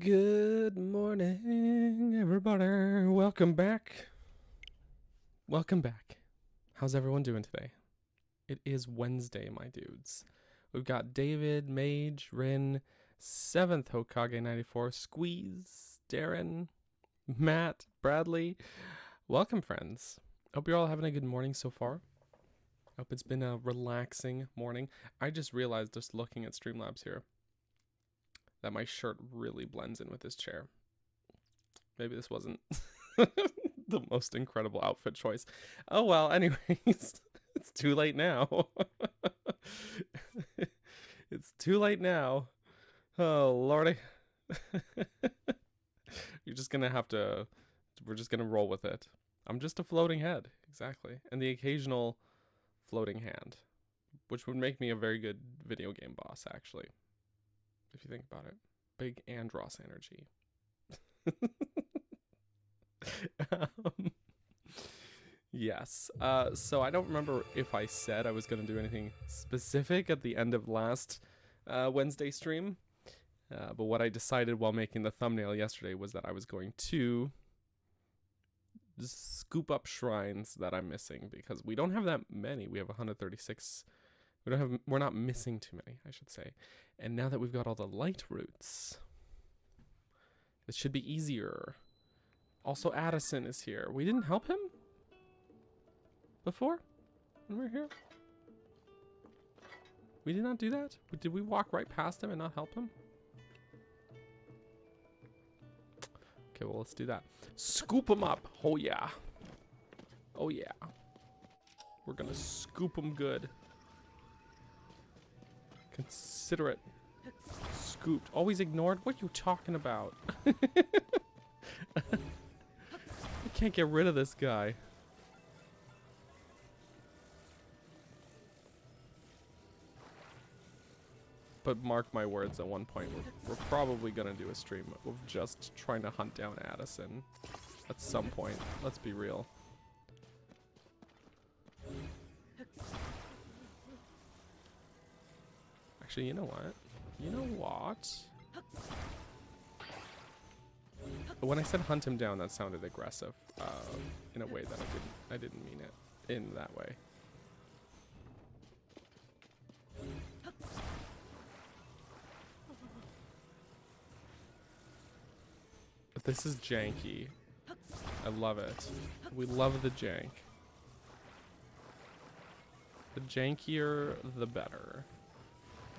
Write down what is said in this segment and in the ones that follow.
Good morning, everybody. Welcome back. Welcome back. How's everyone doing today? It is Wednesday, my dudes. We've got David, Mage, Rin, 7th Hokage 94, Squeeze, Darren, Matt, Bradley. Welcome, friends. Hope you're all having a good morning so far. Hope it's been a relaxing morning. I just realized, just looking at Streamlabs here, that my shirt really blends in with this chair. Maybe this wasn't the most incredible outfit choice. Oh well, anyways, it's too late now. It's too late now. Oh lordy. You're just gonna have to, we're just gonna roll with it. I'm just a floating head, exactly. And the occasional floating hand, which would make me a very good video game boss, actually. If you think about it. Big Andros energy. Yes. So I don't remember if I said I was going to do anything specific at the end of last Wednesday stream. But what I decided while making the thumbnail yesterday was that I was going to scoop up shrines that I'm missing, because we don't have that many. We have 136. We're not missing too many, I should say. And now that we've got all the light roots, it should be easier. Also, Addison is here. We didn't help him before when we were here? We did not do that? Did we walk right past him and not help him? Okay, well, let's do that. Scoop him up. Oh, yeah. Oh, yeah. We're gonna scoop him good. Consider it scooped. Always ignored? What are you talking about? I can't get rid of this guy. But mark my words, at one point we're probably gonna do a stream of just trying to hunt down Addison at some point. Let's be real. Actually, you know what? You know what? When I said hunt him down, that sounded aggressive, in a way that I didn't mean it in that way. But this is janky. I love it. We love the jank. The jankier, the better.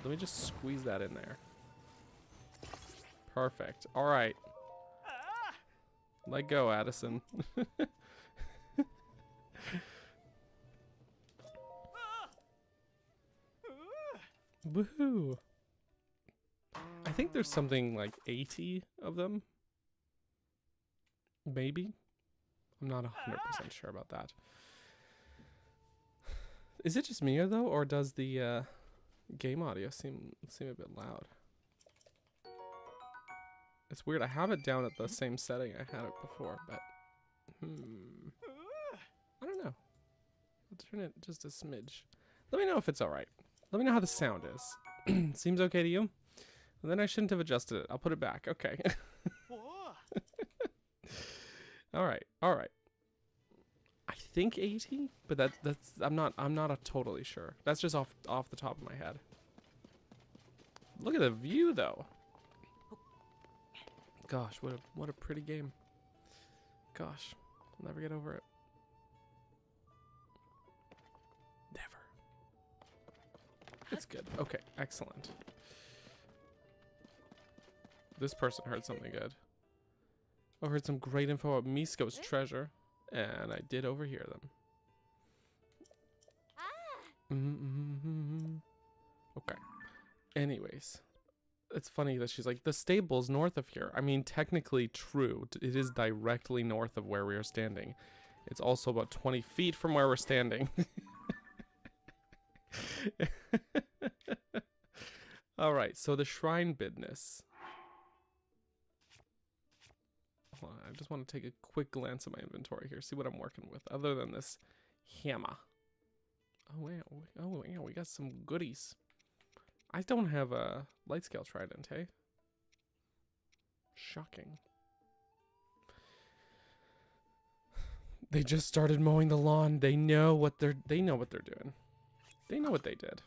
Let me just squeeze that in there. Perfect. All right. Let go, Addison. Woohoo. I think there's something like 80 of them. Maybe. I'm not 100% sure about that. Is it just me though, or does the game audio seem a bit loud? It's weird. I have it down at the same setting I had it before, but I don't know. I'll turn it just a smidge. Let me know if it's all right. Let me know how the sound is. Seems okay to you? Well, then I shouldn't have adjusted it. I'll put it back. Okay. All right. All right. I think 80, but that's I'm not totally sure. That's just off the top of my head. Look at the view though. Gosh, what a pretty game. Gosh, I'll never get over it. Never. It's good. Okay, excellent. This person heard something good. I heard some great info about Misko's treasure, and I did overhear them. Okay. Anyways, it's funny that she's like, the stable's north of here. I mean, technically true. It is directly north of where we are standing. It's also about 20 feet from where we're standing. All right, so the shrine business. Hold on, I just want to take a quick glance at my inventory here, see what I'm working with, other than this hammer. Oh, yeah, we got some goodies. I don't have a light scale trident, hey? Shocking. They just started mowing the lawn. They know what they're doing. They know what they did.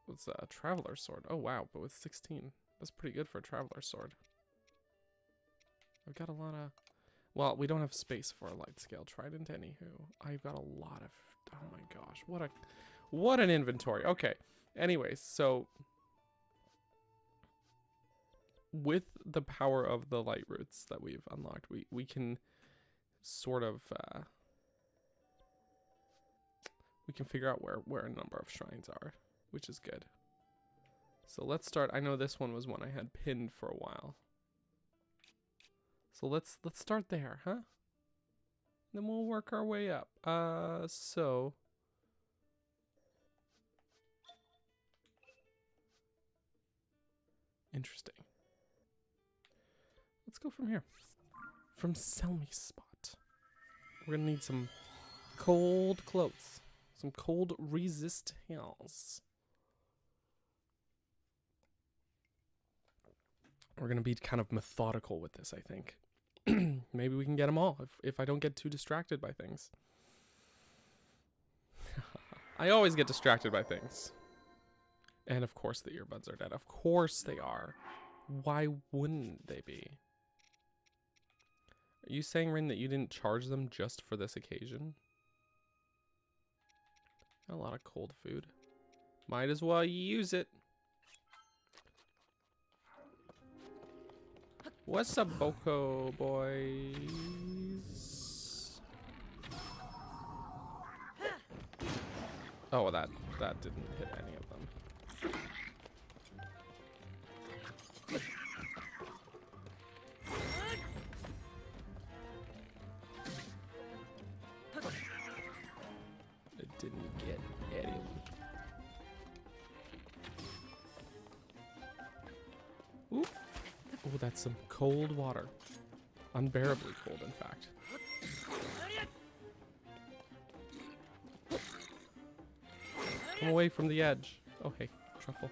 What's a traveler sword? Oh wow, but with 16. That's pretty good for a traveler sword. I've got a lot of, well, we don't have space for a light scale trident anywho. I've got a lot of, oh my gosh, what an inventory. Okay. Anyways, so with the power of the light roots that we've unlocked, we can sort of we can figure out where a number of shrines are, which is good. So let's start. I know this one was one I had pinned for a while. So let's start there, huh? Then we'll work our way up. So interesting. Let's go from here. From Sell Me Spot. We're gonna need some cold clothes. Some cold resist hills. We're gonna be kind of methodical with this, I think. Maybe we can get them all if I don't get too distracted by things. I always get distracted by things. And of course the earbuds are dead. Of course they are. Why wouldn't they be? Are you saying, Rin, that you didn't charge them just for this occasion? Got a lot of cold food. Might as well use it. What's up, Boko boys? Oh, well, that didn't hit any of them. It didn't get any of them. Ooh. Oh, that's some cold water. Unbearably cold, in fact. Come away from the edge. Oh, hey, truffle.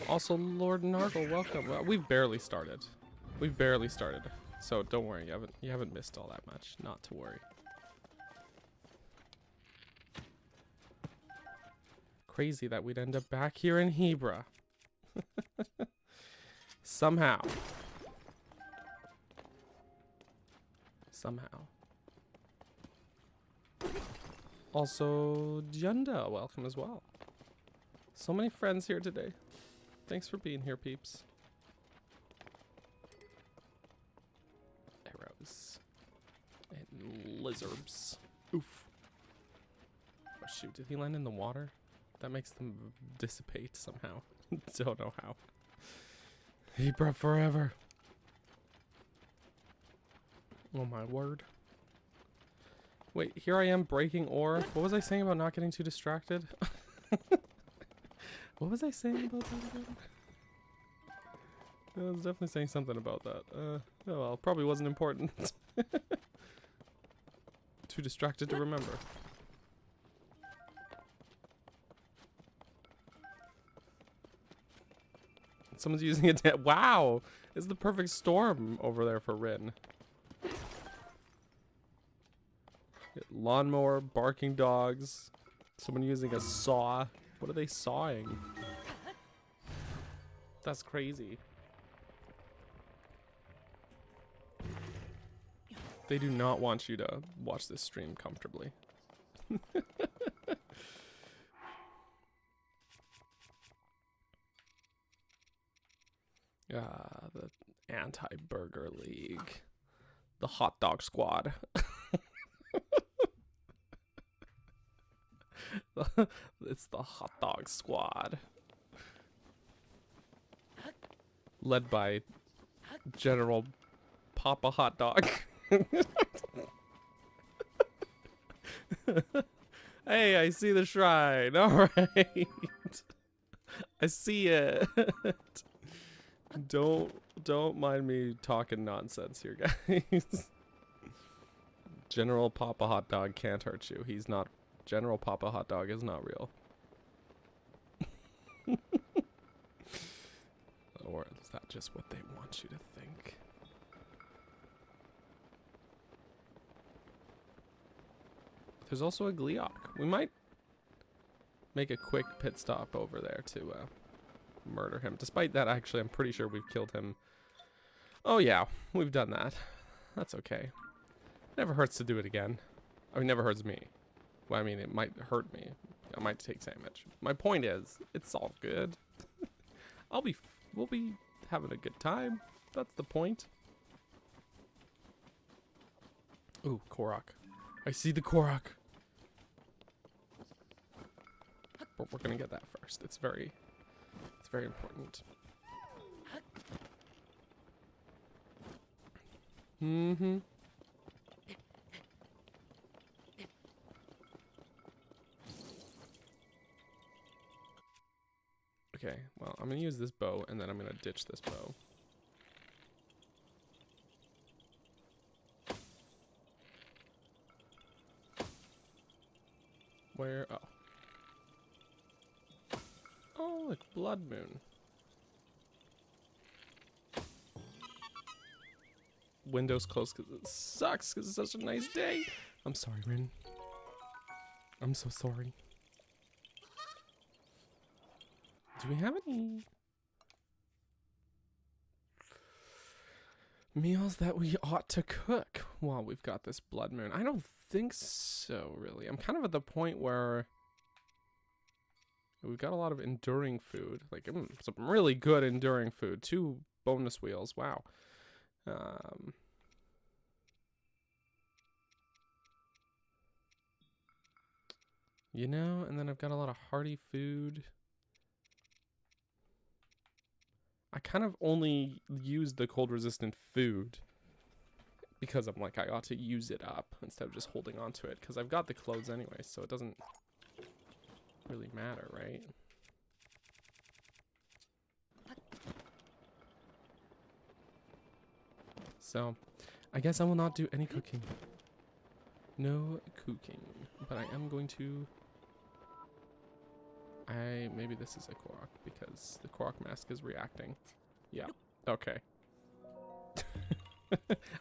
Also, Lord Nargle, welcome. Well, we've barely started. So don't worry, you haven't missed all that much. Not to worry. Crazy that we'd end up back here in Hebra. Somehow. Also, Junda, welcome as well. So many friends here today. Thanks for being here, peeps. Arrows. And lizards. Oof. Oh shoot, did he land in the water? That makes them dissipate somehow. Don't know how. Hebra forever. Oh my word. Wait, here I am breaking ore. What was I saying about not getting too distracted? What was I saying about that again? I was definitely saying something about that. Oh well, probably wasn't important. Too distracted to remember. Someone's using it. Wow! It's the perfect storm over there for Rin. Lawnmower, barking dogs, someone using a saw. What are they sawing? That's crazy. They do not want you to watch this stream comfortably. The anti-burger league. The hot dog squad. It's the hot dog squad. Led by General Papa Hot Dog. Hey, I see the shrine. All right. I see it. Don't mind me talking nonsense here, guys. General Papa Hot Dog can't hurt you. He's not. General Papa Hot Dog is not real. is that just what they want you to think? There's also a Gleeok. We might make a quick pit stop over there to murder him. Despite that, actually, I'm pretty sure we've killed him. Oh yeah, we've done that. That's okay. Never hurts to do it again. I mean, never hurts me. Well, I mean, it might hurt me. I might take damage. My point is, it's all good. We'll be having a good time. That's the point. Ooh, Korok. I see the Korok. But we're gonna get that first. It's very important. Mm-hmm. Okay, well, I'm gonna use this bow, and then I'm gonna ditch this bow. Where? Oh. Oh, look, Blood Moon. Windows closed because it sucks, because it's such a nice day. I'm sorry, Rin. I'm so sorry. Do we have any meals that we ought to cook while we've got this Blood Moon? I don't think so, really. I'm kind of at the point where we've got a lot of enduring food. Like, some really good enduring food. 2 bonus wheels. Wow. You know, and then I've got a lot of hearty food. I kind of only use the cold resistant food because I'm like, I ought to use it up instead of just holding on to it, because I've got the clothes anyway, so it doesn't really matter, right? So, I guess I will not do any cooking. No cooking. But I am going to... Maybe this is a Korok, because the Korok mask is reacting. Yeah. Okay.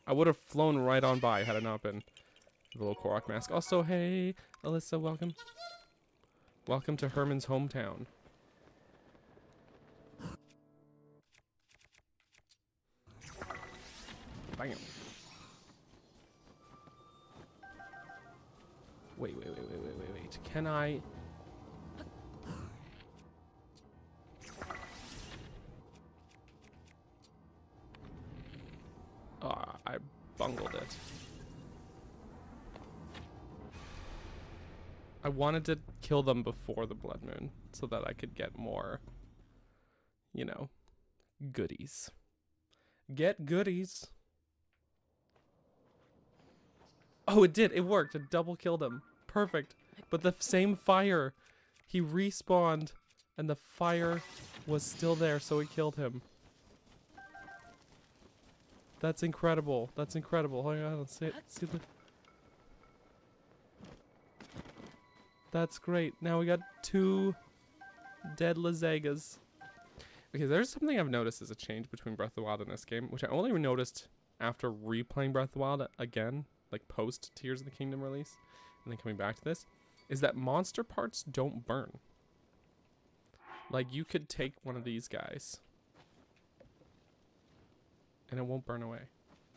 I would have flown right on by had it not been the little Korok mask. Also, hey, Alyssa, welcome. Welcome to Herman's hometown. Bam. Wait. Can I... I bungled it. I wanted to kill them before the Blood Moon so that I could get more, you know, goodies. Get goodies. Oh, it did. It worked. It double killed him. Perfect. But the same fire. He respawned and the fire was still there, so it killed him. That's incredible. That's incredible. Hang on, let's see the... That's great. Now we got 2 dead Lazegas. Okay, there's something I've noticed as a change between Breath of the Wild and this game, which I only noticed after replaying Breath of the Wild again, like post Tears of the Kingdom release, and then coming back to this, is that monster parts don't burn. Like, you could take one of these guys and it won't burn away,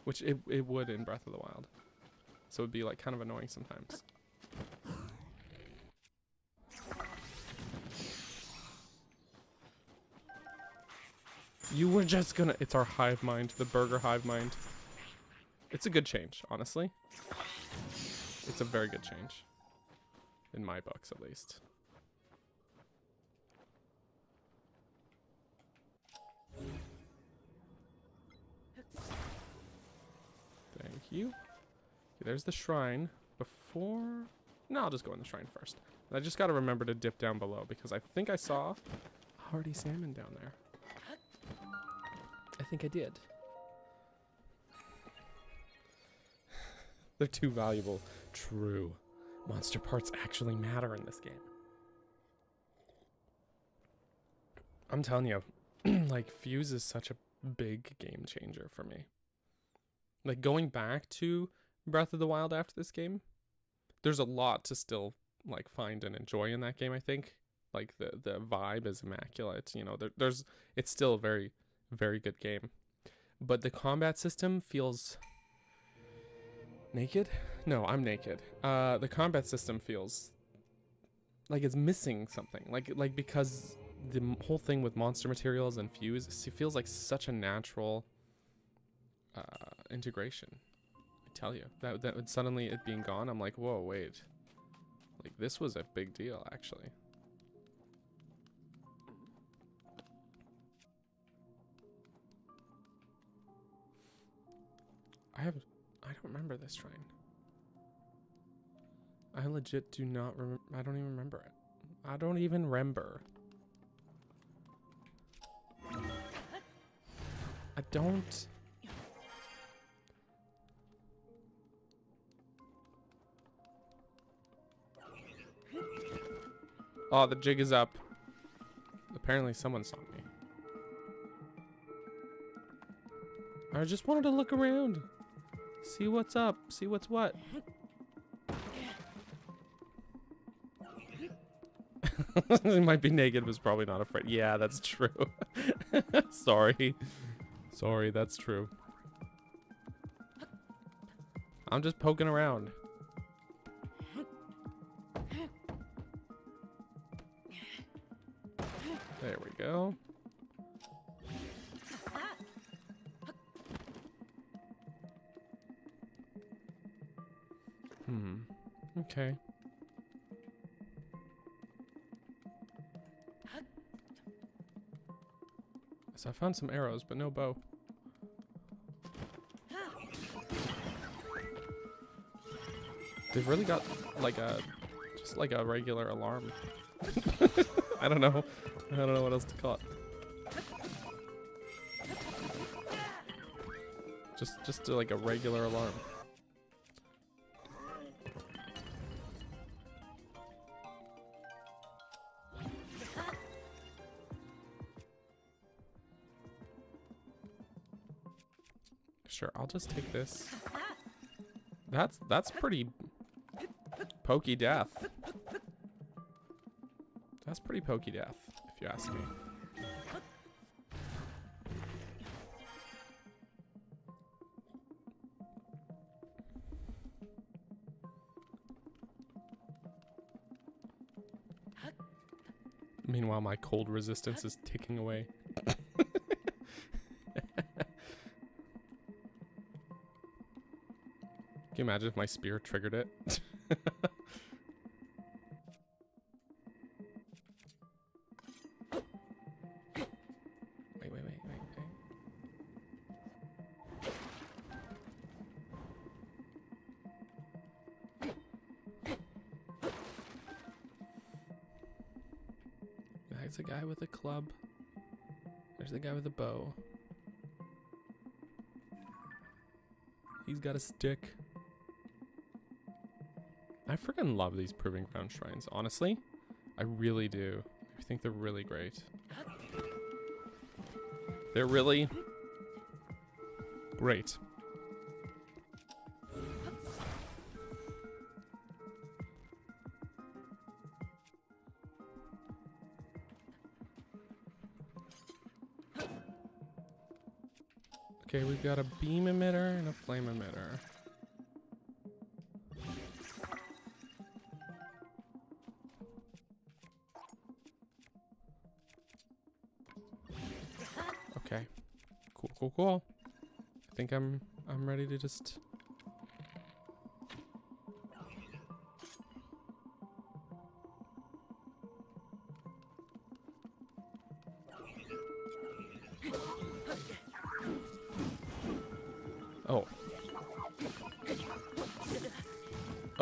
which it would in Breath of the Wild. So it'd be like kind of annoying sometimes. You were just gonna... It's our hive mind, the burger hive mind. It's a good change, honestly. It's a very good change. In my books, at least. Thank you. Okay, there's the shrine. Before... No, I'll just go in the shrine first. And I just gotta remember to dip down below, because I think I saw a hardy salmon down there. I think I did. They're too valuable. True. Monster parts actually matter in this game. I'm telling you, like Fuse is such a big game changer for me. Like going back to Breath of the Wild after this game, there's a lot to still like find and enjoy in that game. I think like the vibe is immaculate. You know, it's still a very, very good game, but the combat system feels naked. No, I'm naked. The combat system feels like it's missing something. Like because the whole thing with monster materials and Fuse, it feels like such a natural integration. I tell you that suddenly it being gone, I'm like, whoa, wait. Like this was a big deal, actually. I don't remember this shrine. I legit do not remember. I don't even remember it. I don't even remember. I don't. Oh, the jig is up. Apparently someone saw me. I just wanted to look around. See what's up. See what's what. It might be naked, was probably not afraid. Yeah, that's true. Sorry. Sorry, that's true. I'm just poking around. There we go. Okay. So I found some arrows, but no bow. They've really got like just like a regular alarm. I don't know. I don't know what else to call it. Just like a regular alarm. Sure, I'll just take this. That's pretty pokey death. That's pretty pokey death, if you ask me. Meanwhile, my cold resistance is ticking away. Can you imagine if my spear triggered it? Wait. There's a guy with a club. There's a guy with a bow. He's got a stick. I freaking love these Proving Ground shrines, honestly. I really do. I think they're really great. They're really great. Okay, we've got a beam emitter and a flame emitter. Okay. Cool. I think I'm ready to just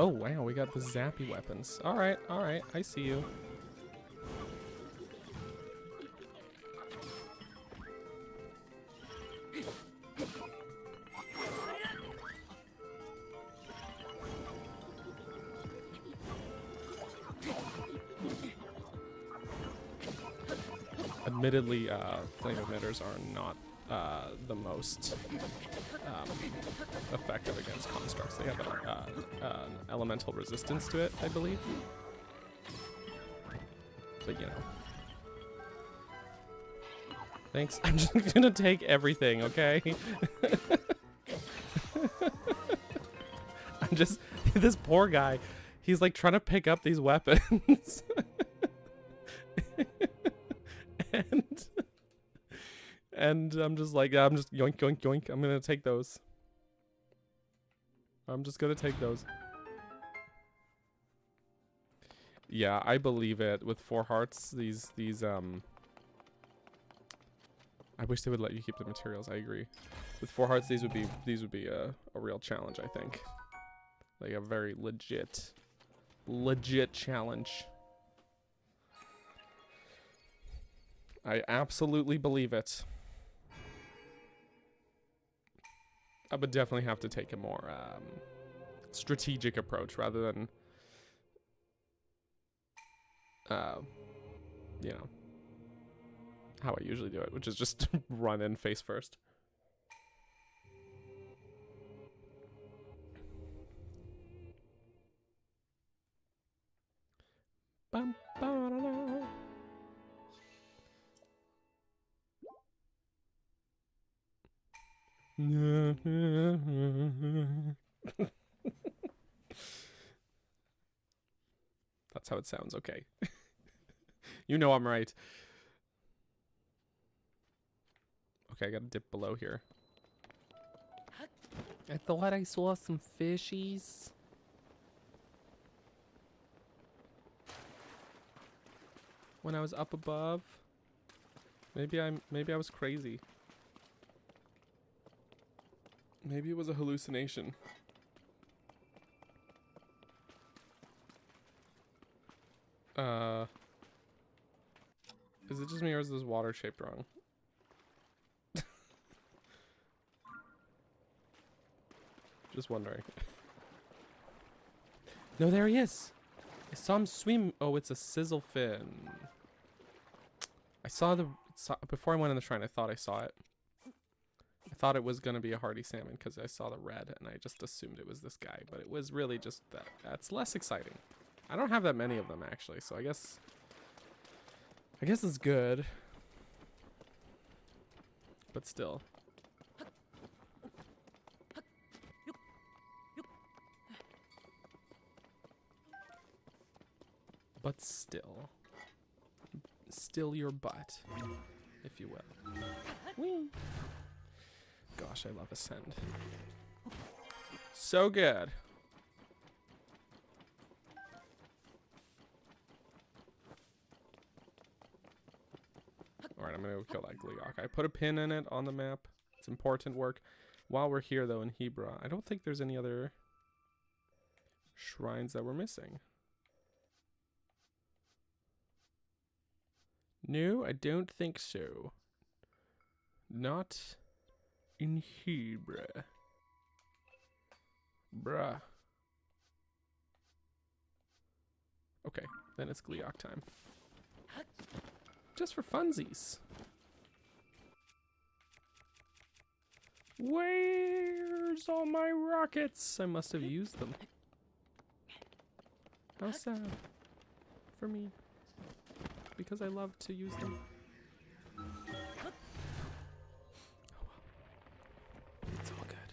Oh wow, we got the zappy weapons. Alright, I see you. Admittedly, flame emitters are not the most effective against constructs. They have an elemental resistance to it, I believe. But you know. Thanks. I'm just gonna take everything, okay? I'm just, this poor guy, he's like trying to pick up these weapons. and I'm just like, I'm just yoink, yoink, yoink. I'm gonna take those. I'm just gonna take those. Yeah, I believe it. With 4 hearts, these I wish they would let you keep the materials. I agree. With 4 hearts, these would be a real challenge, I think. Like a very legit challenge. I absolutely believe it. I would definitely have to take a more strategic approach rather than you know, how I usually do it, which is just run in face first. Bum, ba-da-da. That's how it sounds, okay. You know I'm right. Okay, I gotta dip below here. I thought I saw some fishies. When I was up above. Maybe I was crazy. Maybe it was a hallucination. Is it just me or is this water shaped wrong? Just wondering. No, there he is. I saw him swim. Oh, it's a sizzle fin. I saw before I went in the shrine, I thought I saw it. I thought it was gonna be a hardy salmon because I saw the red and I just assumed it was this guy, but it was really just that. That's less exciting. I don't have that many of them actually, so I guess it's good. But still. But still. Still your butt, if you will. Whee! Gosh, I love Ascend. So good. Alright, I'm gonna go kill that Gleeok. I put a pin in it on the map. It's important work. While we're here, though, in Hebra, I don't think there's any other shrines that we're missing. No, I don't think so. Not in Hebra. Bruh. Okay, then it's Gleeok time. Just for funsies. Where's all my rockets? I must have used them. How sad. For me. Because I love to use them. Oh well. It's all good.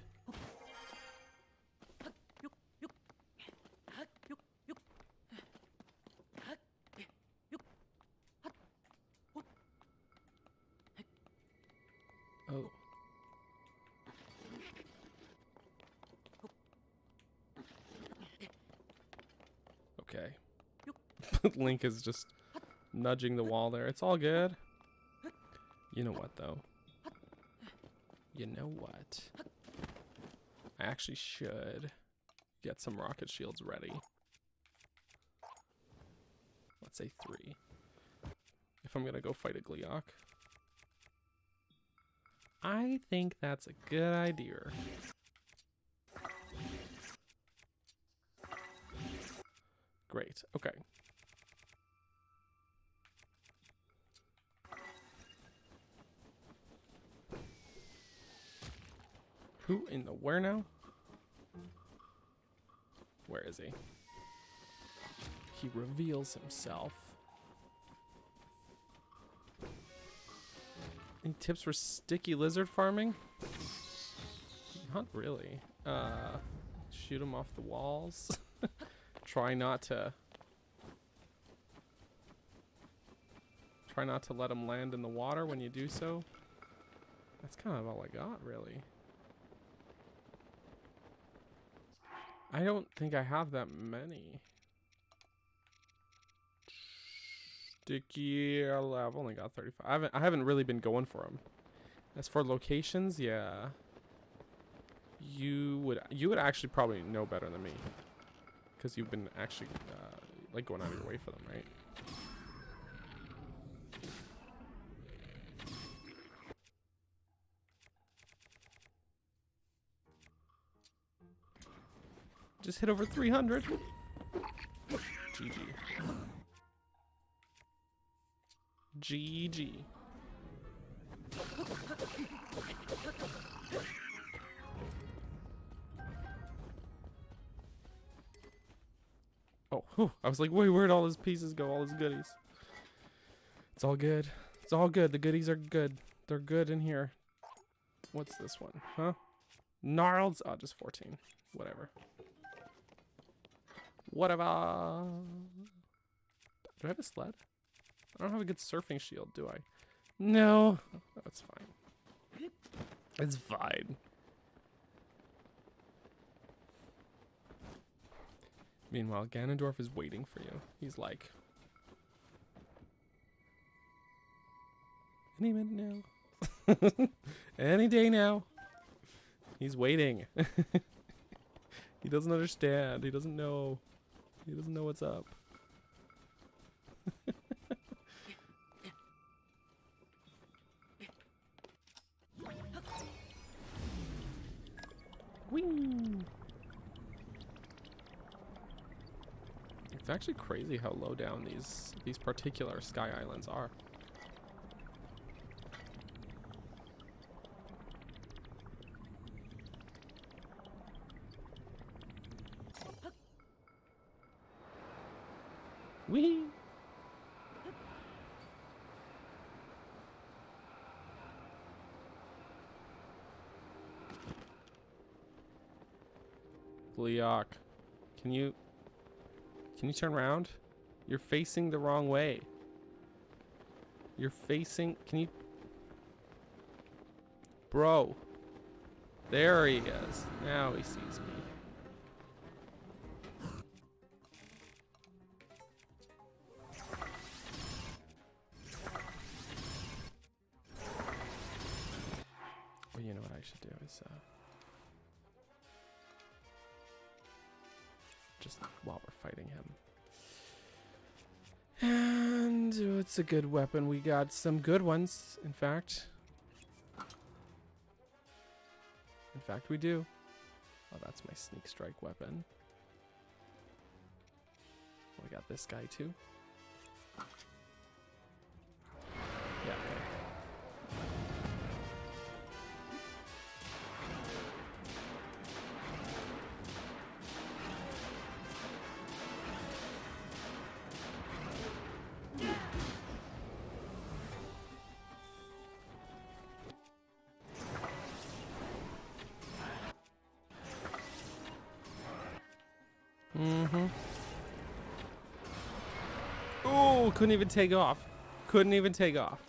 Oh. Okay. Link is just nudging the wall there. It's all good. You know what, though? You know what? I actually should get some rocket shields ready. Let's say 3. If I'm gonna go fight a Gleeok. I think that's a good idea. Great. Okay. Who in the where now? Where is he? He reveals himself. Any tips for sticky lizard farming? Not really. Shoot him off the walls. Try not to let him land in the water when you do so. That's kind of all I got, really. I don't think I have that many. Sticky, I've only got 35. I haven't really been going for them. As for locations, yeah. You would actually probably know better than me, because you've been actually like going out of your way for them, right? Just hit over 300. GG. GG. Oh, whew. I was like, wait, where'd all his pieces go? All his goodies. It's all good. It's all good. The goodies are good. They're good in here. What's this one? Huh? Gnarls? Oh, just 14. Whatever. Whatever. Do I have a sled? I don't have a good surfing shield, do I? No. That's fine. It's fine. Meanwhile, Ganondorf is waiting for you. He's like, any minute now. Any day now. He's waiting. He doesn't understand. He doesn't know. He doesn't know what's up. Whee! It's actually crazy how low down these particular sky islands are. Whee! Gleeok, can you turn around? You're facing the wrong way. You're facing, can you? Bro. There he is. Now he sees me. Well, you know what I should do is, just while we're fighting him. And it's a good weapon. We got some good ones, in fact. In fact, we do. Oh, that's my sneak strike weapon. We got this guy too. Yeah, okay. Oh, couldn't even take off. Couldn't even take off.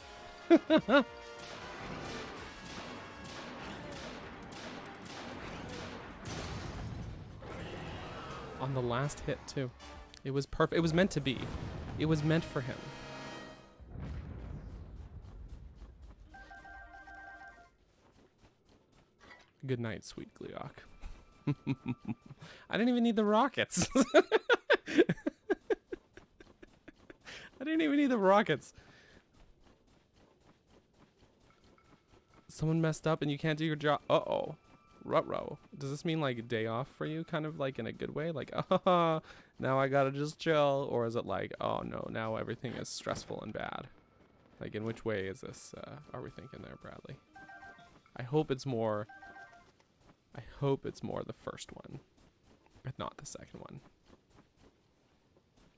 On the last hit, too. It was perfect. It was meant to be. It was meant for him. Good night, sweet Gleeok. I didn't even need the rockets. I didn't even need the rockets. Someone messed up and you can't do your job. Uh-oh. Ruh-roh. Does this mean like a day off for you? Kind of like in a good way? Like, now I gotta just chill? Or is it like, oh no, now everything is stressful and bad? Like, in which way is this, are we thinking there, Bradley? I hope it's more I hope it's more the first one, but not the second one.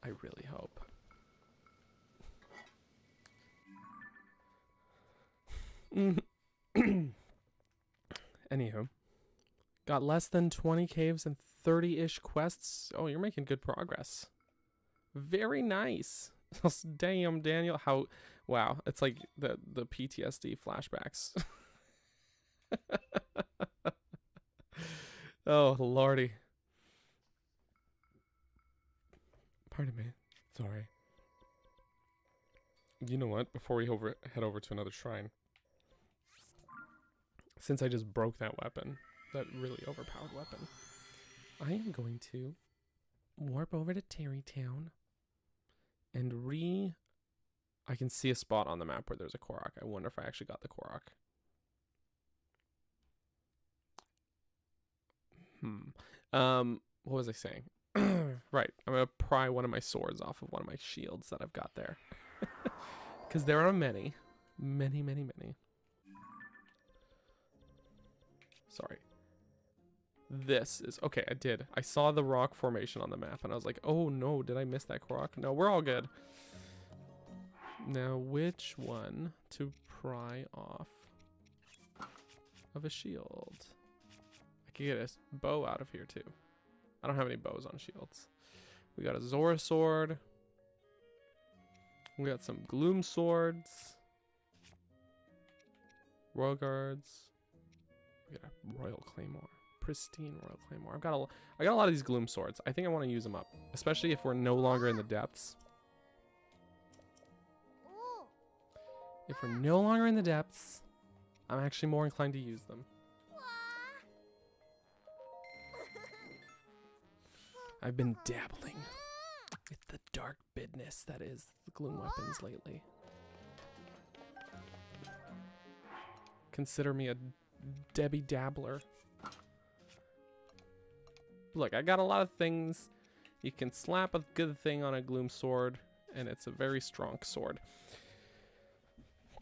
I really hope. Anywho, got less than 20 caves and 30-ish quests. Oh, you're making good progress. Very nice. Damn, Daniel. How, wow. It's like the PTSD flashbacks. Oh, lordy. Pardon me. Sorry. You know what? Before we head over to another shrine, since I just broke that weapon, that really overpowered weapon, I am going to warp over to Terrytown and I can see a spot on the map where there's a Korok. I wonder if I actually got the Korok. What was I saying? Right, I'm gonna pry one of my swords off of one of my shields that I've got there. Because there are many. Sorry. This is... Okay, I did. I saw the rock formation on the map, and I was like, oh no, did I miss that Korok? No, we're all good. Now, which one to pry off of a shield? I could get a bow out of here, too. I don't have any bows on shields. We got a Zora sword. We got some Gloom swords. Royal guards. We got a Royal Claymore. Pristine Royal Claymore. I got a lot of these Gloom swords. I think I want to use them up, especially if we're no longer in the depths. If we're no longer in the depths, I'm actually more inclined to use them. I've been dabbling with the dark bidness that is the Gloom weapons lately. Consider me a Debbie Dabbler. Look, I got a lot of things. You can slap a good thing on a Gloom sword, and it's a very strong sword.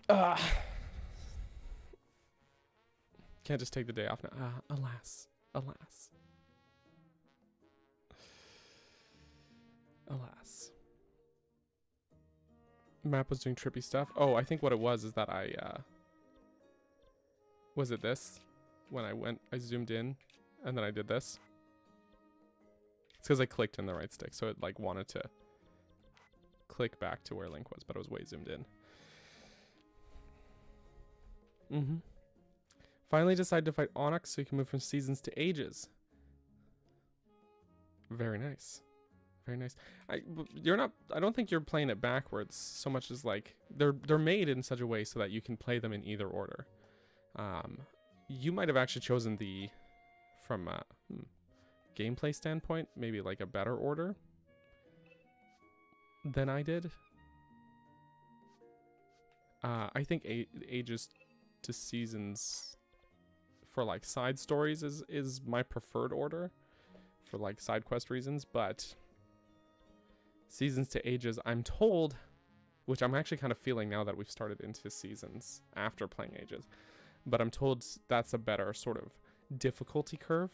Can't just take the day off now. Alas. Alas. Alas. Map was doing trippy stuff. Oh, I think what it was is that I, was it this? When I zoomed in, and then I did this. It's because I clicked in the right stick, so it, like, wanted to click back to where Link was, but I was way zoomed in. Finally decided to fight Onyx so you can move from seasons to ages. Very nice. Very nice. I don't think you're playing it backwards so much as like they're made in such a way so that you can play them in either order. You might have actually chosen the from a gameplay standpoint, maybe like a better order than I did. I think ages to seasons for like side stories is my preferred order for like side quest reasons, but seasons to ages, I'm told, which I'm actually kind of feeling now that we've started into seasons after playing ages, but I'm told that's a better sort of difficulty curve.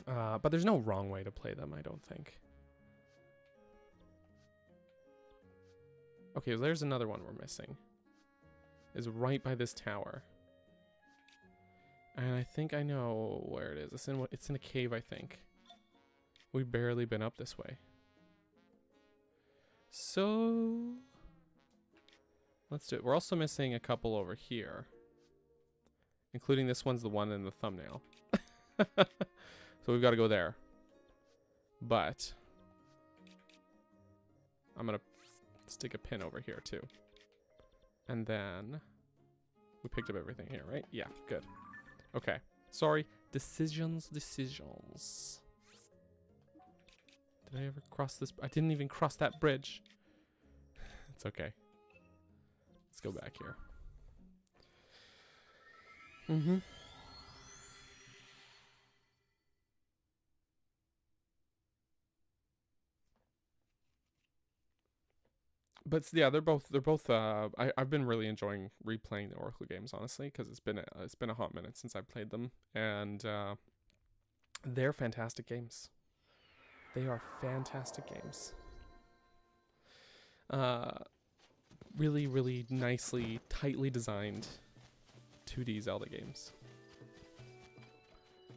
But there's no wrong way to play them, I don't think. Okay, there's another one we're missing. Is right by this tower. And I think I know where it is. It's in a cave, I think. We've barely been up this way. So let's do it. We're also missing a couple over here. Including this one's the one in the thumbnail. So we've got to go there. But I'm going to stick a pin over here too. And then we picked up everything here, right? Yeah, good. Okay. Sorry. Decisions. Did I ever cross this? I didn't even cross that bridge. It's okay. Let's go back here. but yeah, they're both. I've been really enjoying replaying the Oracle games, honestly, because it's been a hot minute since I played them, and they're fantastic games. They are fantastic games. Really, really nicely, tightly designed 2D Zelda games.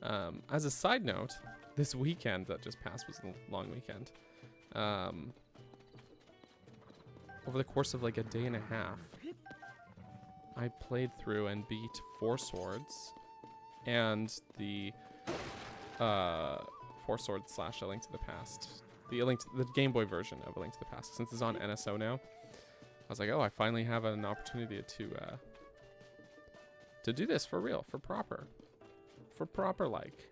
As a side note, this weekend that just passed was a long weekend. Over the course of like a day and a half, I played through and beat Four Swords and the Four Swords / A Link to the Past. The Game Boy version of A Link to the Past. Since it's on NSO now, I was like, oh, I finally have an opportunity to do this for real, for proper like.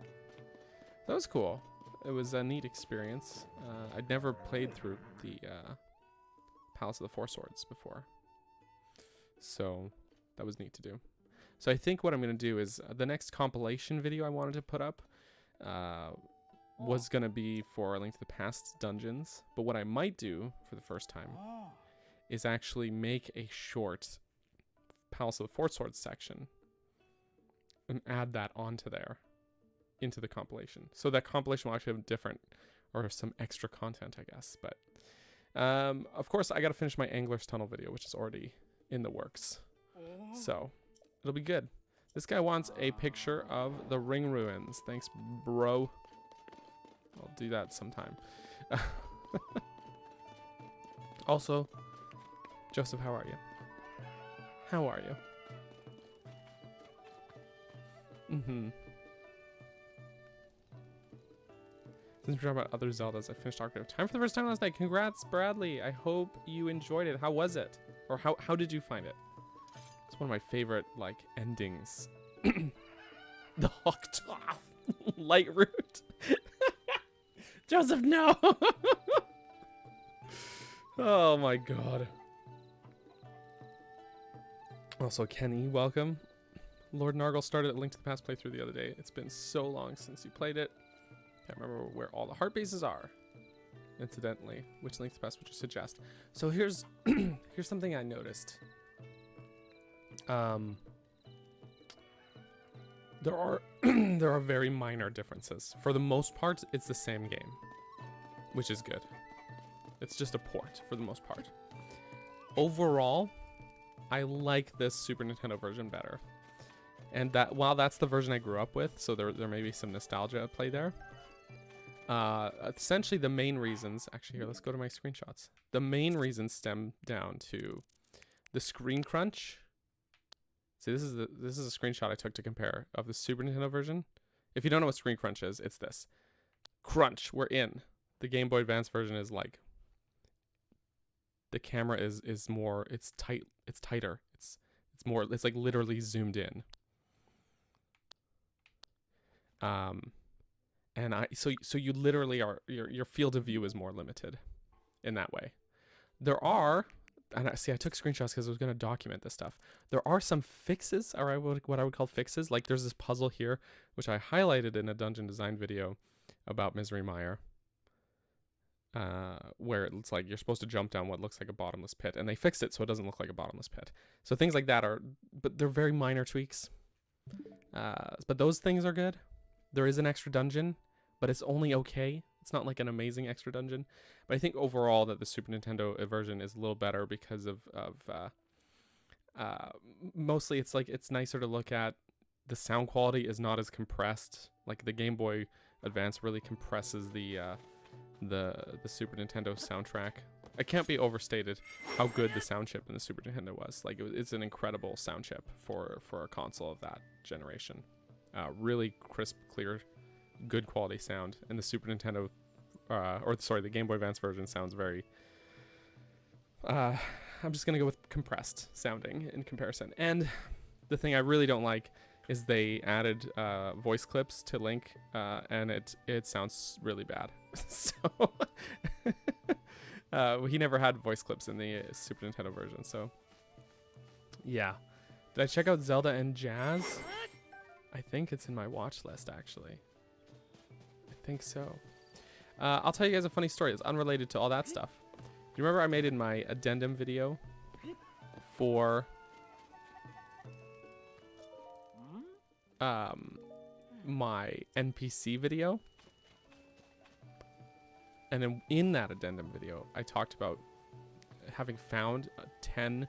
That was cool. It was a neat experience. I'd never played through the Palace of the Four Swords before, so that was neat to do. So I think what I'm going to do is the next compilation video I wanted to put up was going to be for A Link to the Past dungeons, but what I might do for the first time is actually make a short Palace of the Four Swords section and add that onto there into the compilation. So that compilation will actually have different or some extra content, I guess. But of course, I got to finish my Angler's Tunnel video, which is already in the works. So it'll be good. This guy wants a picture of the ring ruins. Thanks, bro. I'll do that sometime. Also, Joseph, how are you? How are you? Since we're talking about other Zeldas, I finished Ocarina of Time for the first time last night. Congrats, Bradley. I hope you enjoyed it. How was it? Or how did you find it? It's one of my favorite, like, endings. The Octave Light Route. Joseph, no! Oh my god. Also, Kenny, welcome. Lord Nargle started a Link to the Past playthrough the other day. It's been so long since you played it. Can't remember where all the heart bases are. Incidentally, which Link to the Past would you suggest? So here's here's something I noticed. There are there are very minor differences. For the most part, it's the same game, which is good. It's just a port for the most part. Overall, I like this Super Nintendo version better. And that while that's the version I grew up with, so there may be some nostalgia at play there. Essentially the main reasons, actually here, let's go to my screenshots. The main reasons stem down to the screen crunch. See, this is a screenshot I took to compare of the Super Nintendo version. If you don't know what screen crunch is, it's this. Crunch, we're in. The Game Boy Advance version is like, the camera is more, it's tighter. It's more, it's like literally zoomed in. And so you literally are, your field of view is more limited in that way. There are, and I took screenshots because I was going to document this stuff. There are some fixes, or what I would call fixes. Like there's this puzzle here, which I highlighted in a dungeon design video about Misery Mire, where it's like you're supposed to jump down what looks like a bottomless pit, and they fixed it so it doesn't look like a bottomless pit. So things like that are, but they're very minor tweaks. But those things are good. There is an extra dungeon, but it's only okay. It's not like an amazing extra dungeon. But I think overall that the Super Nintendo version is a little better because of mostly it's like it's nicer to look at. The sound quality is not as compressed. Like the Game Boy Advance really compresses the Super Nintendo soundtrack. It can't be overstated how good the sound chip in the Super Nintendo was. Like it's an incredible sound chip for a console of that generation. Really crisp, clear, good quality sound. And the Super Nintendo, the Game Boy Advance version sounds very, I'm just gonna go with compressed sounding in comparison. And the thing I really don't like is they added voice clips to Link, and it sounds really bad. So he never had voice clips in the Super Nintendo version. So yeah, did I check out Zelda and Jazz? I think it's in my watch list, actually. I think so. I'll tell you guys a funny story. It's unrelated to all that stuff. you remember I made in my addendum video for my NPC video? And then in that addendum video, I talked about having found 10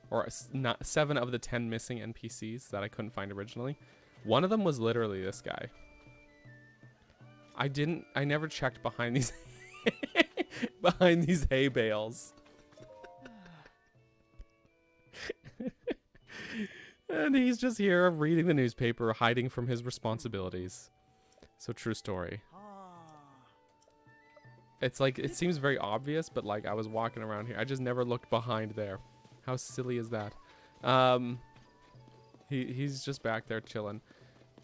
or not 7 of the 10 missing NPCs that I couldn't find originally. One of them was literally this guy. I never checked behind these behind these hay bales. And he's just here reading the newspaper, hiding from his responsibilities. So true story. It's like, it seems very obvious, but like I was walking around here. I just never looked behind there. How silly is that? He's just back there chilling.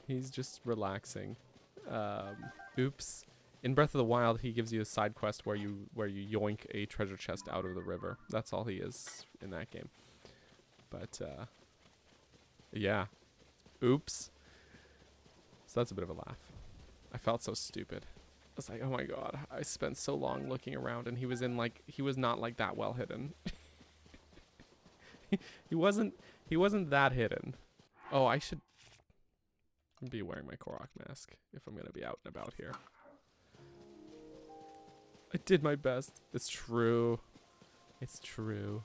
He's just relaxing. Oops. In Breath of the Wild, he gives you a side quest where you yoink a treasure chest out of the river. That's all he is in that game. But yeah. Oops. So that's a bit of a laugh. I felt so stupid. I was like, oh my god, I spent so long looking around, and he was not like that well hidden. he wasn't that hidden. Oh, I should be wearing my Korok mask if I'm gonna be out and about here. I did my best. It's true. It's true.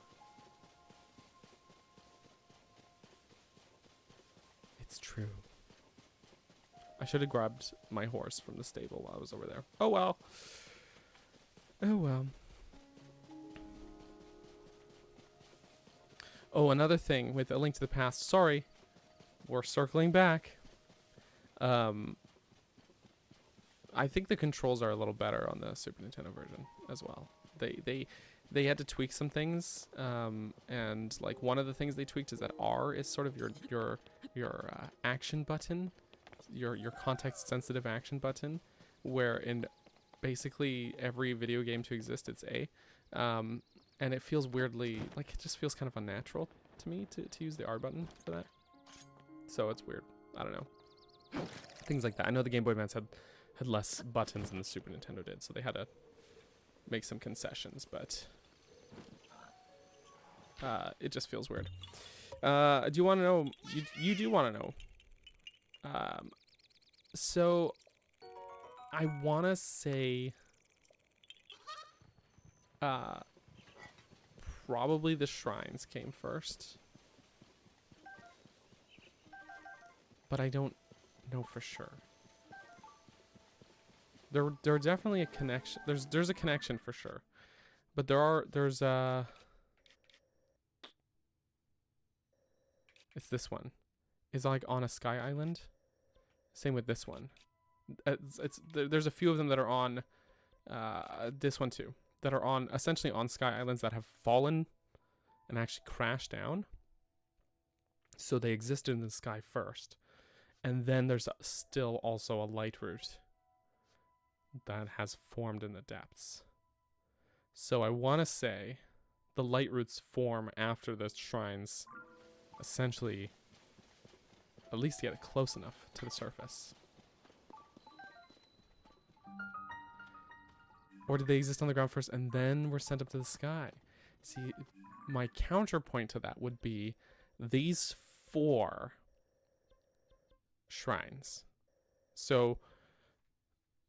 It's true. I should have grabbed my horse from the stable while I was over there. Oh well. Oh well. Oh, another thing with A Link to the Past. Sorry. We're circling back. I think the controls are a little better on the Super Nintendo version as well. They had to tweak some things, and like one of the things they tweaked is that R is sort of your action button, your context sensitive action button, where in basically every video game to exist it's A, and it feels weirdly like, it just feels kind of unnatural to me to use the R button for that. So it's weird. I don't know. Things like that. I know the Game Boy Advance had less buttons than the Super Nintendo did, so they had to make some concessions, but it just feels weird. Do you want to know? You do want to know. So I want to say probably the shrines came first, but I don't know for sure. There definitely a connection. There's a connection for sure, but there's it's this one. It's like on a sky island. Same with this one. There's a few of them that are on this one too, that are on essentially on sky islands that have fallen and actually crashed down. So they existed in the sky first, and then there's still also a light route that has formed in the depths. So I want to say the light roots form after the shrines essentially at least get it close enough to the surface. Or did they exist on the ground first and then were sent up to the sky? See, my counterpoint to that would be these 4 shrines. So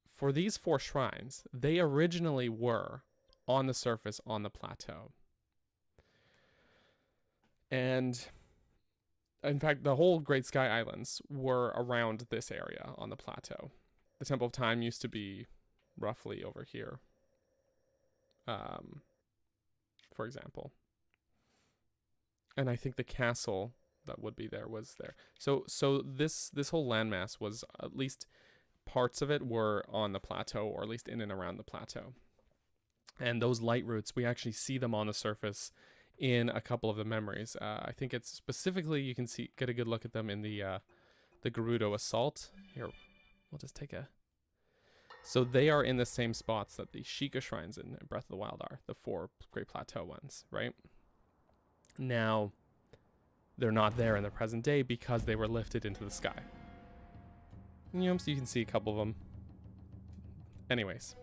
for these 4 shrines, they originally were on the surface on the plateau. And in fact, the whole Great Sky Islands were around this area on the plateau. The Temple of Time used to be roughly over here, for example. And I think the castle that would be there was there. So this whole landmass was, at least parts of it were on the plateau, or at least in and around the plateau. And those light routes, we actually see them on the surface in a couple of the memories. I think it's specifically, you can get a good look at them in the Gerudo Assault. Here, we'll just take a... So they are in the same spots that the Sheikah shrines in Breath of the Wild are, the 4 Great Plateau ones, right? Now, they're not there in the present day because they were lifted into the sky. You know, so you can see a couple of them. Anyways.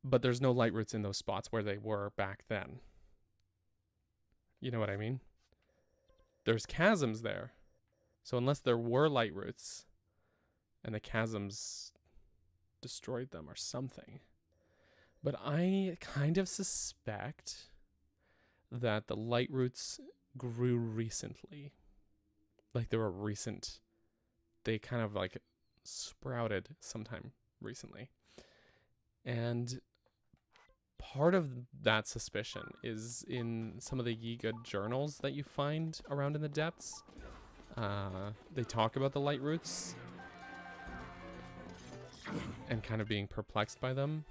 but there's no light roots in those spots where they were back then. You know what I mean? There's chasms there. So unless there were light roots and the chasms destroyed them or something. But I kind of suspect that the light roots grew recently. Like they were recent. They kind of like sprouted sometime recently. And part of that suspicion is in some of the Yiga journals that you find around in the depths. They talk about the light roots and kind of being perplexed by them.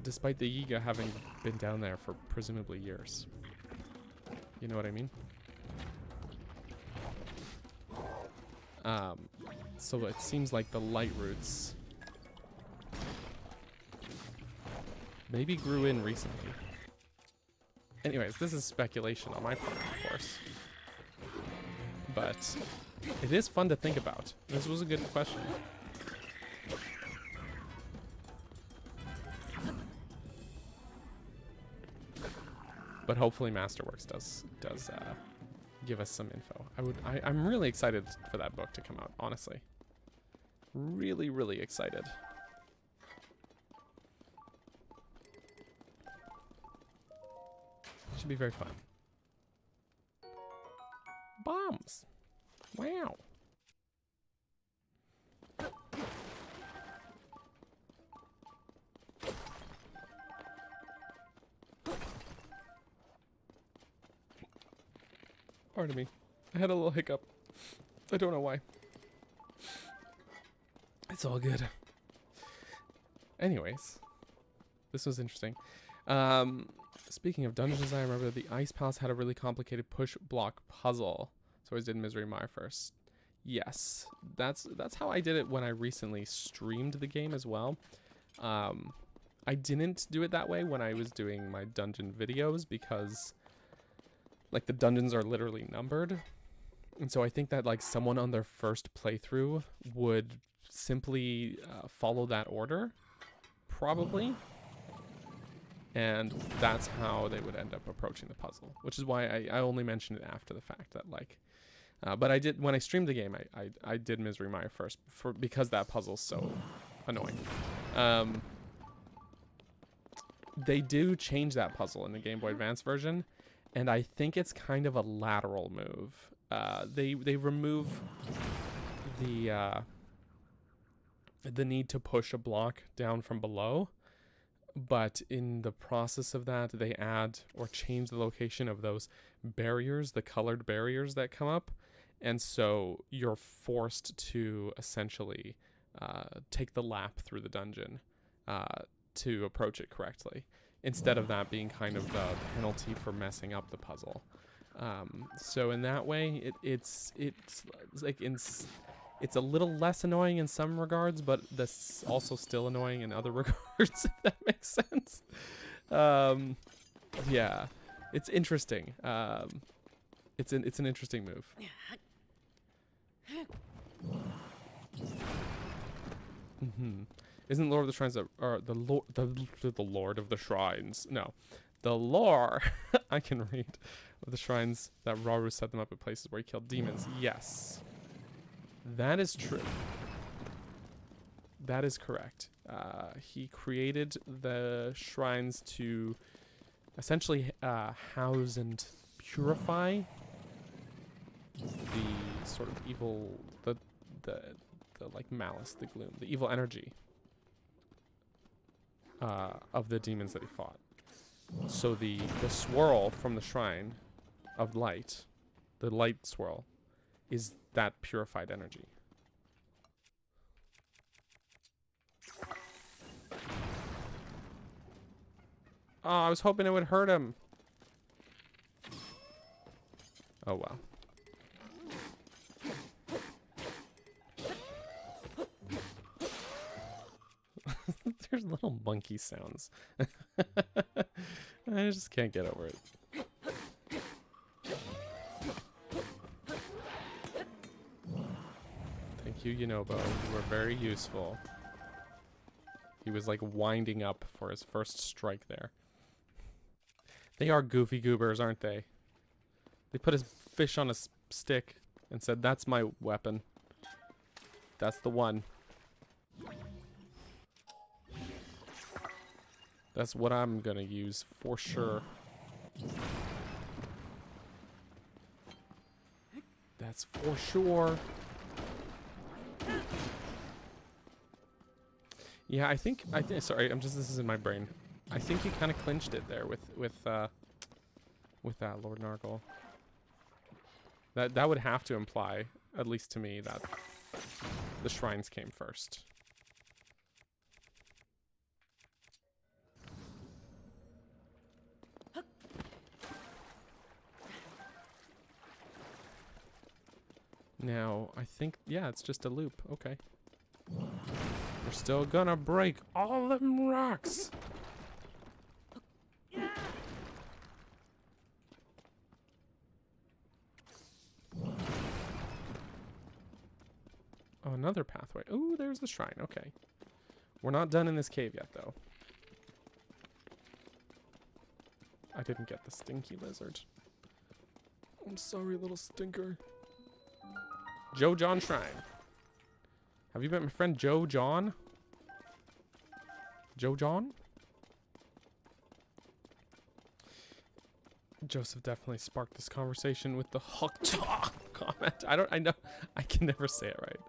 Despite the Yiga having been down there for presumably years. You know what I mean? So it seems like the light roots maybe grew in recently. Anyways, this is speculation on my part, of course. But it is fun to think about. This was a good question. But hopefully Masterworks does give us some info. I'm really excited for that book to come out, honestly. Really, really excited. Should be very fun. Bombs. Wow. Pardon me. I had a little hiccup. I don't know why. It's all good. Anyways, this was interesting. Speaking of dungeons, I remember the Ice Palace had a really complicated push block puzzle. So I always did Misery Mire first. Yes, that's how I did it when I recently streamed the game as well. I didn't do it that way when I was doing my dungeon videos because like the dungeons are literally numbered. And so I think that like someone on their first playthrough would simply follow that order, probably. And that's how they would end up approaching the puzzle, which is why I only mentioned it after the fact that like, but I did, when I streamed the game, I did Misery Mire first because that puzzle's so annoying. They do change that puzzle in the Game Boy Advance version, and I think it's kind of a lateral move. They remove the need to push a block down from below, but in the process of that, they add or change the location of those barriers, the colored barriers that come up, and so you're forced to essentially take the lap through the dungeon to approach it correctly, instead of that being kind of the penalty for messing up the puzzle. So in that way, it's like it's a little less annoying in some regards, but that's also still annoying in other regards, if that makes sense. Yeah, it's interesting. It's an interesting move. Isn't Lord of the Shrines the Lord of the Shrines? No, the lore I can read of the shrines that Rauru set them up at places where he killed demons. Yes, that is true. That is correct. He created the shrines to essentially house and purify the sort of evil, the like malice, the gloom, the evil energy of the demons that he fought. So the swirl from the shrine of light, the light swirl, is that purified energy. Oh, I was hoping it would hurt him. Oh well. There's little monkey sounds. I just can't get over it. Thank you, Yunobo. You were very useful. He was like winding up for his first strike there. They are goofy goobers, aren't they? They put his fish on a stick and said, "That's my weapon. That's the one. That's what I'm gonna use for sure." That's for sure. Yeah, I think sorry, this is in my brain. I think you kind of clinched it there with that Lord Nargle. That would have to imply, at least to me, that the shrines came first. Now, I think, yeah, it's just a loop. Okay. We're still gonna break all them rocks. Oh, another pathway. Ooh, there's the shrine. Okay. We're not done in this cave yet, though. I didn't get the stinky lizard. I'm sorry, little stinker. Joe John Shrine. Have you met my friend Joe John? Joe John? Joseph definitely sparked this conversation with the Huck comment. I know, I can never say it right.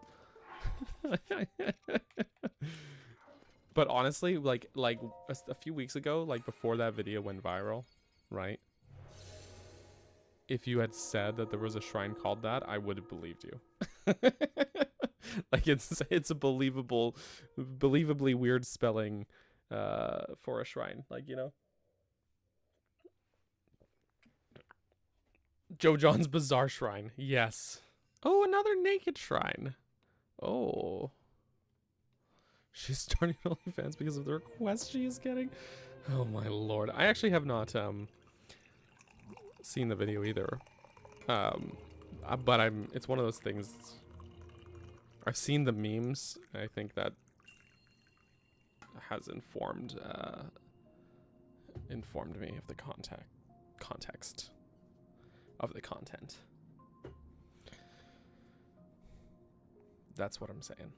But honestly, like a few weeks ago, like before that video went viral, right? If you had said that there was a shrine called that, I would have believed you. Like it's a believably weird spelling for a shrine, like, you know. Joe John's Bizarre Shrine. Yes. Oh, another naked shrine. Oh. She's starting OnlyFans because of the requests she is getting. Oh my lord. I actually have not seen the video either. But it's one of those things. I've seen the memes. I think that has informed me of the context of the content. That's what I'm saying.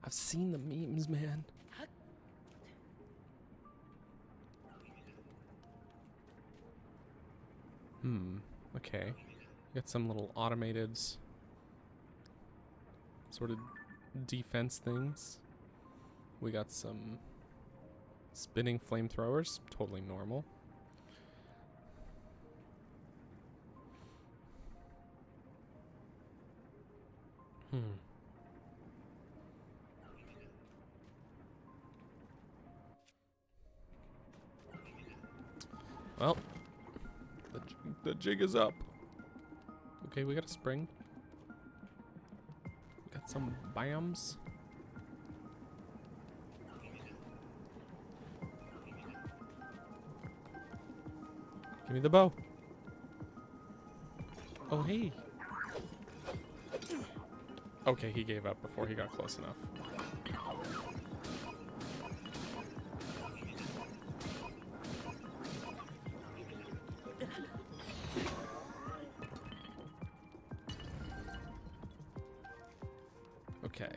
I've seen the memes, man. Okay. Got some little automated sort of defense things. We got some spinning flamethrowers, totally normal. Well, the jig is up. Okay, we got a spring. We got some biomes. Give me the bow. Oh, hey. Okay, he gave up before he got close enough. Okay.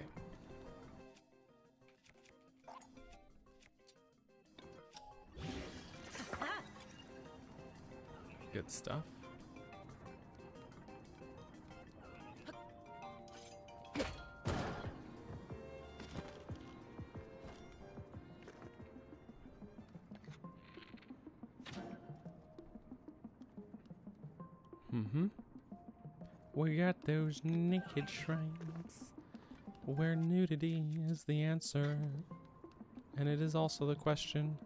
Good stuff. We got those naked shrines where nudity is the answer, and it is also the question.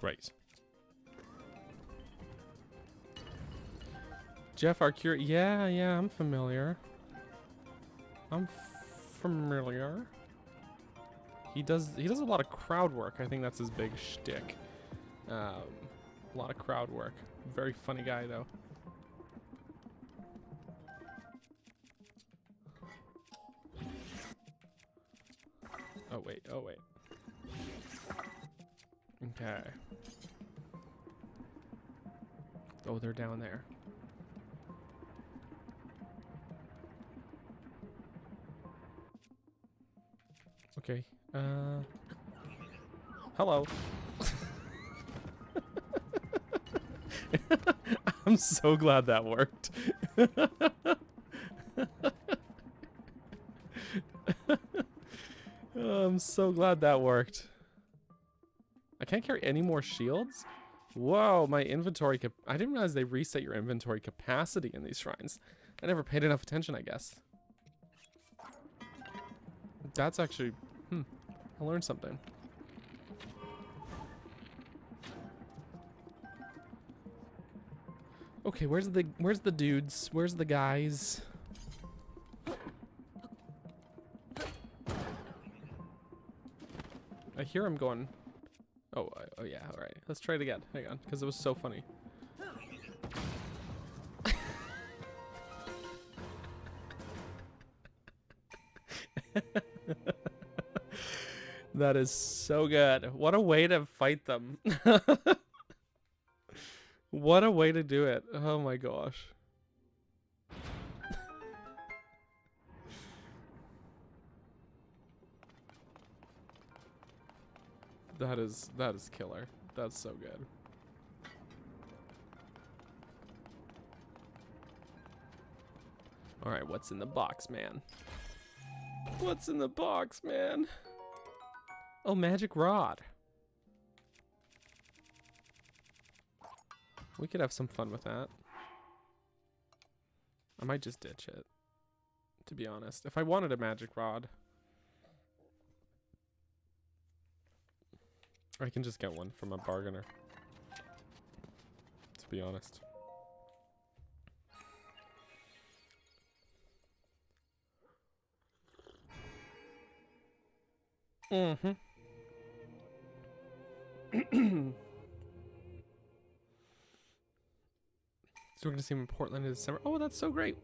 Great. Jeff Arcure. Yeah, yeah, I'm familiar. I'm familiar. He does a lot of crowd work. I think that's his big shtick. A lot of crowd work. Very funny guy though. Oh wait, oh wait. Okay. Oh, they're down there. Okay. Hello. I'm so glad that worked. Oh, I'm so glad that worked. I can't carry any more shields? Whoa, my inventory I didn't realize they reset your inventory capacity in these shrines. I never paid enough attention, I guess. That's actually, I learned something. Okay, where's the dudes? Where's the guys? I hear him going. Oh yeah, all right. Let's try it again. Hang on, because it was so funny. That is so good. What a way to fight them. What a way to do it. Oh my gosh. That is killer. That's so good. All right, what's in the box, man? What's in the box, man? Oh, magic rod. We could have some fun with that. I might just ditch it, to be honest. If I wanted a magic rod, I can just get one from a bargainer, to be honest. Mm-hmm. So we're gonna see him in Portland in December. Oh, that's so great.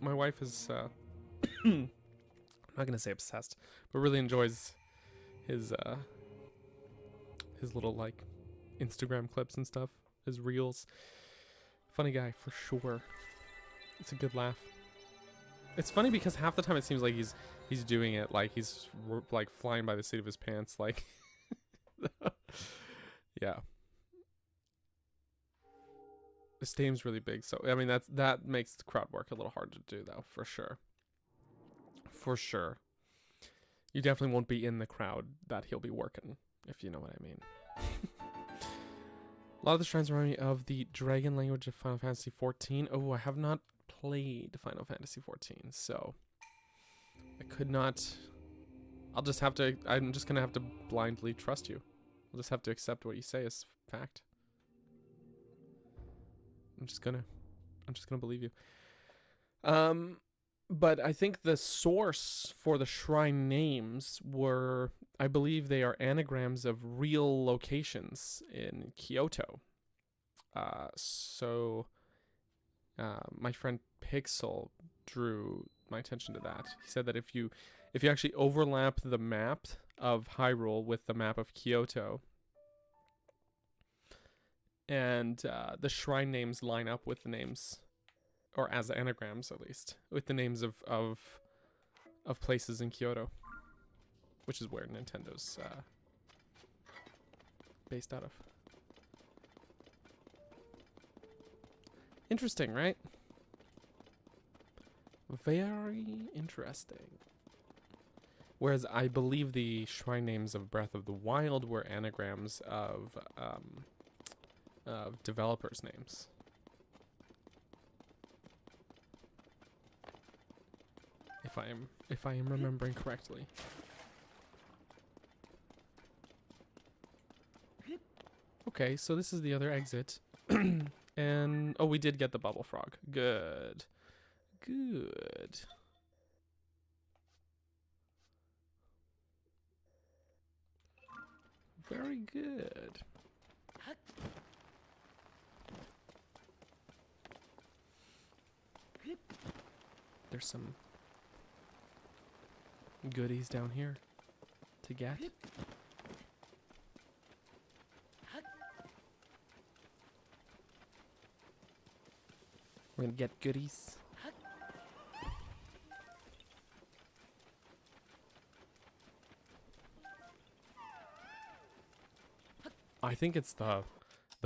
My wife is I'm not gonna say obsessed, but really enjoys his little like Instagram clips and stuff, his reels. Funny guy for sure. It's a good laugh. It's funny because half the time it seems like he's doing it like he's like flying by the seat of his pants, like yeah. The stadium's really big, so I mean that makes the crowd work a little hard to do though, for sure. For sure. You definitely won't be in the crowd that he'll be working, if you know what I mean. A lot of the shrines remind me of the dragon language of Final Fantasy XIV. Oh, I have not played Final Fantasy XIV, so I could not. I'm just gonna have to blindly trust you. I'll just have to accept what you say as fact. I'm just gonna believe you. But I think the source for the shrine names were, I believe they are anagrams of real locations in Kyoto. So my friend Pixel drew my attention to that. He said that if you actually overlap the map of Hyrule with the map of Kyoto, and the shrine names line up with the names, or as anagrams at least, with the names of places in Kyoto, which is where Nintendo's based out of. Interesting, right? Very interesting. Whereas I believe the shrine names of Breath of the Wild were anagrams of developers' names. If I am remembering correctly. Okay, so this is the other exit. And, oh, we did get the bubble frog. Good. Good. Very good. There's some goodies down here to get. We're gonna get goodies. I think it's the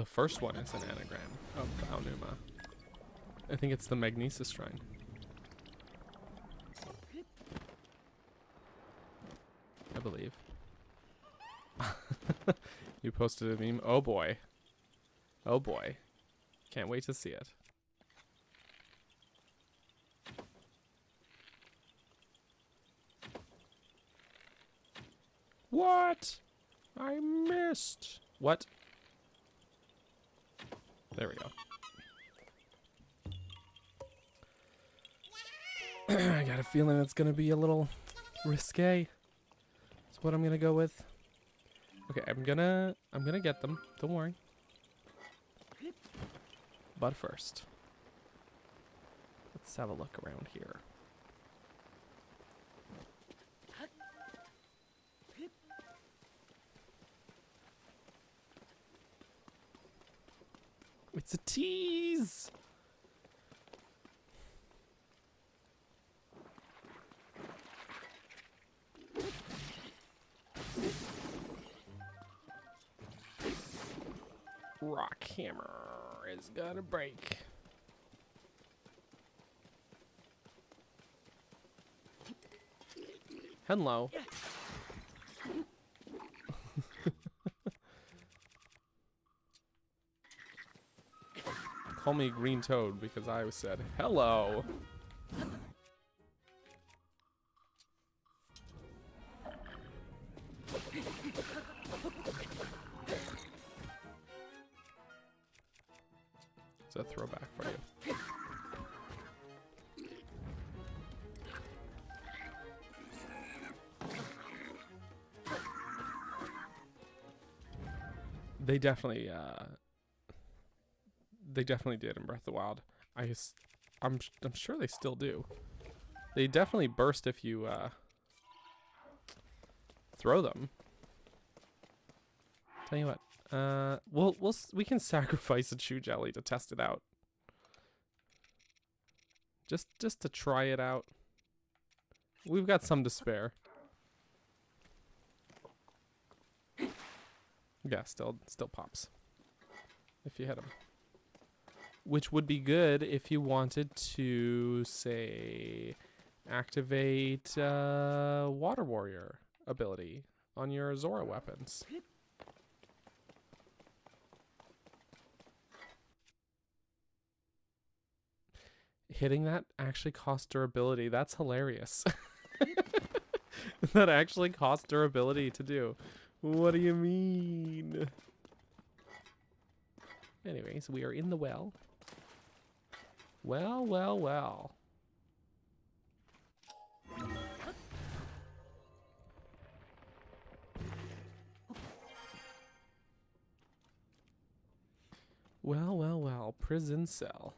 first one is an anagram of Aonuma. I think it's the Magnesis Shrine. I believe. You posted a meme. Oh boy. Oh boy. Can't wait to see it. What? I missed. What? There we go. I got a feeling it's gonna be a little risque. That's what I'm gonna go with. Okay, I'm gonna get them. Don't worry. But first, let's have a look around here. It's a tease. Rock hammer is gonna break. Hello. Call me Green Toad because I said hello. It's a throwback for you. They definitely did in Breath of the Wild. I'm sure they still do. They definitely burst if you throw them. Tell you what, we can sacrifice a Chew Jelly to test it out. Just to try it out. We've got some to spare. Yeah, still pops. If you hit him. Which would be good if you wanted to, say, activate Water Warrior ability on your Zora weapons. Hitting that actually costs durability. That's hilarious. That actually costs durability to do. What do you mean? Anyways, we are in the well. Well, well, well. Well, well, well. Prison cell.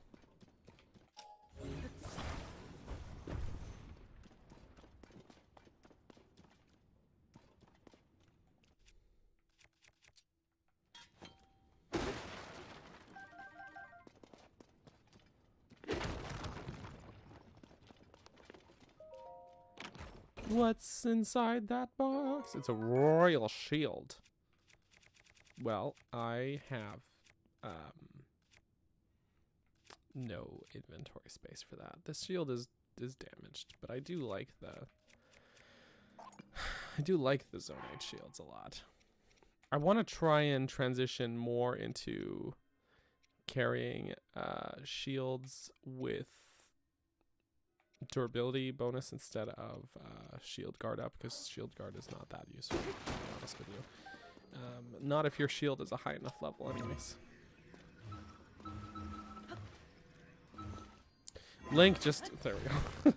What's inside that box? It's a royal shield. Well, I have no inventory space for that. This shield is damaged, but I do like the Zonaite shields a lot. I want to try and transition more into carrying shields with durability bonus instead of shield guard up, because shield guard is not that useful, to be honest with you. Not if your shield is a high enough level anyways. Link, just... There we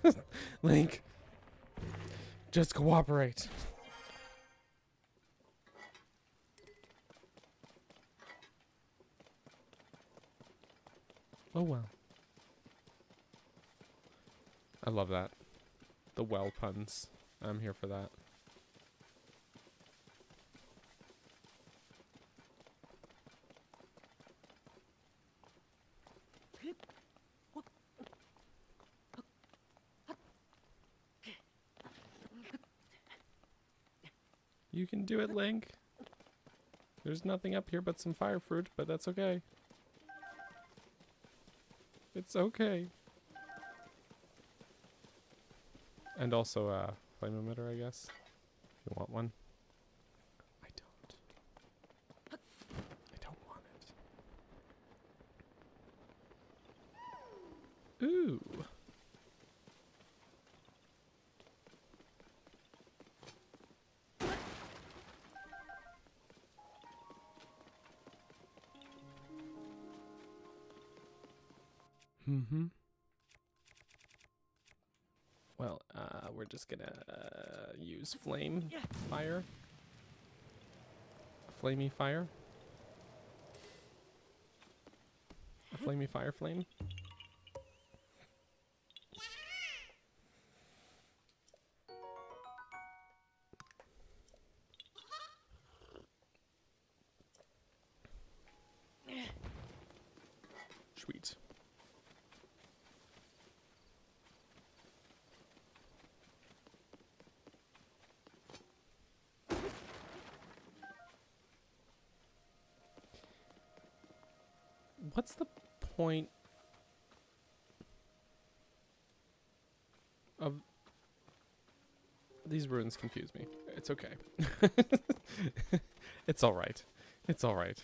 go. Link. Just cooperate. Oh well. I love that. The well puns. I'm here for that. You can do it, Link. There's nothing up here but some fire fruit, but that's okay. It's okay. And also a flame emitter, I guess. If you want one. I don't. I don't want it. Ooh. Mm-hmm. Well, we're just gonna use flame fire. A flamey fire. A flamey fire flame. Sweet. What's the point of these ruins? Confuse me. It's okay. It's all right. It's all right.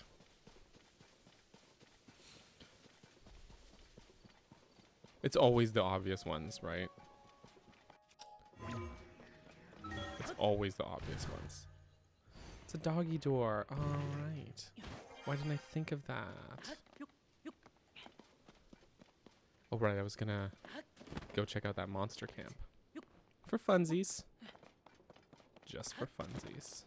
It's always the obvious ones, right? It's always the obvious ones. It's a doggy door. All right. Why didn't I think of that? Oh, right. I was gonna go check out that monster camp. For funsies. Just for funsies.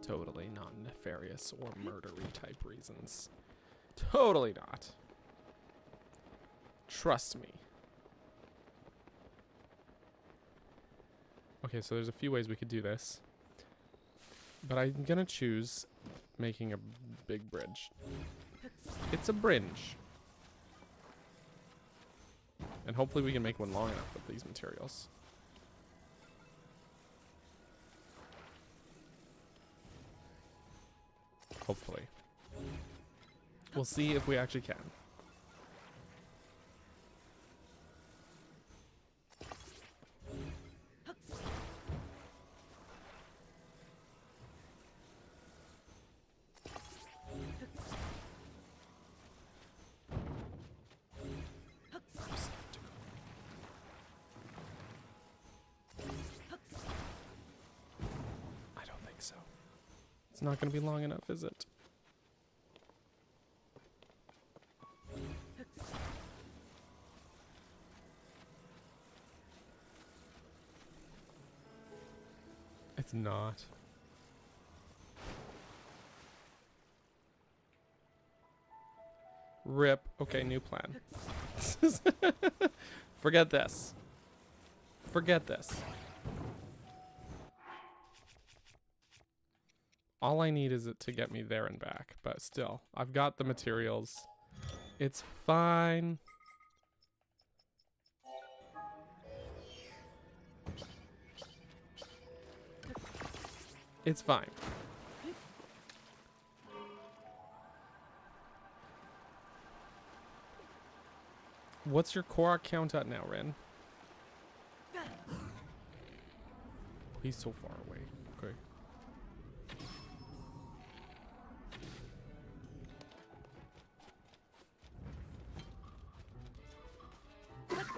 Totally not nefarious or murdery type reasons. Totally not. Trust me. Okay, so there's a few ways we could do this. But I'm gonna choose making a big bridge. It's a bridge. And hopefully we can make one long enough with these materials. Hopefully. We'll see if we actually can. I don't think so. It's not going to be long enough, is it? It's not. Rip. Okay, new plan. Forget this. Forget this. All I need is it to get me there and back, but still, I've got the materials. It's fine. It's fine. What's your Korok count at now, Ren? He's so far away. Okay.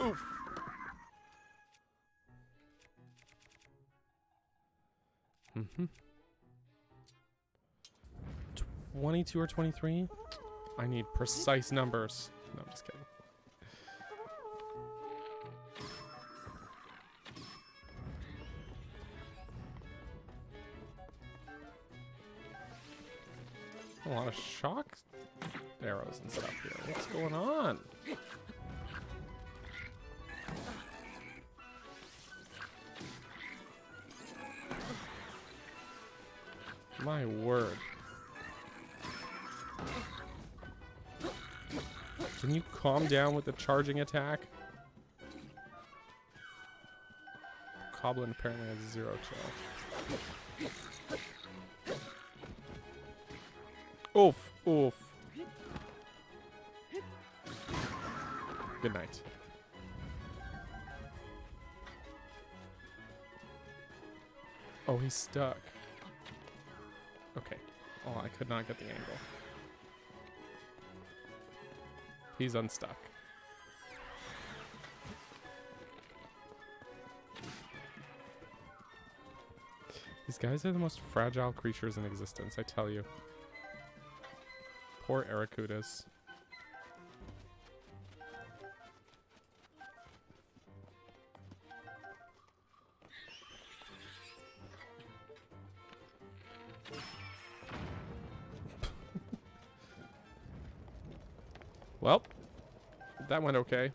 Oof. Mm-hmm. 22 or 23? I need precise numbers. No, I'm just kidding. A lot of shock arrows and stuff here. What's going on? My word. Can you calm down with the charging attack? Coblin apparently has 0 chill. Oof, oof. Good night. Oh, he's stuck. Okay. Oh, I could not get the angle. He's unstuck. These guys are the most fragile creatures in existence, I tell you. Poor Aracudas. Well, that went okay.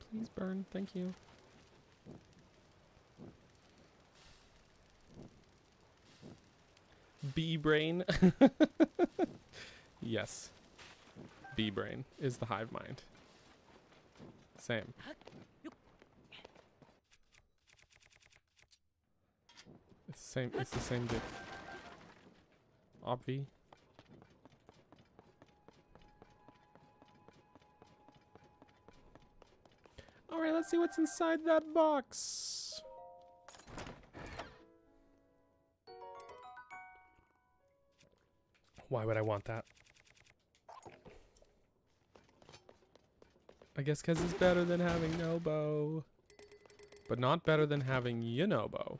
Please burn, thank you. B-brain. Yes. B-brain is the hive mind. Same. It's the same diff. Obvi. Alright, let's see what's inside that box. Why would I want that? I guess because it's better than having Nobo. But not better than having Yunobo.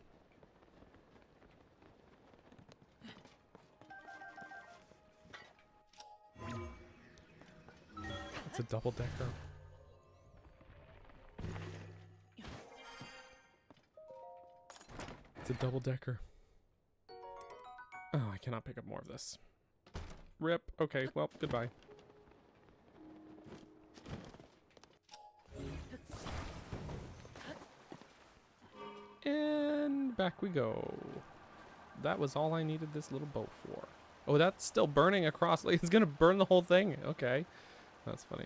It's a double decker. It's a double decker. Oh, I cannot pick up more of this. Rip. Okay, well, goodbye. And back we go. That was all I needed this little boat for. Oh, that's still burning across. Like, it's gonna burn the whole thing. Okay. That's funny.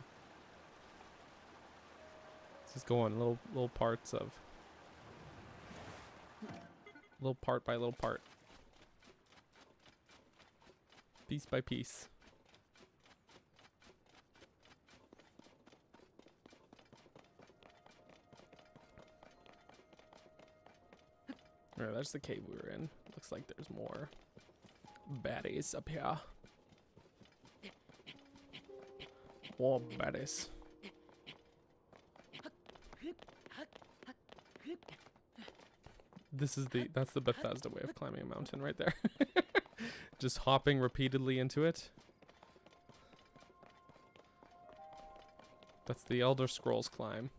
Let's just go on little parts of. Little part by little part. Piece by piece. Alright, that's the cave we were in. Looks like there's more baddies up here. More baddies. That's the Bethesda way of climbing a mountain right there. Just hopping repeatedly into it. That's the Elder Scrolls climb.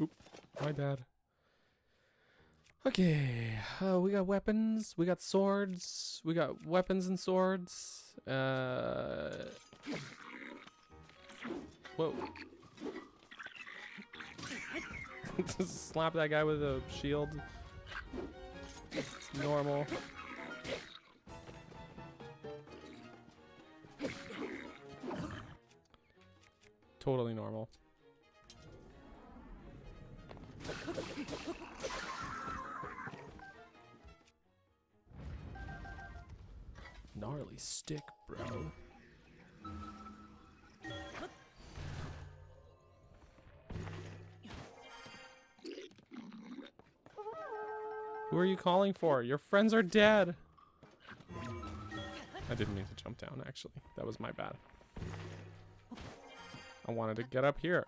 Oop, my bad. Okay, we got weapons, we got swords, we got weapons and swords. Whoa. Just slap that guy with a shield. It's normal. Totally normal. Gnarly stick, bro. Who are you calling for? Your friends are dead. I didn't mean to jump down, actually. That was my bad. I wanted to get up here.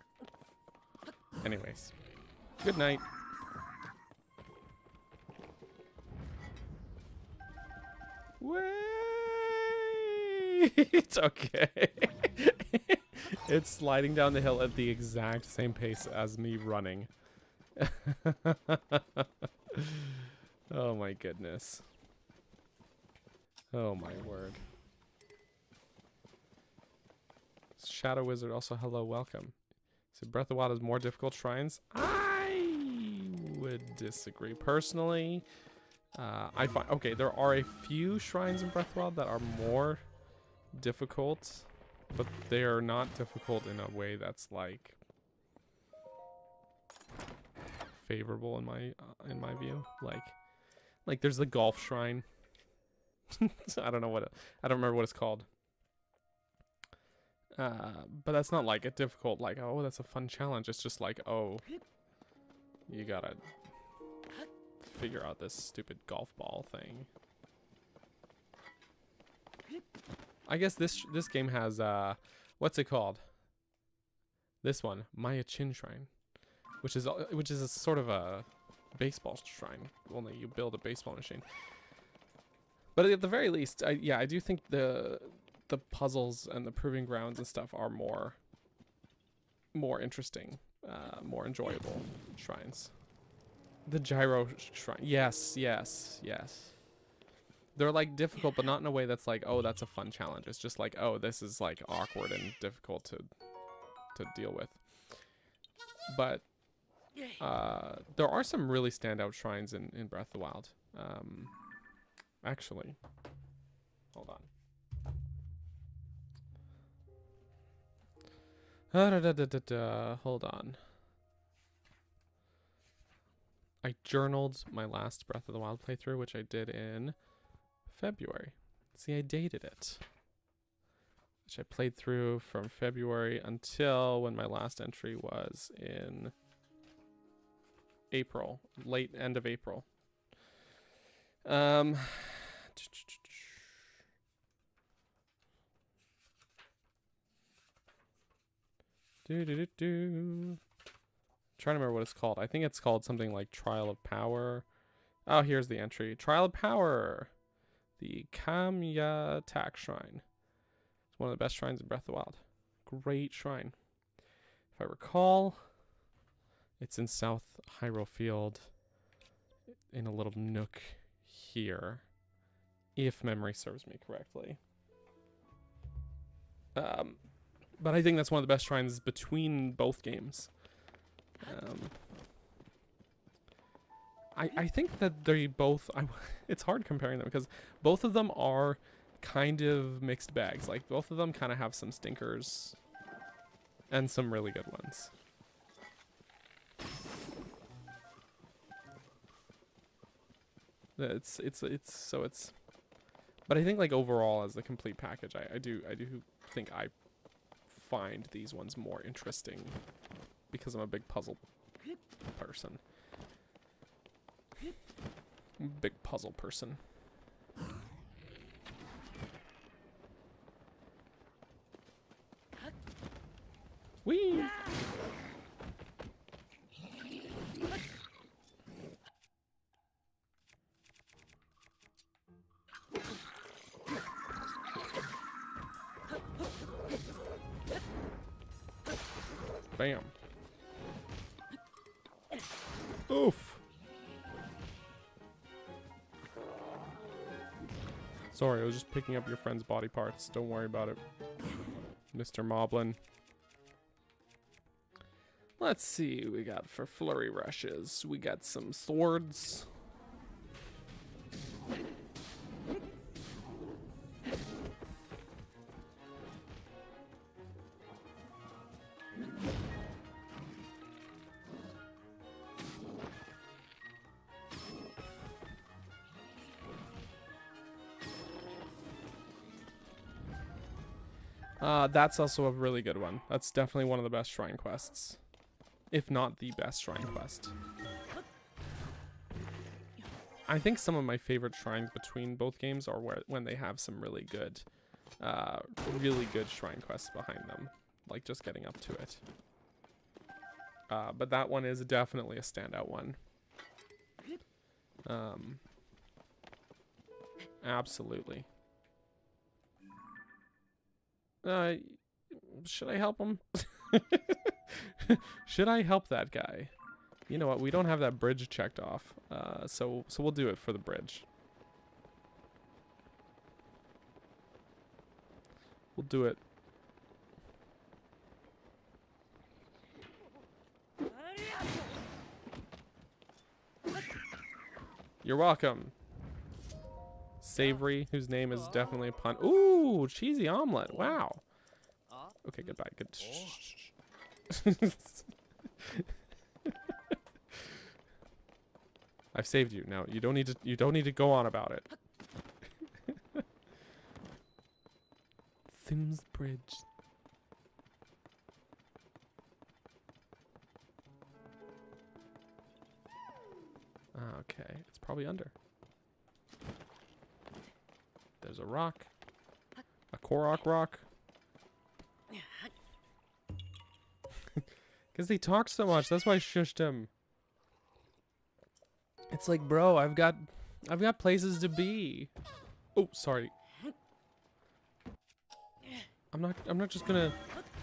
Anyways. Good night. Wait! It's okay. It's sliding down the hill at the exact same pace as me running. Oh my goodness. Oh my word. Shadow Wizard also, hello, welcome. So Breath of the Wild has more difficult shrines? I would disagree. Personally, I find, okay, there are a few shrines in Breath of the Wild that are more difficult, but they are not difficult in a way that's like favorable in my view. Like there's the golf shrine. I don't remember what it's called. But that's not like a difficult, like, oh, that's a fun challenge. It's just like, oh, you gotta figure out this stupid golf ball thing. I guess this game has, what's it called? This one, Maya Chin Shrine, which is a sort of a baseball shrine. Only you build a baseball machine. But at the very least, I do think the puzzles and the proving grounds and stuff are more interesting, more enjoyable shrines. The gyro shrine, yes. They're like difficult, but not in a way that's like, oh, that's a fun challenge. It's just like, oh, this is like awkward and difficult to deal with. But there are some really standout shrines in Breath of the Wild. Actually, hold on. Hold on. I journaled my last Breath of the Wild playthrough, which I did in February. See, I dated it. Which I played through from February until when my last entry was in April, late end of April. Trying to remember what it's called. I think it's called something like Trial of Power. Oh, here's the entry. Trial of Power. The Kamya Tak Shrine. It's one of the best shrines in Breath of the Wild. Great shrine. If I recall, it's in South Hyrule Field in a little nook here, if memory serves me correctly. But I think that's one of the best shrines between both games. I think that they both, it's hard comparing them because both of them are kind of mixed bags. Like both of them kind of have some stinkers and some really good ones. But I think like overall as the complete package, I do think I find these ones more interesting because I'm a big puzzle person. Big puzzle person. Whee! Bam. Oof. Sorry, I was just picking up your friend's body parts. Don't worry about it, Mr. Moblin. Let's see what we got for flurry rushes. We got some swords. That's also a really good one. That's definitely one of the best shrine quests. If not the best shrine quest. I think some of my favorite shrines between both games are when they have some really good shrine quests behind them, like just getting up to it. But that one is definitely a standout one. Absolutely. Should I help him? Should I help that guy? You know what? We don't have that bridge checked off. So we'll do it for the bridge. We'll do it. You're welcome. Savory, whose name is definitely a pun. Ooh, cheesy omelet. Wow. Okay, goodbye. Good. I've saved you. Now you don't need to go on about it. Thames Bridge. Okay, it's probably under. There's a rock. A Korok rock. Because he talks so much. That's why I shushed him. It's like, bro, I've got places to be. Oh, sorry. I'm not just gonna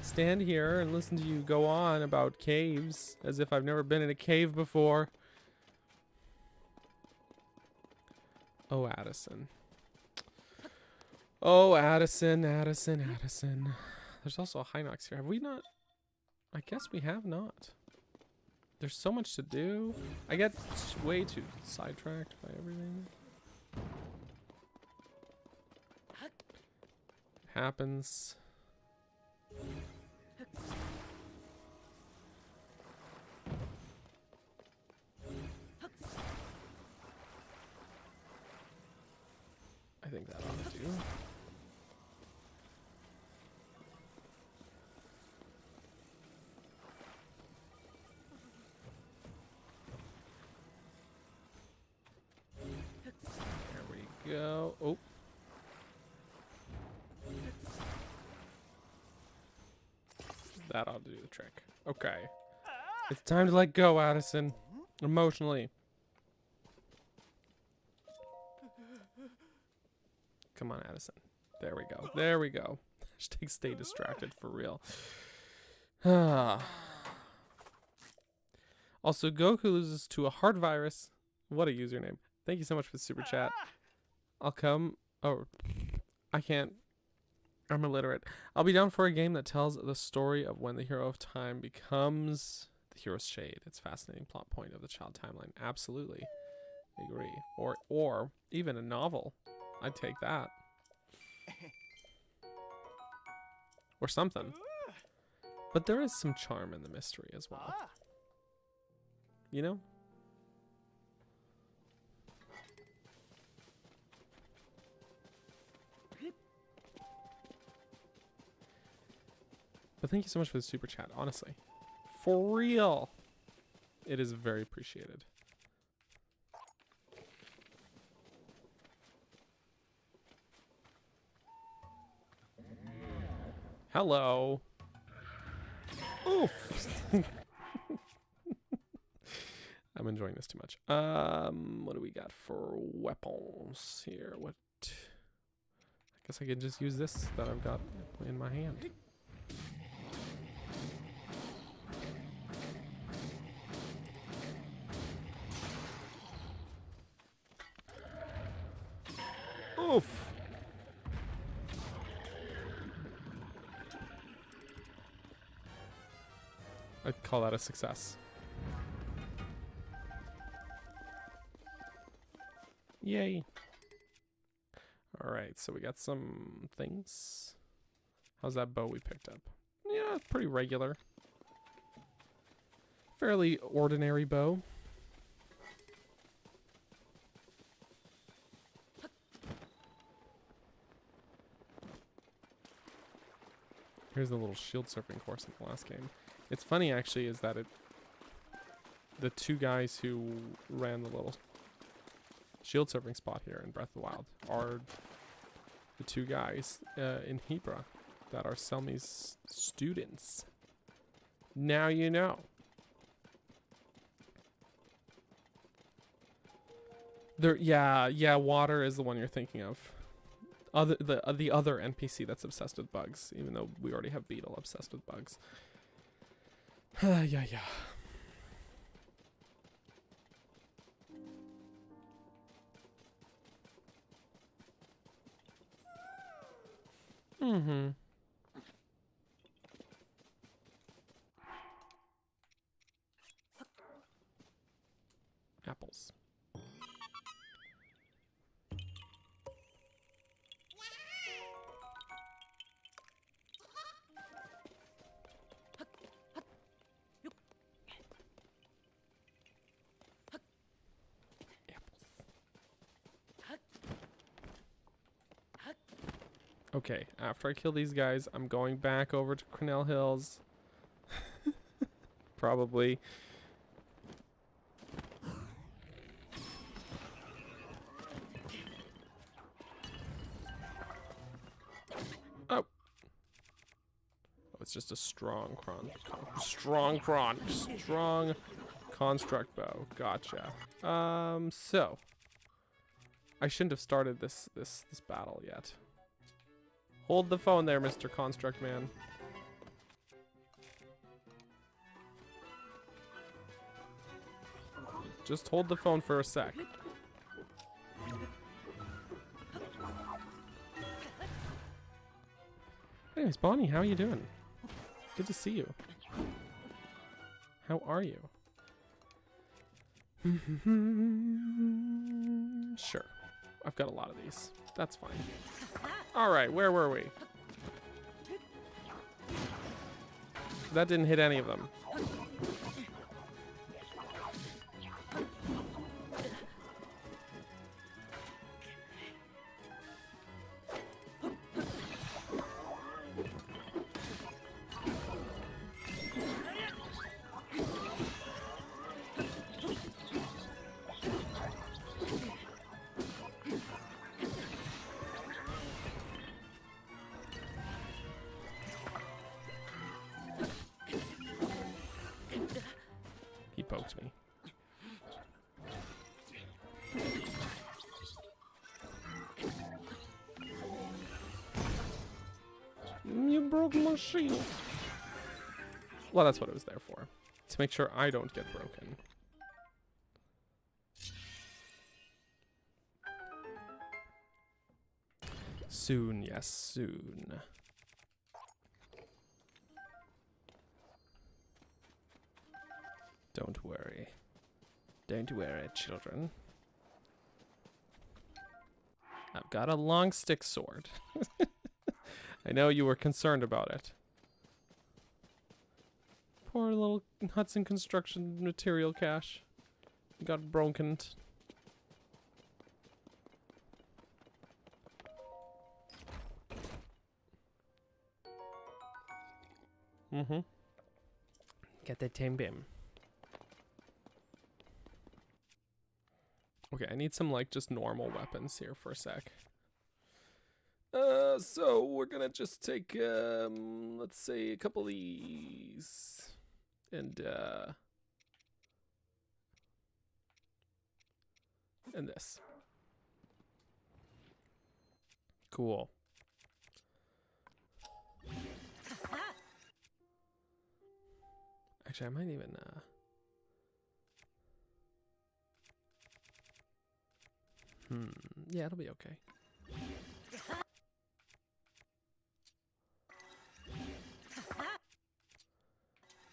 stand here and listen to you go on about caves as if I've never been in a cave before. Oh, Addison. Oh, Addison. There's also a Hinox here. Have we not? I guess we have not. There's so much to do. I get way too sidetracked by everything. It happens. I think that ought to do. There we go. Oh. That ought to do the trick. Okay. It's time to let go, Addison. Emotionally. Come on, Addison. There we go. There we go. Stay distracted for real. Also, Goku loses to a heart virus. What a username. Thank you so much for the super chat. I'll come. Oh, I can't. I'm illiterate. I'll be down for a game that tells the story of when the hero of time becomes the hero's shade. It's a fascinating plot point of the child timeline. Absolutely. Agree. Or even a novel. I'd take that. Or something. But there is some charm in the mystery as well. You know? But thank you so much for the super chat, honestly. For real. It is very appreciated. Hello. Oof. I'm enjoying this too much. What do we got for weapons here? What? I guess I can just use this that I've got in my hand. Oof. I'd call that a success. Yay. Alright, so we got some things. How's that bow we picked up? Yeah, pretty regular. Fairly ordinary bow. Here's the little shield surfing course in the last game. It's funny actually is that the two guys who ran the little shield surfing spot here in Breath of the Wild are the two guys in Hebra that are Selmie's students. Now you know. Yeah, water is the one you're thinking of. The other NPC that's obsessed with bugs, even though we already have Beetle obsessed with bugs. Yeah. Mm-hmm. Apples. Okay, after I kill these guys, I'm going back over to Cornell Hills. Probably. Oh. It's just a strong strong construct bow. Gotcha. So I shouldn't have started this battle yet. Hold the phone there, Mr. Construct Man. Just hold the phone for a sec. Anyways, Bonnie, how are you doing? Good to see you. How are you? Sure. I've got a lot of these. That's fine. Alright, where were we? That didn't hit any of them. He poked me. You broke my shield. Well, that's what it was there for. To make sure I don't get broken. Soon, yes, soon. Don't worry. Don't worry, children. I've got a long stick sword. I know you were concerned about it. Poor little Hudson Construction material cache. Got broken. Mm-hmm. Get the Tim Bim. Okay, I need some, like, just normal weapons here for a sec. So we're gonna just take, let's say a couple of these. And this. Cool. Actually, I might even, yeah, it'll be okay.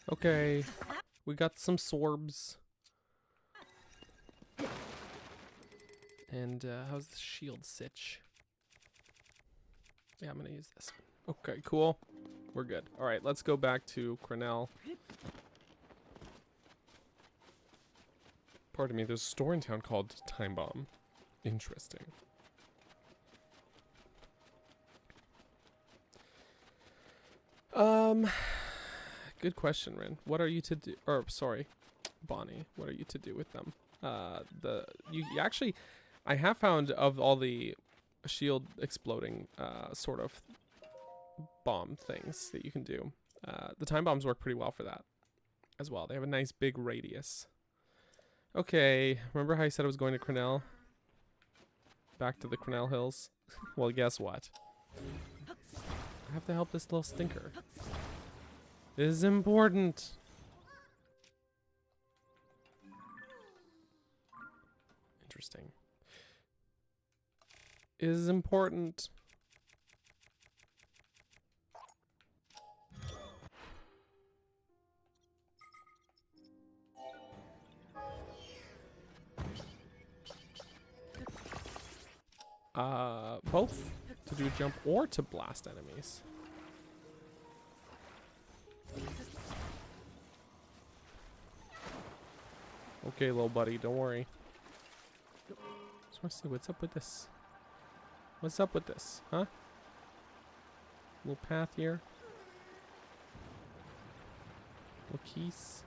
Okay, we got some sorbs. And how's the shield sitch? Yeah, I'm gonna use this one. Okay, cool. We're good. All right, let's go back to Cornell. Pardon me, there's a store in town called Time Bomb. Interesting. Good question, Rin. What are you to do? Or sorry, Bonnie. What are you to do with them? You actually, I have found of all the shield exploding sort of bomb things that you can do, the time bombs work pretty well for that as well. They have a nice big radius. Okay, remember how I said I was going to Crenel? Back to the Crenel Hills? Well, guess what? I have to help this little stinker. This is important. Interesting. Is important. Both to do a jump or to blast enemies. Okay, little buddy, don't worry. Just want to see what's up with this. What's up with this, huh? Little path here. Little keys.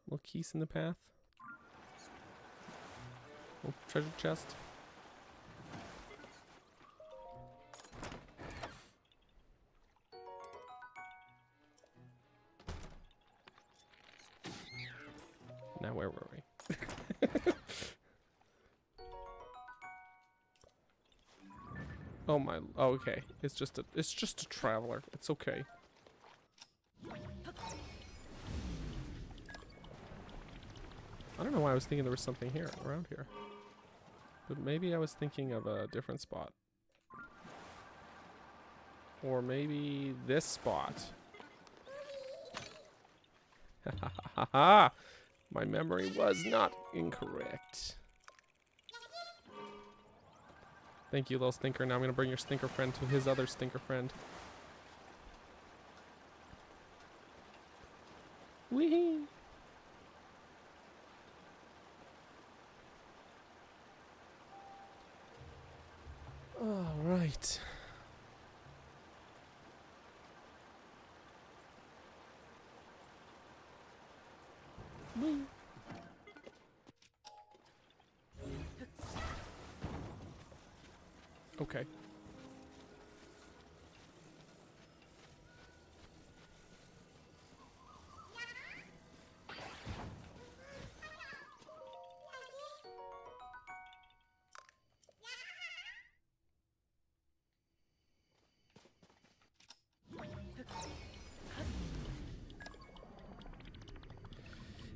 Little keys in the path. Little treasure chest. Now where were we? Oh my, oh, okay. It's just a traveler. It's okay. I don't know why I was thinking there was something here, around here. But maybe I was thinking of a different spot. Or maybe this spot. Ha ha ha ha! My memory was not incorrect. Thank you, little stinker. Now I'm gonna bring your stinker friend to his other stinker friend. Wee. All right. Wee. Okay.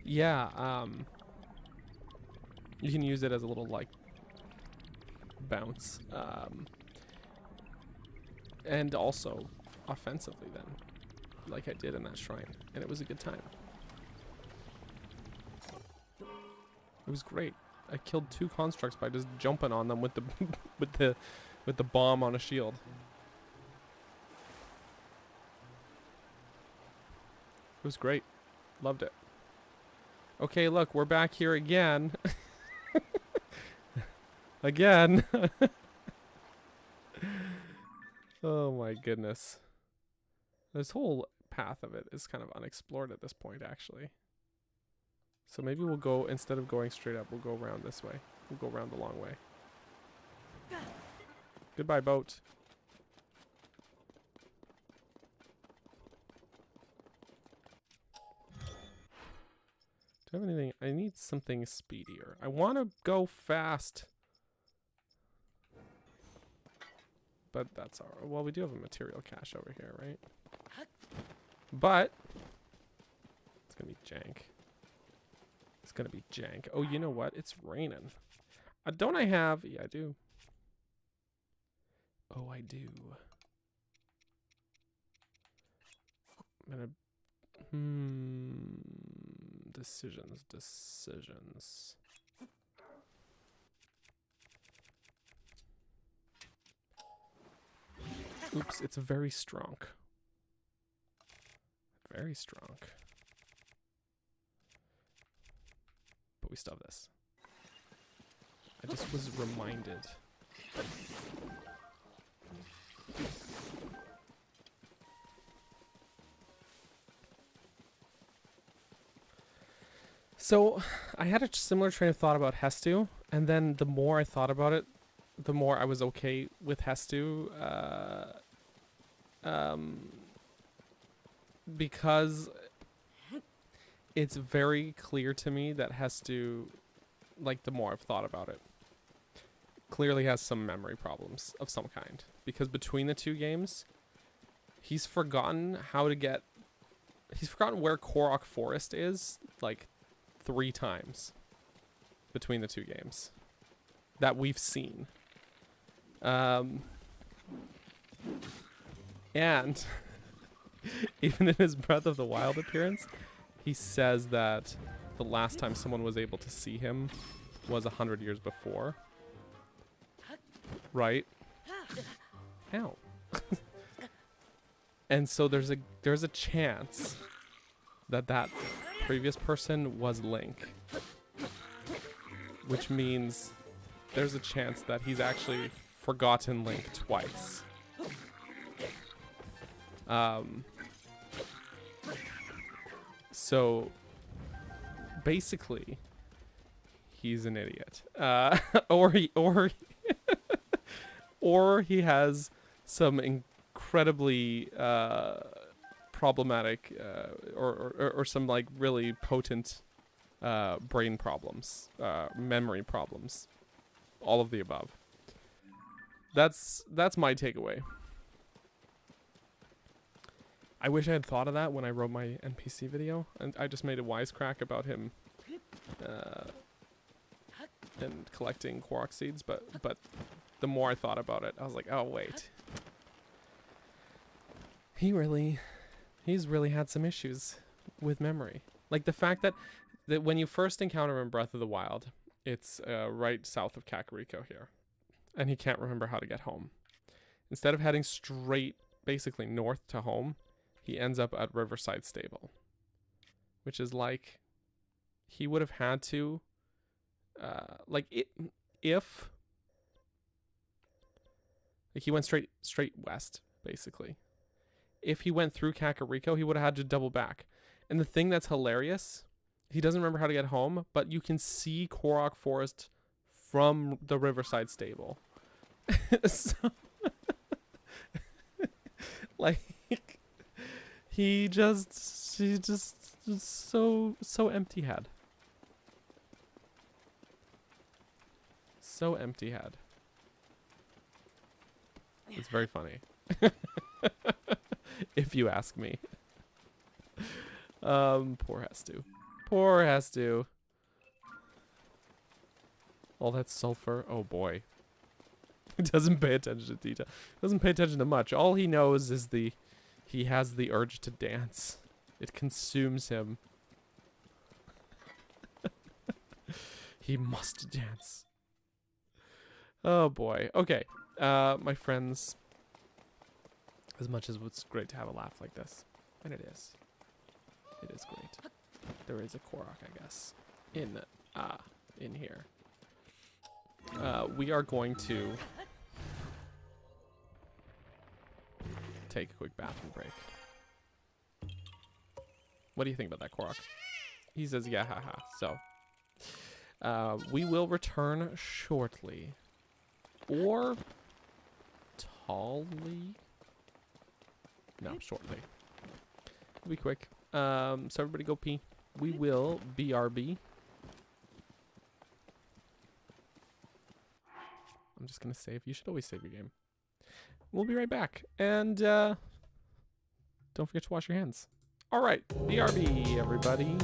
Yeah, you can use it as a little, like, bounce. And also offensively then, like I did in that shrine. And it was a good time. It was great. I killed 2 constructs by just jumping on them with the with the bomb on a shield. It was great. Loved it. Okay, look, we're back here again. Again. Oh my goodness. This whole path of it is kind of unexplored at this point, actually. So maybe we'll go, instead of going straight up, we'll go around this way. We'll go around the long way. Goodbye, boat. Do I have anything? I need something speedier. I want to go fast. But that's alright. Well, we do have a material cache over here, right? But it's gonna be jank. It's gonna be jank. Oh, you know what? It's raining. Don't I have? Yeah, I do. Oh, I do. I'm gonna. Decisions. Oops, it's very strong. Very strong. But we still have this. I just was reminded. So, I had a similar train of thought about Hestu, And then the more I thought about it, the more I was okay with Hestu. Because it's very clear to me that Hestu, like the more I've thought about it, clearly has some memory problems of some kind. Because between the two games, he's forgotten where Korok Forest is like 3 times between the two games that we've seen. And even in his Breath of the Wild appearance, he says that the last time someone was able to see him was 100 years before. Right? Ow. And so there's a chance that that previous person was Link. Which means there's a chance that he's actually forgotten Link twice. So basically, he's an idiot. Or he has some incredibly problematic or some like really potent brain problems, memory problems, all of the above. That's my takeaway. I wish I had thought of that when I wrote my NPC video, and I just made a wisecrack about him and collecting Korok seeds, but the more I thought about it, I was like, oh wait. He's really had some issues with memory. Like the fact that when you first encounter him in Breath of the Wild, it's right south of Kakariko here. And he can't remember how to get home. Instead of heading straight, basically north to home, he ends up at Riverside Stable. Which is like, he would have had to, if he went straight west, basically. If he went through Kakariko, he would have had to double back. And the thing that's hilarious, he doesn't remember how to get home, but you can see Korok Forest from the Riverside Stable. So, like, he just so empty head. So empty head. It's very funny. If you ask me. Poor Hestu. Poor Hestu. All that sulfur. Oh boy. He doesn't pay attention to detail. Doesn't pay attention to much. All he knows is he has the urge to dance. It consumes him. He must dance. Oh boy. Okay. My friends, as much as it's great to have a laugh like this, and it is great. There is a Korok, I guess, in here. We are going to take a quick bathroom break. What do you think about that, Korok? He says, yeah, haha. So, we will return shortly. Or tallly? No, shortly. We'll be quick. So everybody go pee. We will BRB. I'm just gonna save. You should always save your game. We'll be right back. And don't forget to wash your hands. Alright, BRB, everybody.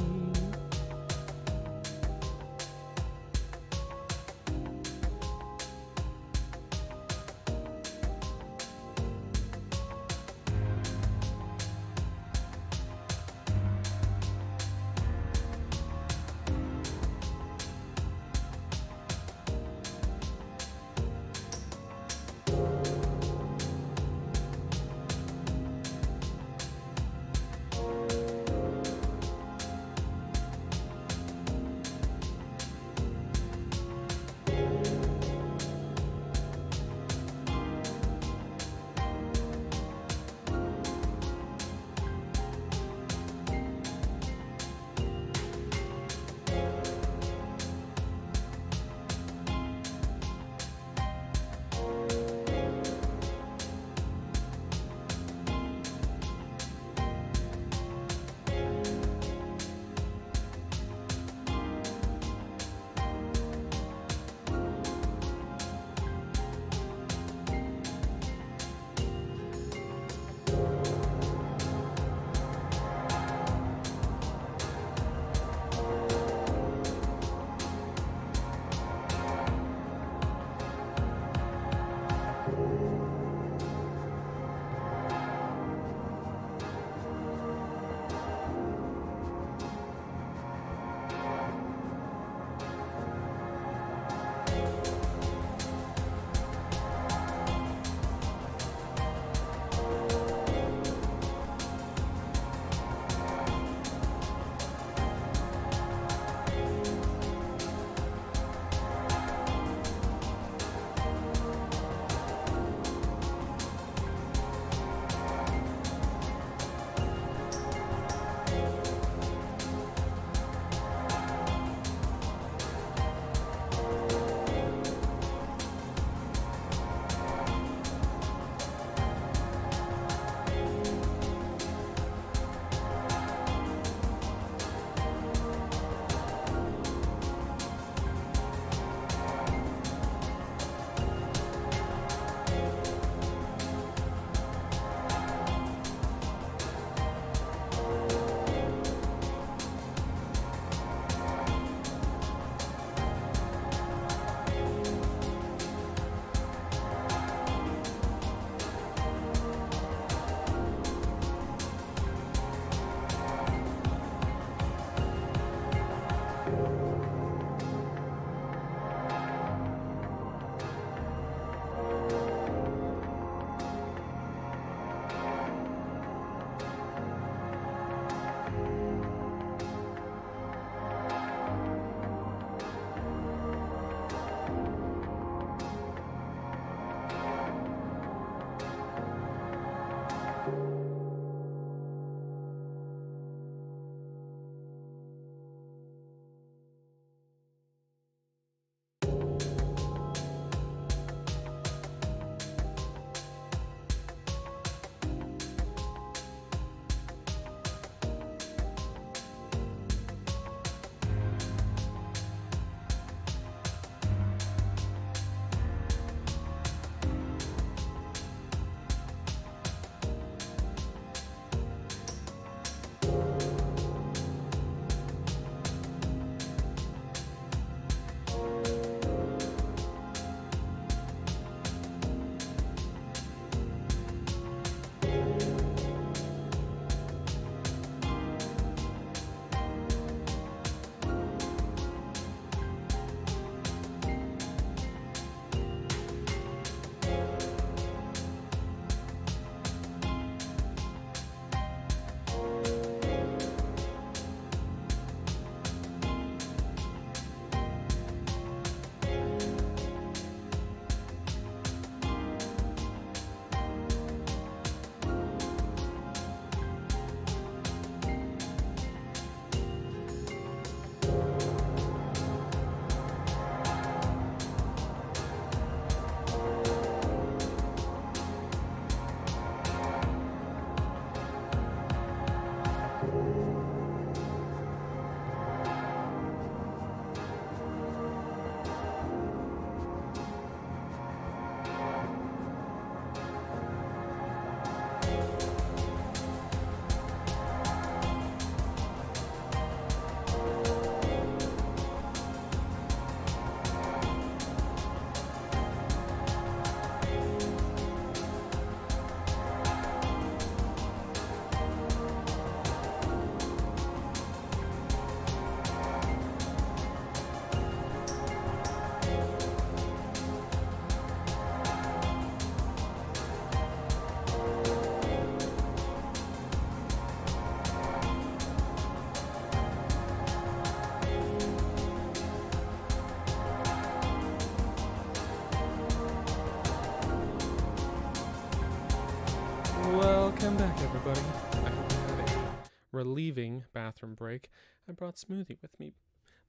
Welcome back, everybody. I hope you had a relieving bathroom break. I brought smoothie with me,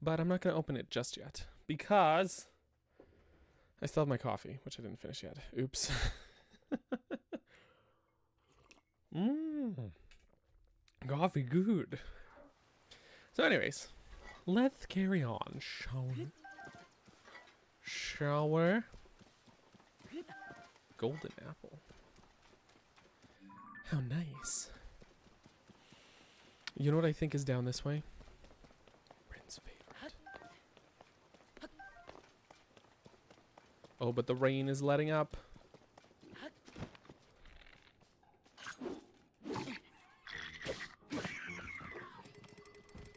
but I'm not going to open it just yet because I still have my coffee, which I didn't finish yet. Oops. Coffee good. So anyways, let's carry on, shall we? Shall we? Golden apple. How nice. You know what I think is down this way? Rin's favorite. Oh, but the rain is letting up.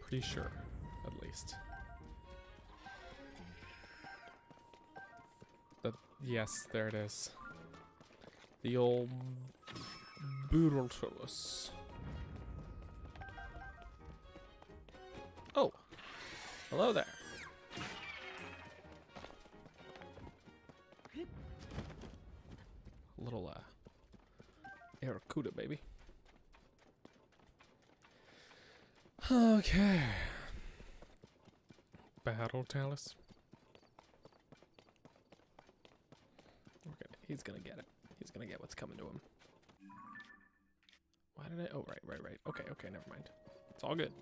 Pretty sure, at least. Yes, there it is. The old Boodletooth. Oh, hello there. A little Aracuda, baby. Okay. Battle Talus. Okay, he's gonna get it. He's gonna get what's coming to him. Why did I? Oh, right. Okay, never mind. It's all good.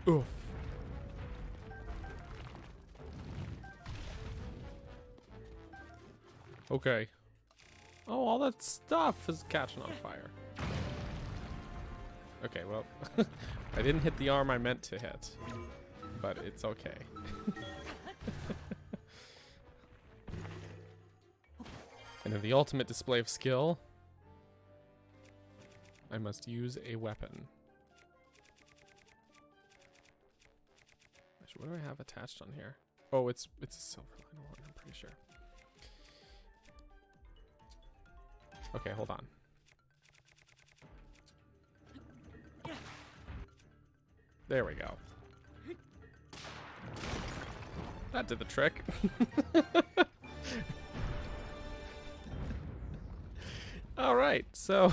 Oof. Okay. Oh, all that stuff is catching on fire. Okay, well, I didn't hit the arm I meant to hit, but it's okay. And in the ultimate display of skill, I must use a weapon. Actually, what do I have attached on here? Oh, it's a Silverline horn, I'm pretty sure. Okay, hold on. There we go. That did the trick. All right, so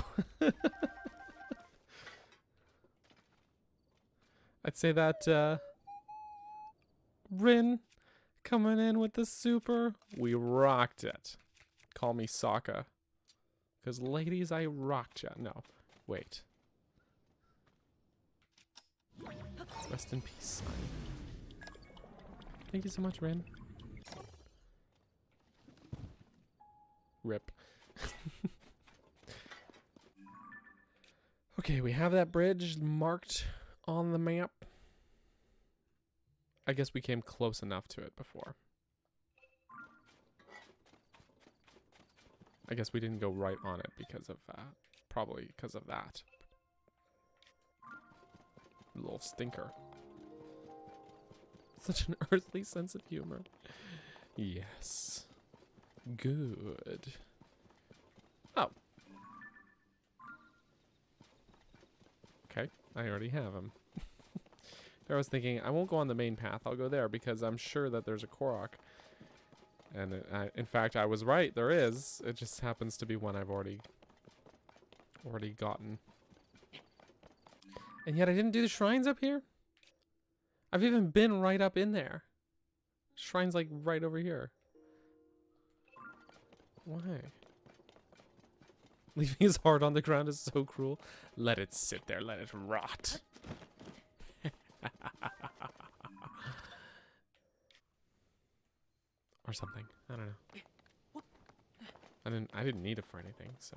I'd say that Rin coming in with the super, we rocked it. Call me Sokka. Because ladies, I rocked ya. No, wait. Rest in peace, son. Thank you so much, Rin. Rip. Okay, we have that bridge marked on the map. I guess we came close enough to it before. I guess we didn't go right on it because of, probably because of that. Little stinker. Such an earthly sense of humor. Yes. Good. Oh. Okay, I already have him. I was thinking, I won't go on the main path, I'll go there because I'm sure that there's a Korok. And in fact, I was right, there is. It just happens to be one I've already gotten. And yet I didn't do the shrines up here? I've even been right up in there. Shrine's like right over here. Why? Leaving his heart on the ground is so cruel. Let it sit there, let it rot. Or something. I don't know. I didn't need it for anything, so.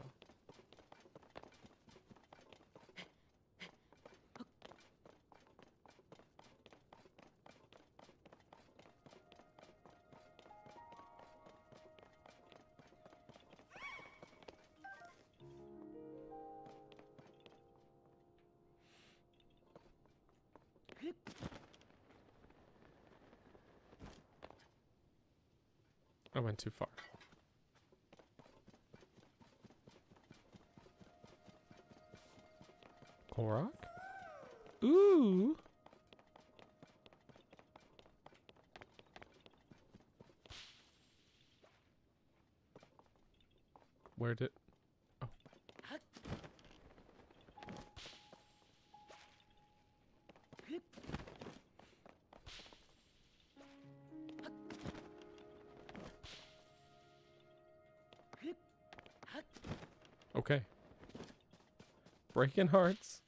I went too far. Korok? Ooh. Where did... Oh. Okay. Breaking hearts.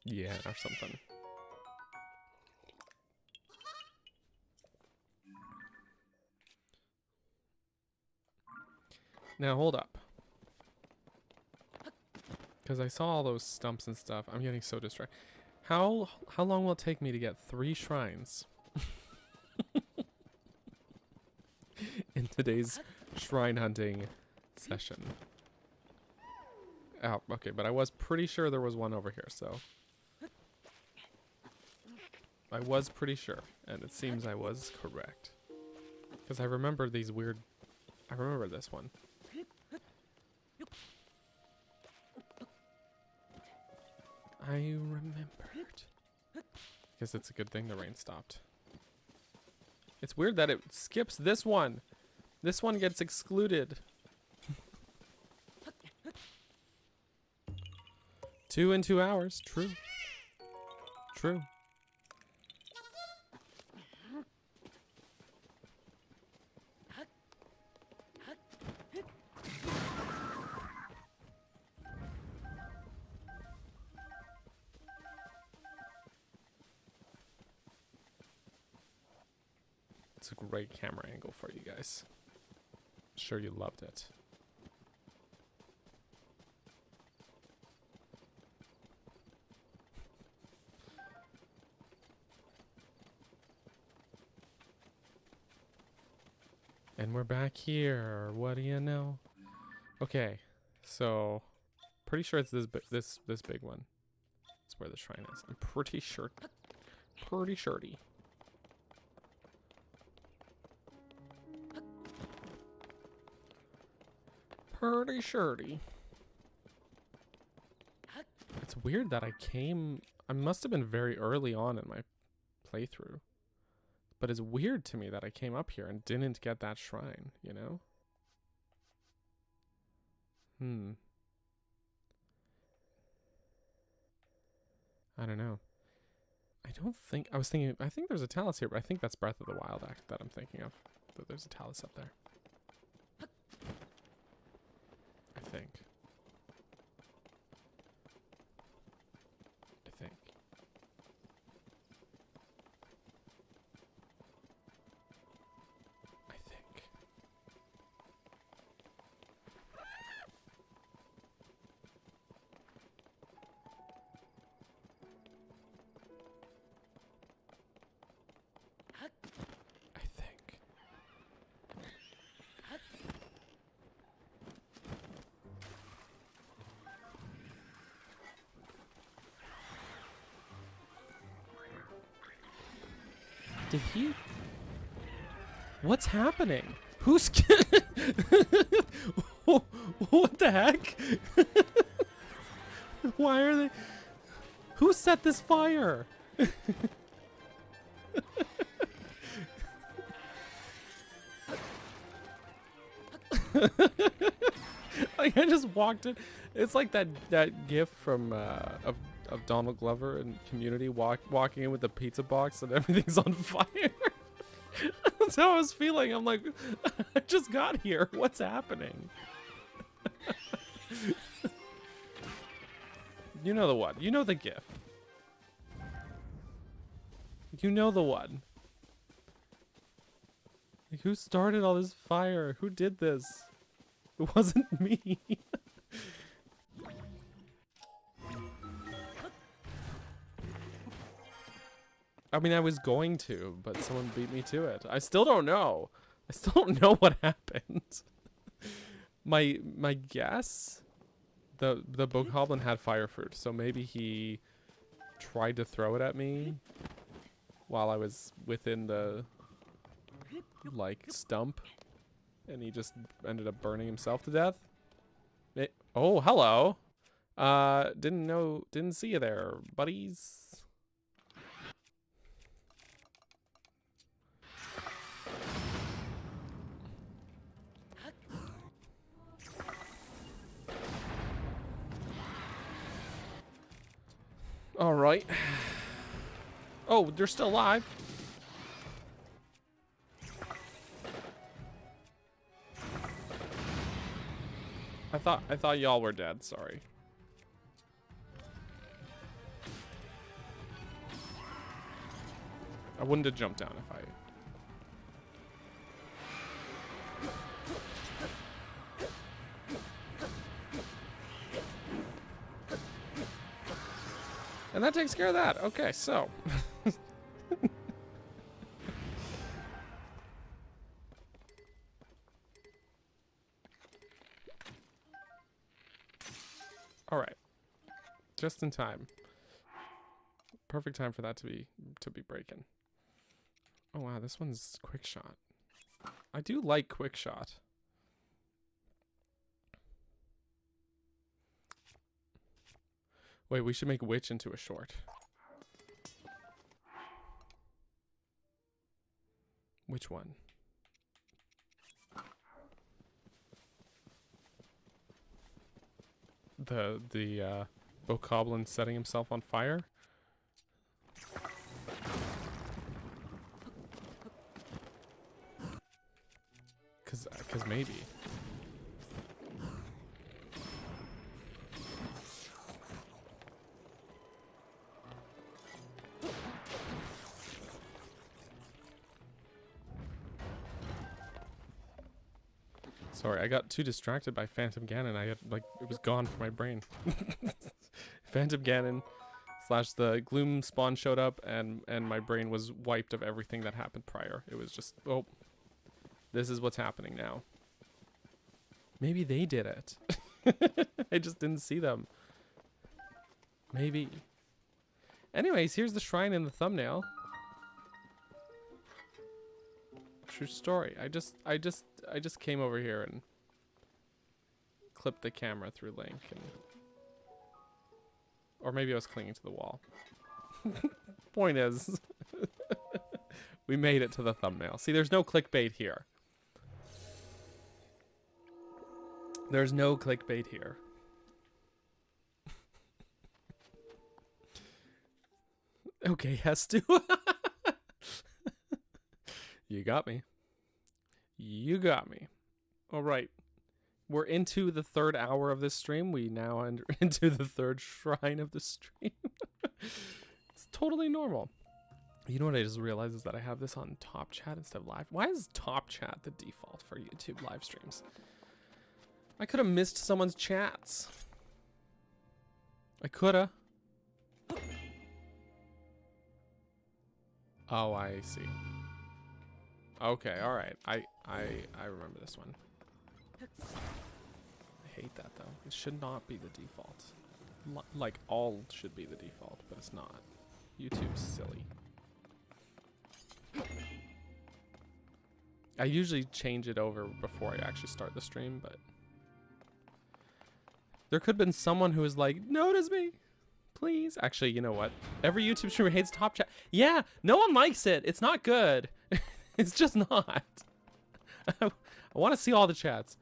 Yeah, or something. Now hold up. Because I saw all those stumps and stuff. I'm getting so distracted. How long will it take me to get 3 shrines? In today's shrine hunting session. Oh, okay, but I was pretty sure there was one over here, so. I was pretty sure, and it seems I was correct. Because I remember these weird... I remember this one. I remembered. Guess it's a good thing the rain stopped. It's weird that it skips this one. This one gets excluded. 2 in 2 hours. True. True. It's a great camera angle for you guys. Sure you loved it. And we're back here. What do you know? Okay, so pretty sure it's this big one. That's where the shrine is. I'm pretty sure. Pretty surety. Pretty surety. It's weird that I must have been very early on in my playthrough. But it's weird to me that I came up here and didn't get that shrine, you know? I don't know. I think there's a Talus here, but I think that's Breath of the Wild act that I'm thinking of. But there's a Talus up there. I think. Did he? What's happening? Who's... What the heck? Why are they... Who set this fire? Like, I just walked in. It's like that gif from of Donald Glover in Community walking in with the pizza box and everything's on fire. That's how I was feeling. I'm like, I just got here. What's happening? You know the one. You know the gif. You know the one. Like, who started all this fire? Who did this? It wasn't me. I mean, I was going to, but someone beat me to it. I still don't know. I still don't know what happened. My guess, the Bokoblin had fire fruit, so maybe he tried to throw it at me while I was within the like stump, and he just ended up burning himself to death. Oh, hello. Didn't see you there, buddies. All right. Oh, they're still alive. I thought y'all were dead. Sorry. I wouldn't have jumped down if I. And that takes care of that. Okay, so. All right. Just in time. Perfect time for that to be breaking. Oh wow, this one's quick shot. I do like quick shot. Wait, we should make Witch into a short. Which one? The Bokoblin setting himself on fire? Cause maybe. Sorry, I got too distracted by Phantom Ganon. I had, like, it was gone from my brain. Phantom Ganon / the Gloom spawn showed up, and my brain was wiped of everything that happened prior. It was just, oh, this is what's happening now. Maybe they did it. I just didn't see them. Maybe. Anyways, here's the shrine in the thumbnail. True story. I just came over here and clipped the camera through Link, and or maybe I was clinging to the wall. Point is, we made it to the thumbnail. See, there's no clickbait here. There's no clickbait here. Okay, Hestu. You got me. You got me. All right. We're into the 3rd hour of this stream. We now enter into the 3rd shrine of the stream. It's totally normal. You know what I just realized is that I have this on Top Chat instead of live. Why is Top Chat the default for YouTube live streams? I could have missed someone's chats. I coulda. Oh, I see. Okay, all right. I remember this one. I hate that though. It should not be the default. Like all should be the default, but it's not. YouTube's silly. I usually change it over before I actually start the stream, but there could have been someone who was like, "Notice me, please." Actually, you know what? Every YouTube streamer hates Top Chat. Yeah, no one likes it. It's not good. It's just not. I want to see all the chats.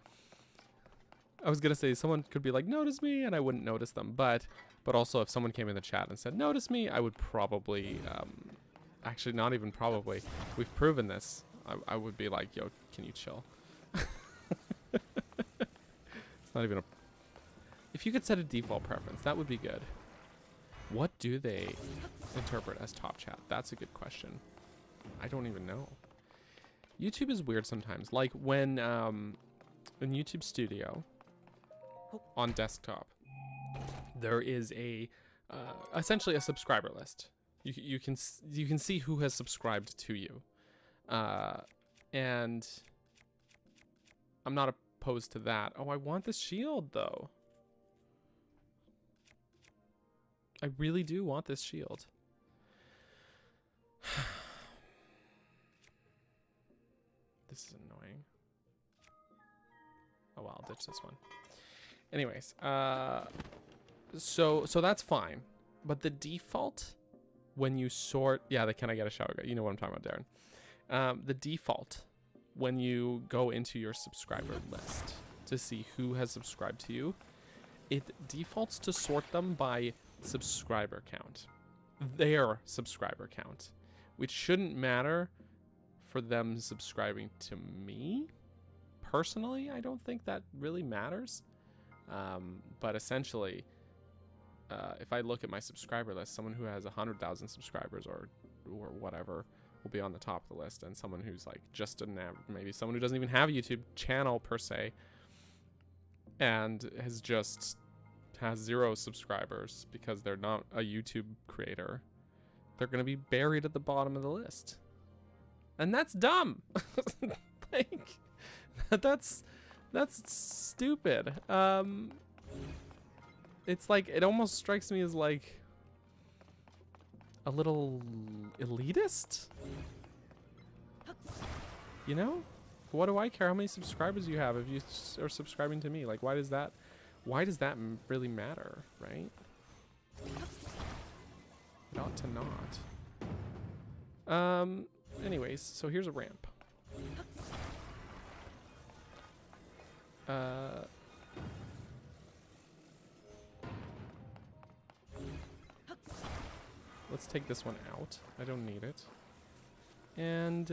I was gonna say someone could be like, "Notice me," and I wouldn't notice them. But also, if someone came in the chat and said, "Notice me," I would probably, actually, not even probably. We've proven this. I would be like, "Yo, can you chill?" It's not even a. If you could set a default preference, that would be good. What do they interpret as Top Chat? That's a good question. I don't even know. YouTube is weird sometimes. Like when in YouTube Studio on desktop, there is a essentially a subscriber list. You can see who has subscribed to you, and I'm not opposed to that. Oh, I want this shield though. I really do want this shield. This is annoying. Oh well, I'll ditch this one. Anyways, So that's fine. But the default when you sort, yeah, the can I get a shower guy? You know what I'm talking about, Darren. The default when you go into your subscriber list to see who has subscribed to you, it defaults to sort them by subscriber count, their subscriber count, which shouldn't matter for them subscribing to me. Personally, I don't think that really matters. But essentially, if I look at my subscriber list, someone who has 100,000 subscribers or whatever will be on the top of the list, and someone who's like just an average, maybe someone who doesn't even have a YouTube channel per se, and has 0 subscribers because they're not a YouTube creator, they're gonna be buried at the bottom of the list, and that's dumb. Like, that's stupid. It's like, it almost strikes me as like a little elitist, you know? What do I care how many subscribers you have if you are subscribing to me? Like, why does that really matter, right? It ought to not. Anyways, so here's a ramp. Let's take this one out. I don't need it. And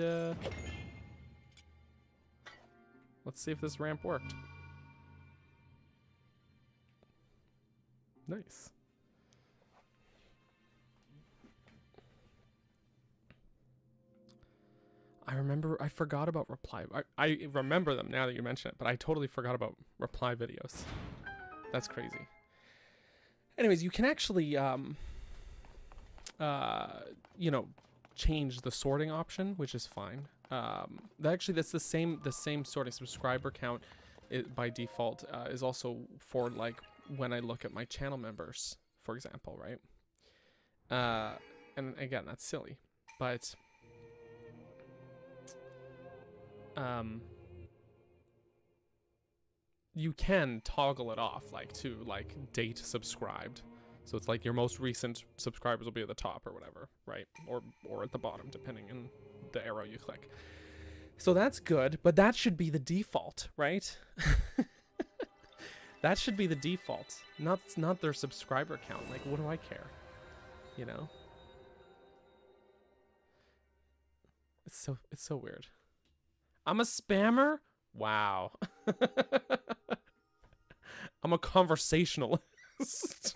let's see if this ramp worked. Nice. I forgot about reply. I remember them now that you mention it, but I totally forgot about reply videos. That's crazy. Anyways, you can actually, you know, change the sorting option, which is fine. That's the same sorting. Subscriber count by default is also for like when I look at my channel members, for example, right? And again, that's silly, but you can toggle it off, like to like date subscribed. So it's like your most recent subscribers will be at the top or whatever, right? Or at the bottom, depending on the arrow you click. So that's good, but that should be the default, right? That should be the default, not their subscriber count. Like, what do I care? You know? It's so weird. I'm a spammer? Wow. I'm a conversationalist.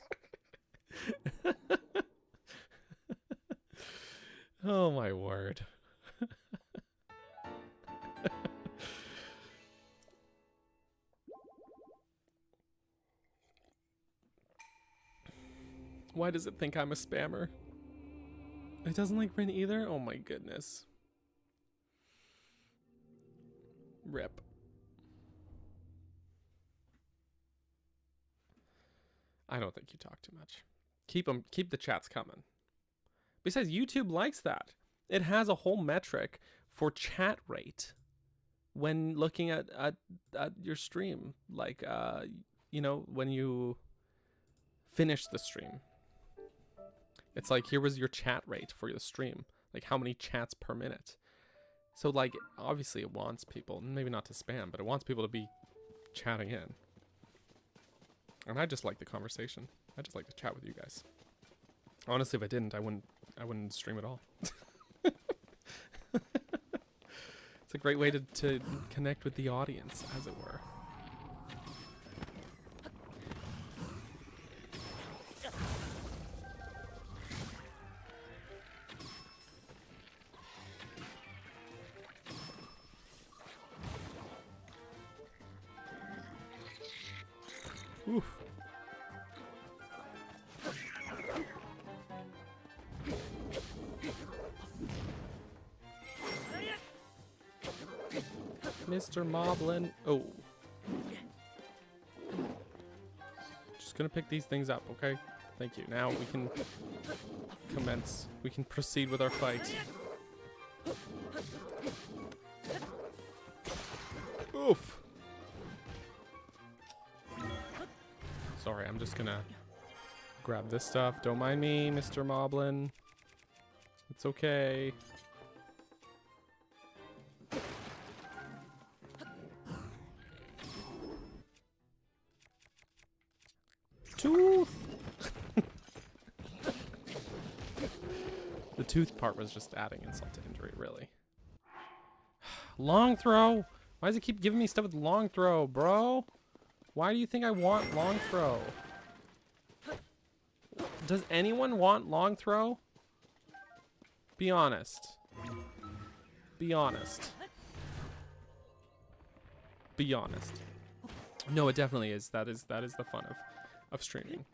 Oh my word. Why does it think I'm a spammer? It doesn't like Rin either? Oh my goodness. Rip. I don't think you talk too much. Keep the chats coming. Besides, YouTube likes that. It has a whole metric for chat rate when looking at your stream. Like, you know, when you finish the stream. It's like, here was your chat rate for the stream. Like, how many chats per minute. So, like, obviously it wants people, maybe not to spam, but it wants people to be chatting in. And I just like the conversation. I just like to chat with you guys. Honestly, if I didn't, I wouldn't stream at all. It's a great way to connect with the audience, as it were. Oof. Mr. Moblin. Oh. Just gonna pick these things up, okay? Thank you. Now we can commence. We can proceed with our fight. Oof. Sorry, I'm just gonna grab this stuff. Don't mind me, Mr. Moblin. It's okay. Tooth! The tooth part was just adding insult to injury, really. Long throw? Why does it keep giving me stuff with long throw, bro? Why do you think I want long throw? Does anyone want long throw? Be honest. Be honest. Be honest. No, it definitely is. That is the fun of streaming.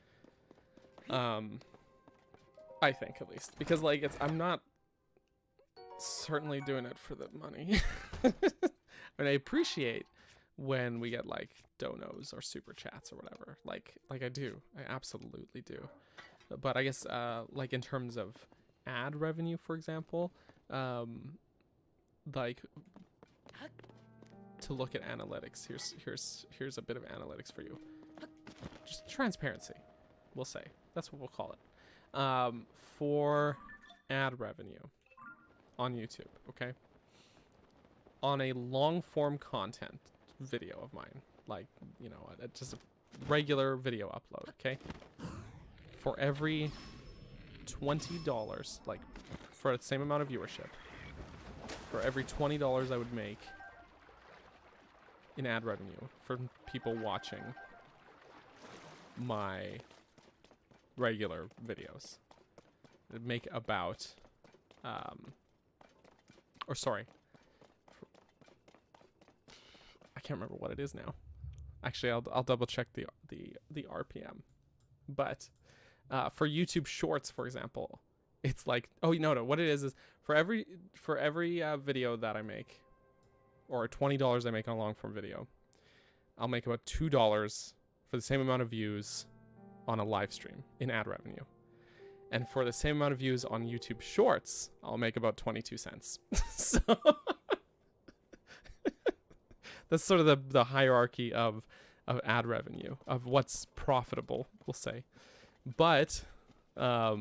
I think, at least, because like I'm not certainly doing it for the money. I mean, I appreciate when we get like donos or super chats or whatever. Like I do. I absolutely do. But I guess like in terms of ad revenue, for example, like to look at analytics. Here's a bit of analytics for you. Just transparency, we'll say. That's what we'll call it. For ad revenue on YouTube, okay? On a long form content video of mine, like, you know, just a regular video upload, okay? For every $20, like for the same amount of viewership, for every $20 I would make in ad revenue from people watching my regular videos, it'd make about or sorry, I can't remember what it is now. Actually, I'll double check the RPM. But for YouTube Shorts, for example, it's like, oh no, what it is for every video that I make, or $20 I make on a long form video, I'll make about $2 for the same amount of views on a live stream in ad revenue. And for the same amount of views on YouTube Shorts, I'll make about 22 cents. So that's sort of the hierarchy of ad revenue, of what's profitable, we'll say. But I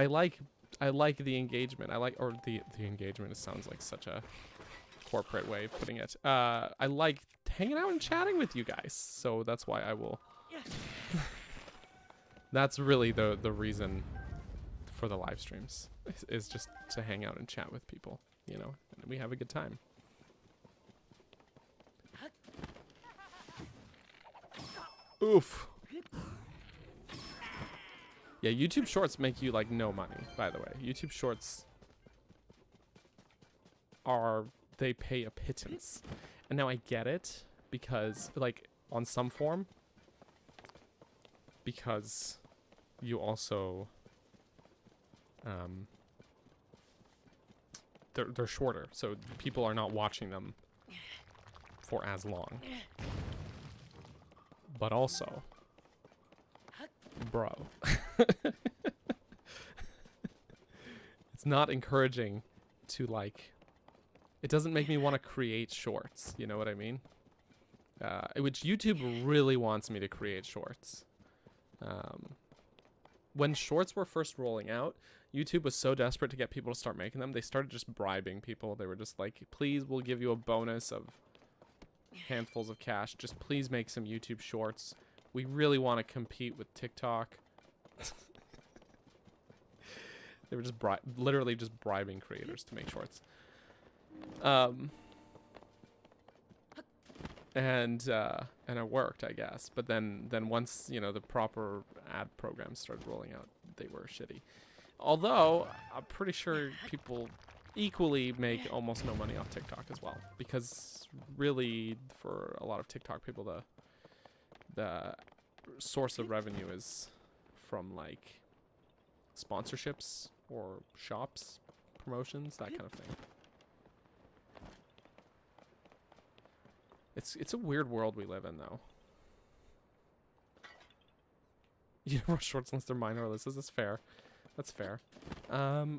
like the engagement. The engagement, it sounds like such a corporate way of putting it. I like hanging out and chatting with you guys. So that's why I will. That's really the reason for the live streams, is just to hang out and chat with people, you know, and we have a good time. Oof. Yeah, YouTube Shorts make you like no money, by the way. YouTube Shorts they pay a pittance. And now I get it, because like on some form, because you also they're shorter, so people are not watching them for as long. But also, bro, it's not encouraging to like, it doesn't make me want to create shorts, you know what I mean? Which YouTube really wants me to create shorts. When shorts were first rolling out, YouTube was so desperate to get people to start making them, they started just bribing people. They were just like, please, we'll give you a bonus of handfuls of cash. Just please make some YouTube shorts. We really want to compete with TikTok. They were just literally just bribing creators to make shorts. And it worked, I guess. But then once, you know, the proper ad programs started rolling out, they were shitty. Although I'm pretty sure people equally make almost no money off TikTok as well, because really for a lot of TikTok people, the source of revenue is from like sponsorships or shops, promotions, that kind of thing. It's a weird world we live in, though. You don't watch shorts unless they're minor releases. That's fair. That's fair.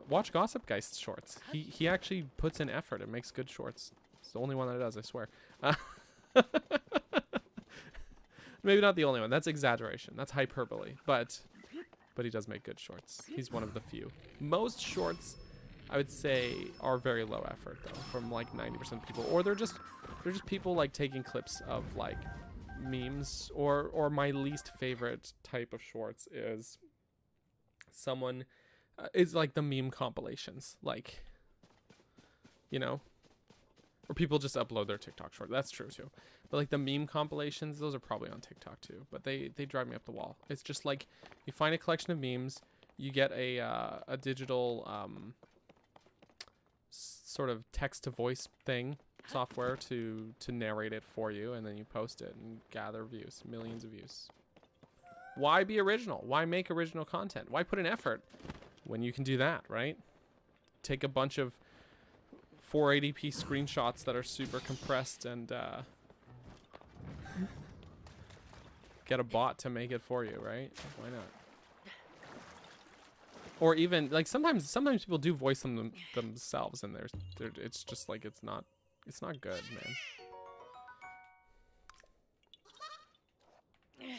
Watch Gossip Geist shorts. He actually puts in effort and makes good shorts. It's the only one that does, I swear. Maybe not the only one. That's exaggeration. That's hyperbole. But he does make good shorts. He's one of the few. Most shorts, I would say, are very low effort though, from like 90% of people, or they're just people like taking clips of like memes, or my least favorite type of shorts is someone it's like the meme compilations, like, you know, or people just upload their TikTok short. That's true too. But like the meme compilations, those are probably on TikTok too. But they drive me up the wall. It's just like you find a collection of memes, you get a digital sort of text to voice thing, software to narrate it for you, and then you post it and gather views, millions of views. Why be original? Why make original content? Why put an effort when you can do that, right? Take a bunch of 480p screenshots that are super compressed and get a bot to make it for you, right? Why not? Or even like sometimes people do voice them themselves, and it's just like it's not good, man.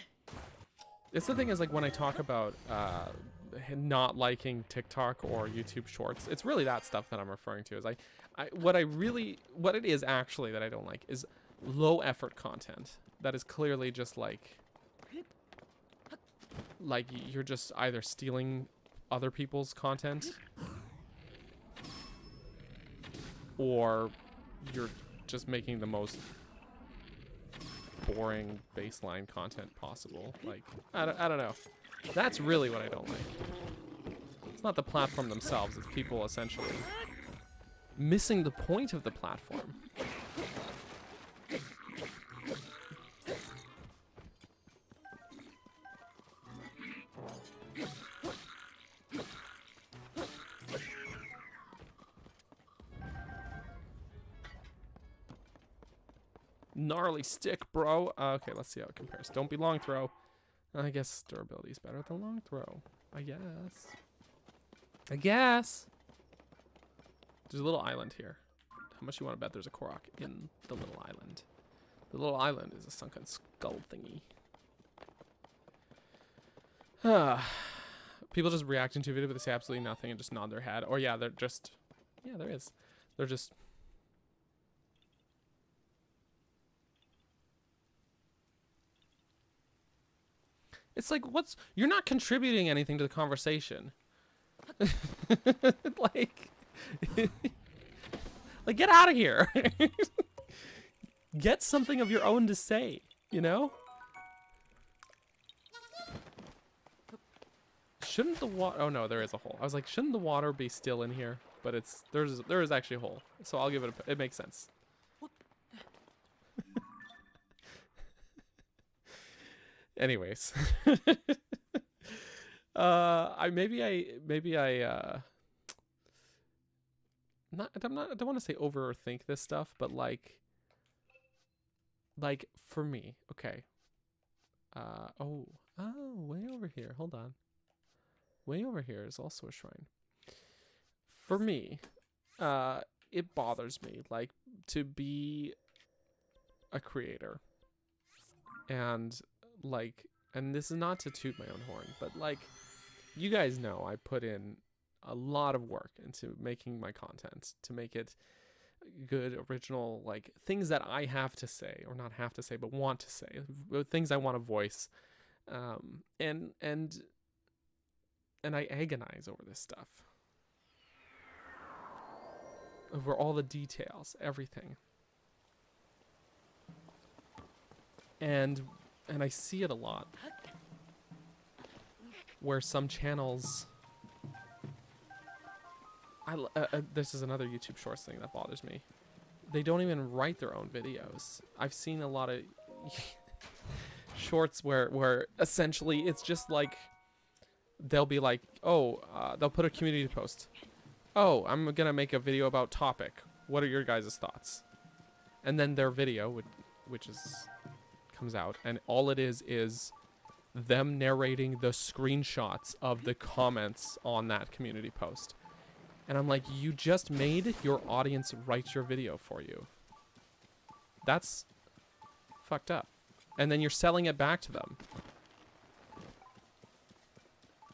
It's the thing is, like, when I talk about not liking TikTok or YouTube Shorts, it's really that stuff that I'm referring to. Is what it is actually that I don't like is low effort content that is clearly just like you're just either stealing other people's content or you're just making the most boring baseline content possible. Like, I don't know. That's really what I don't like. It's not the platform themselves, it's people essentially missing the point of the platform. Gnarly stick, bro. Okay, let's see how it compares. Don't be long throw. I guess durability is better than long throw. I guess. There's a little island here. How much you want to bet there's a Korok in the little island? The little island is a sunken skull thingy. People just reacting to a video but they say absolutely nothing and just nod their head. Or yeah, they're just... Yeah, there is. They're just... It's like, you're not contributing anything to the conversation. like, get out of here. Get something of your own to say, you know? Shouldn't the water, oh no, there is a hole. I was like, shouldn't the water be still in here? But there is actually a hole. So I'll give it it makes sense. Anyways, I don't want to say overthink this stuff, but like for me, okay. Way over here. Hold on. Way over here is also a shrine. For me, it bothers me like to be a creator and this is not to toot my own horn, but like, you guys know I put in a lot of work into making my content to make it good, original, like things that I have to say, or not have to say, but want to say, things I want to voice, and I agonize over this stuff, over all the details, everything, and I see it a lot where some channels this is another YouTube Shorts thing that bothers me. They don't even write their own videos. I've seen a lot of shorts where essentially it's just like they'll be like, they'll put a community post. Oh, I'm gonna make a video about topic. What are your guys' thoughts? And then their video, which comes out, and all it is them narrating the screenshots of the comments on that community post. And I'm like, you just made your audience write your video for you. That's fucked up. and then you're selling it back to them.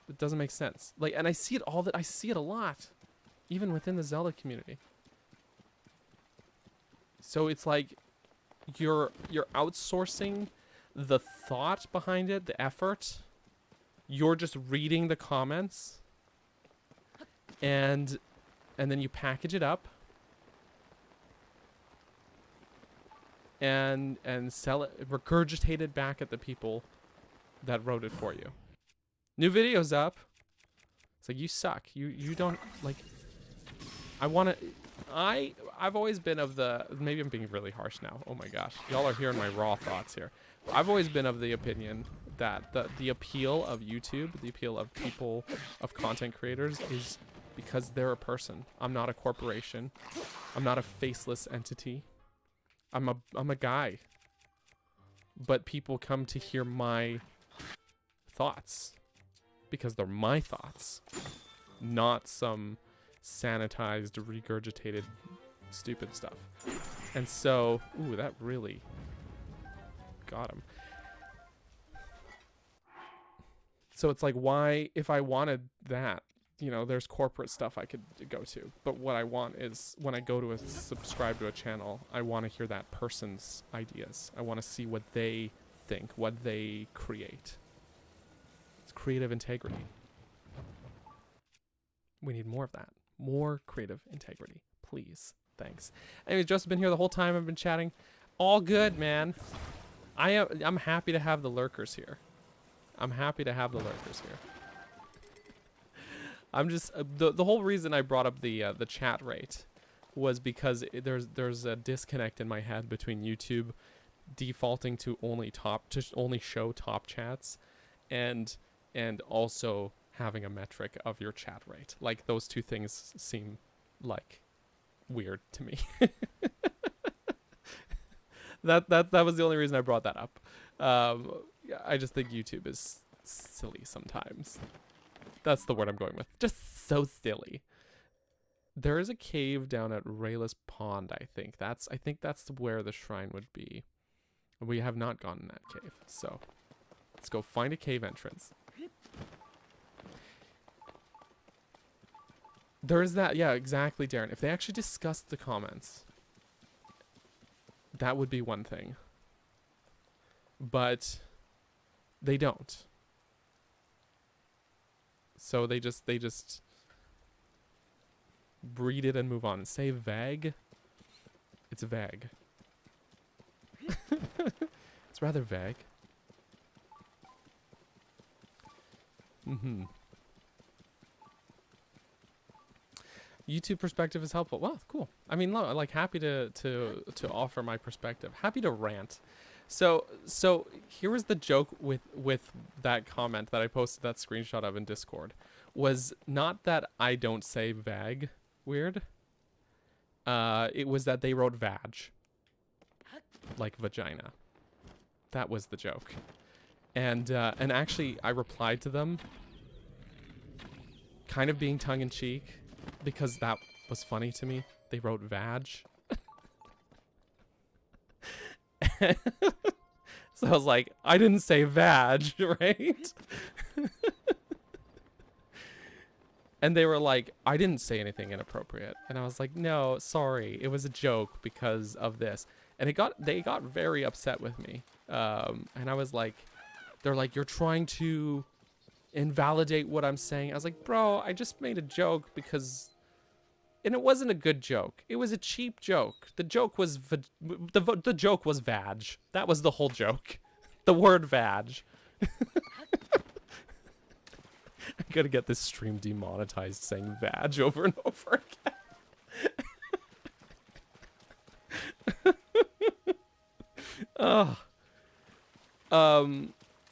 It doesn't make sense. Like, and I see it I see it a lot, even within the Zelda community. So it's like you're outsourcing the thought behind it, the effort. You're just reading the comments, and then you package it up and sell it, regurgitate it back at the people that wrote it for you. New video's up. It's like, you suck. You don't, like, I've always been of the, maybe I'm being really harsh now. Oh my gosh. Y'all are hearing my raw thoughts here. I've always been of the opinion that the appeal of YouTube, the appeal of people, of content creators, is because they're a person. I'm not a corporation. I'm not a faceless entity. I'm a guy. But people come to hear my thoughts because they're my thoughts, not some sanitized, regurgitated, stupid stuff. And so, ooh, that really got him. So it's like, why, if I wanted that, you know, there's corporate stuff I could go to. But what I want is, when I go to subscribe to a channel, I want to hear that person's ideas. I want to see what they think, what they create. It's creative integrity. We need more of that. More creative integrity. Please. Thanks. Anyways, Joseph's been here the whole time I've been chatting. All good, man. I'm happy to have the lurkers here. I'm happy to have the lurkers here. I'm just the whole reason I brought up the chat rate was because there's a disconnect in my head between YouTube defaulting to only show top chats and also having a metric of your chat rate. Like, those two things seem like weird to me. that was the only reason I brought that up. I just think YouTube is silly sometimes. That's the word I'm going with. Just so silly. There is a cave down at Rayless Pond, I think. I think that's where the shrine would be. We have not gone in that cave, so let's go find a cave entrance. There is that, yeah, exactly, Darren. If they actually discussed the comments, that would be one thing. But they don't. So they just read it and move on. Say vague. It's vague. It's rather vague. YouTube perspective is helpful. Well, cool. I mean, like, happy to offer my perspective. Happy to rant. So here was the joke with that comment that I posted that screenshot of in Discord. Was not that I don't say vag weird. It was that they wrote vag, like vagina. That was the joke. And actually I replied to them, kind of being tongue in cheek, because that was funny to me. They wrote vag. So I was like, I didn't say vag, right? And they were like, I didn't say anything inappropriate. And I was like, no, sorry, it was a joke because of this. And they got very upset with me. And I was like, they're like, you're trying to invalidate what I'm saying. I was like, bro, I just made a joke because, and it wasn't a good joke. It was a cheap joke. The joke was the joke was vag. That was the whole joke. The word vag. I gotta get this stream demonetized saying vag over and over again.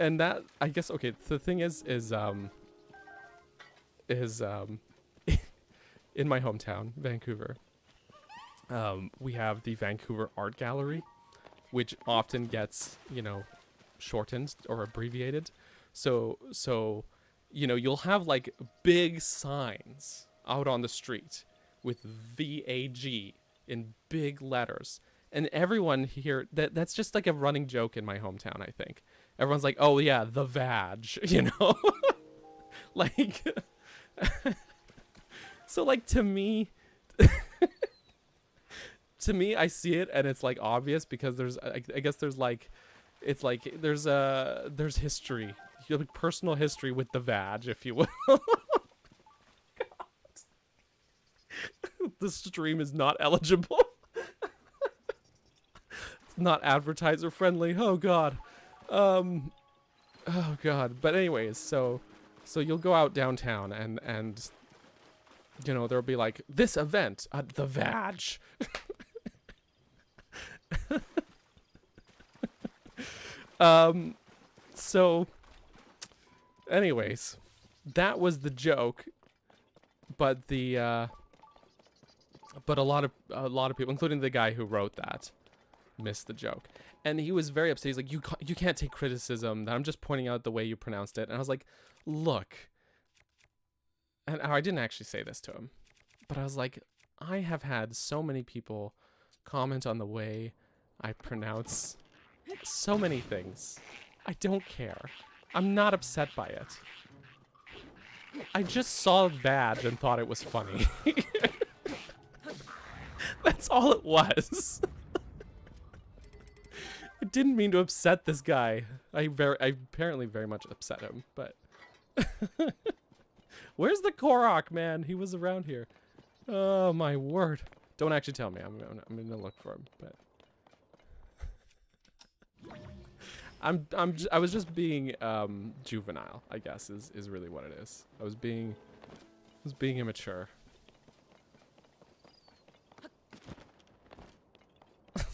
And that, I guess, okay, the thing is in my hometown, Vancouver, we have the Vancouver Art Gallery, which often gets, you know, shortened or abbreviated. So, you know, you'll have like big signs out on the street with VAG in big letters. And everyone here, that's just like a running joke in my hometown, I think. Everyone's like, oh yeah, the vag, you know? Like, so like to me, I see it and it's like obvious because I guess there's like, it's like there's history, like personal history with the vag, if you will. The stream is not eligible. It's not advertiser friendly. Oh god. Oh god. But anyways, so you'll go out downtown and you know, there'll be like this event at the vag. So anyways, that was the joke, but but a lot of people, including the guy who wrote that, missed the joke. And he was very upset. He's like, you can't take criticism, that I'm just pointing out the way you pronounced it. And I was like, look, and I didn't actually say this to him, but I was like, I have had so many people comment on the way I pronounce so many things. I don't care. I'm not upset by it. I just saw vag and thought it was funny. That's all it was. I didn't mean to upset this guy. I apparently very much upset him, but where's the Korok, man? He was around here. Oh my word. Don't actually tell me. I'm gonna look for him, but I was just being juvenile, I guess is really what it is. I was being immature.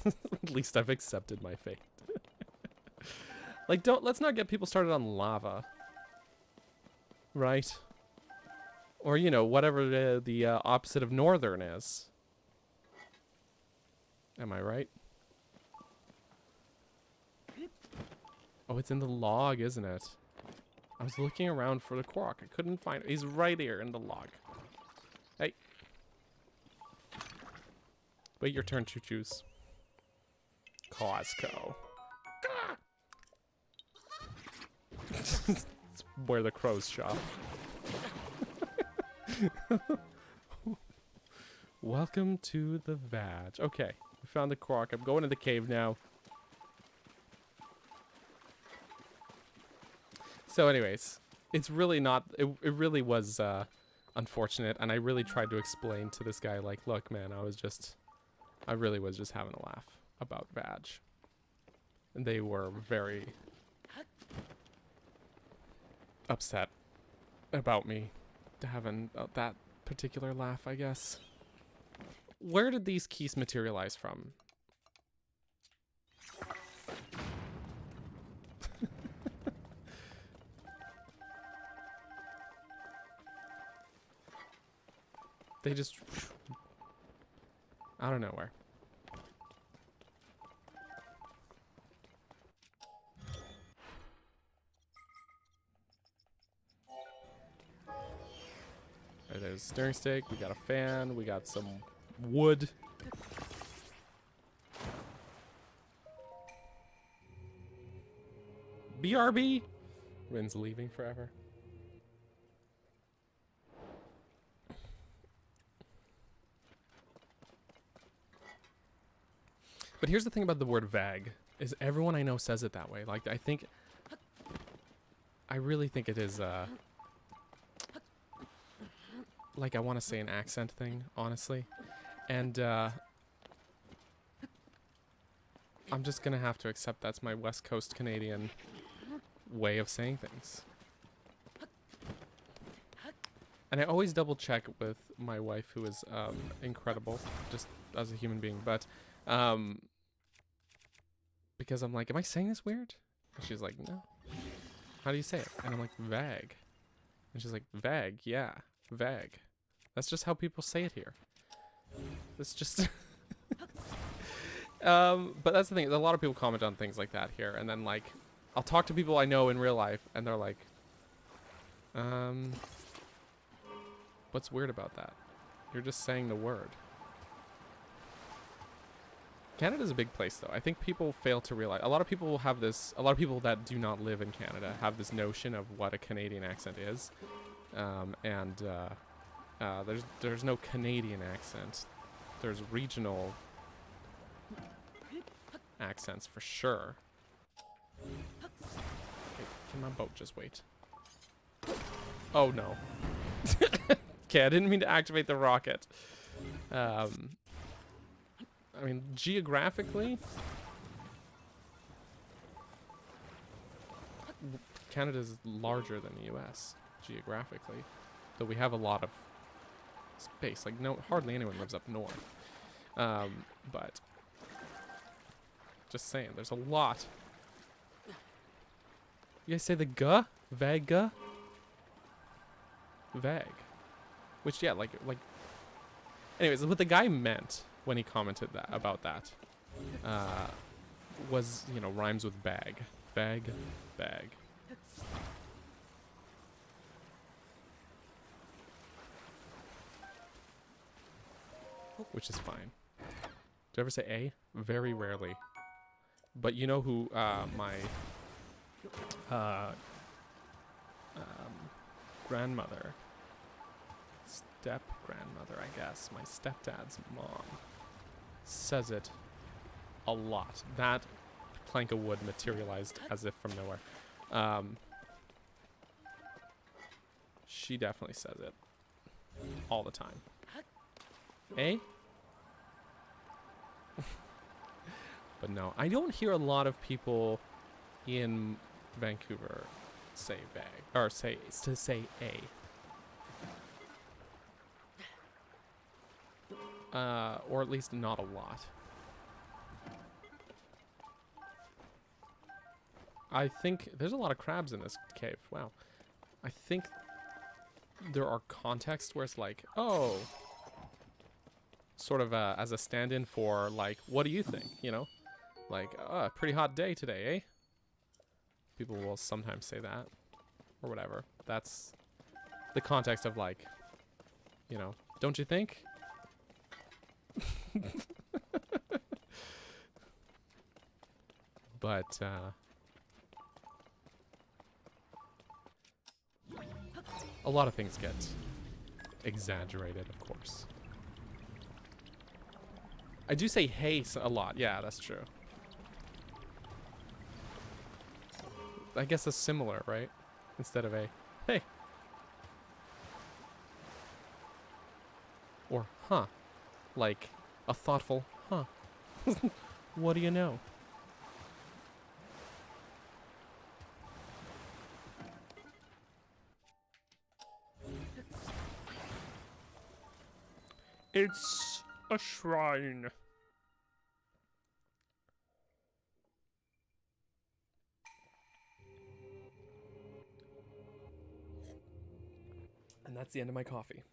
At least I've accepted my fate. Like, let's not get people started on lava. Right? Or, you know, whatever the opposite of northern is. Am I right? Oh, it's in the log, isn't it? I was looking around for the Korok. I couldn't find it. He's right here in the log. Hey. Wait your turn, choo-choos. Costco. It's where the crows shop. Welcome to the vag. Okay, we found the Korok. I'm going to the cave now. So anyways, it's really not, it really was unfortunate, and I really tried to explain to this guy, like, look man, I really was just having a laugh about vag. And they were very upset about me having that particular laugh, I guess. Where did these keys materialize from? They just out of nowhere. Right, there's a steering stick, we got a fan, we got some wood. BRB? Rin's leaving forever. But here's the thing about the word vag, is everyone I know says it that way. Like, I really think it is, like, I want to say an accent thing, honestly. And, I'm just gonna have to accept that's my West Coast Canadian way of saying things. And I always double check with my wife, who is, incredible, just as a human being, but, because I'm like, am I saying this weird? And she's like, no. How do you say it? And I'm like, vag. And she's like, vag, yeah, vag. That's just how people say it here. It's just... but that's the thing, a lot of people comment on things like that here, and then, like, I'll talk to people I know in real life, and they're like, what's weird about that? You're just saying the word. Canada's a big place, though. I think people fail to realize. A lot of people have this. A lot of people that do not live in Canada have this notion of what a Canadian accent is, there's no Canadian accent. There's regional accents for sure. Okay, can my boat just wait? Oh no. Okay, I didn't mean to activate the rocket. I mean, geographically, Canada's larger than the US, geographically. Though we have a lot of space. Like, hardly anyone lives up north. But, just saying, there's a lot. You guys say the G? Vega? Vag. Which, yeah, like, anyways, what the guy meant when he commented that about that was, you know, rhymes with bag. Bag, bag. Which is fine. Do I ever say A? Very rarely. But you know who my grandmother, step-grandmother, I guess, my stepdad's mom, says it a lot. That plank of wood materialized as if from nowhere. She definitely says it all the time. Eh? But no, I don't hear a lot of people in Vancouver say bag or say A. Or at least not a lot. I think there's a lot of crabs in this cave. Wow. I think there are contexts where it's like, oh, sort of as a stand-in for like, what do you think? You know, like, pretty hot day today, eh? People will sometimes say that or whatever. That's the context of like, you know, don't you think? But a lot of things get exaggerated, of course. I do say hey a lot. Yeah, that's true. I guess that's similar, right? Instead of a hey. Or huh. Like a thoughtful huh. What do you know? It's a shrine. And that's the end of my coffee.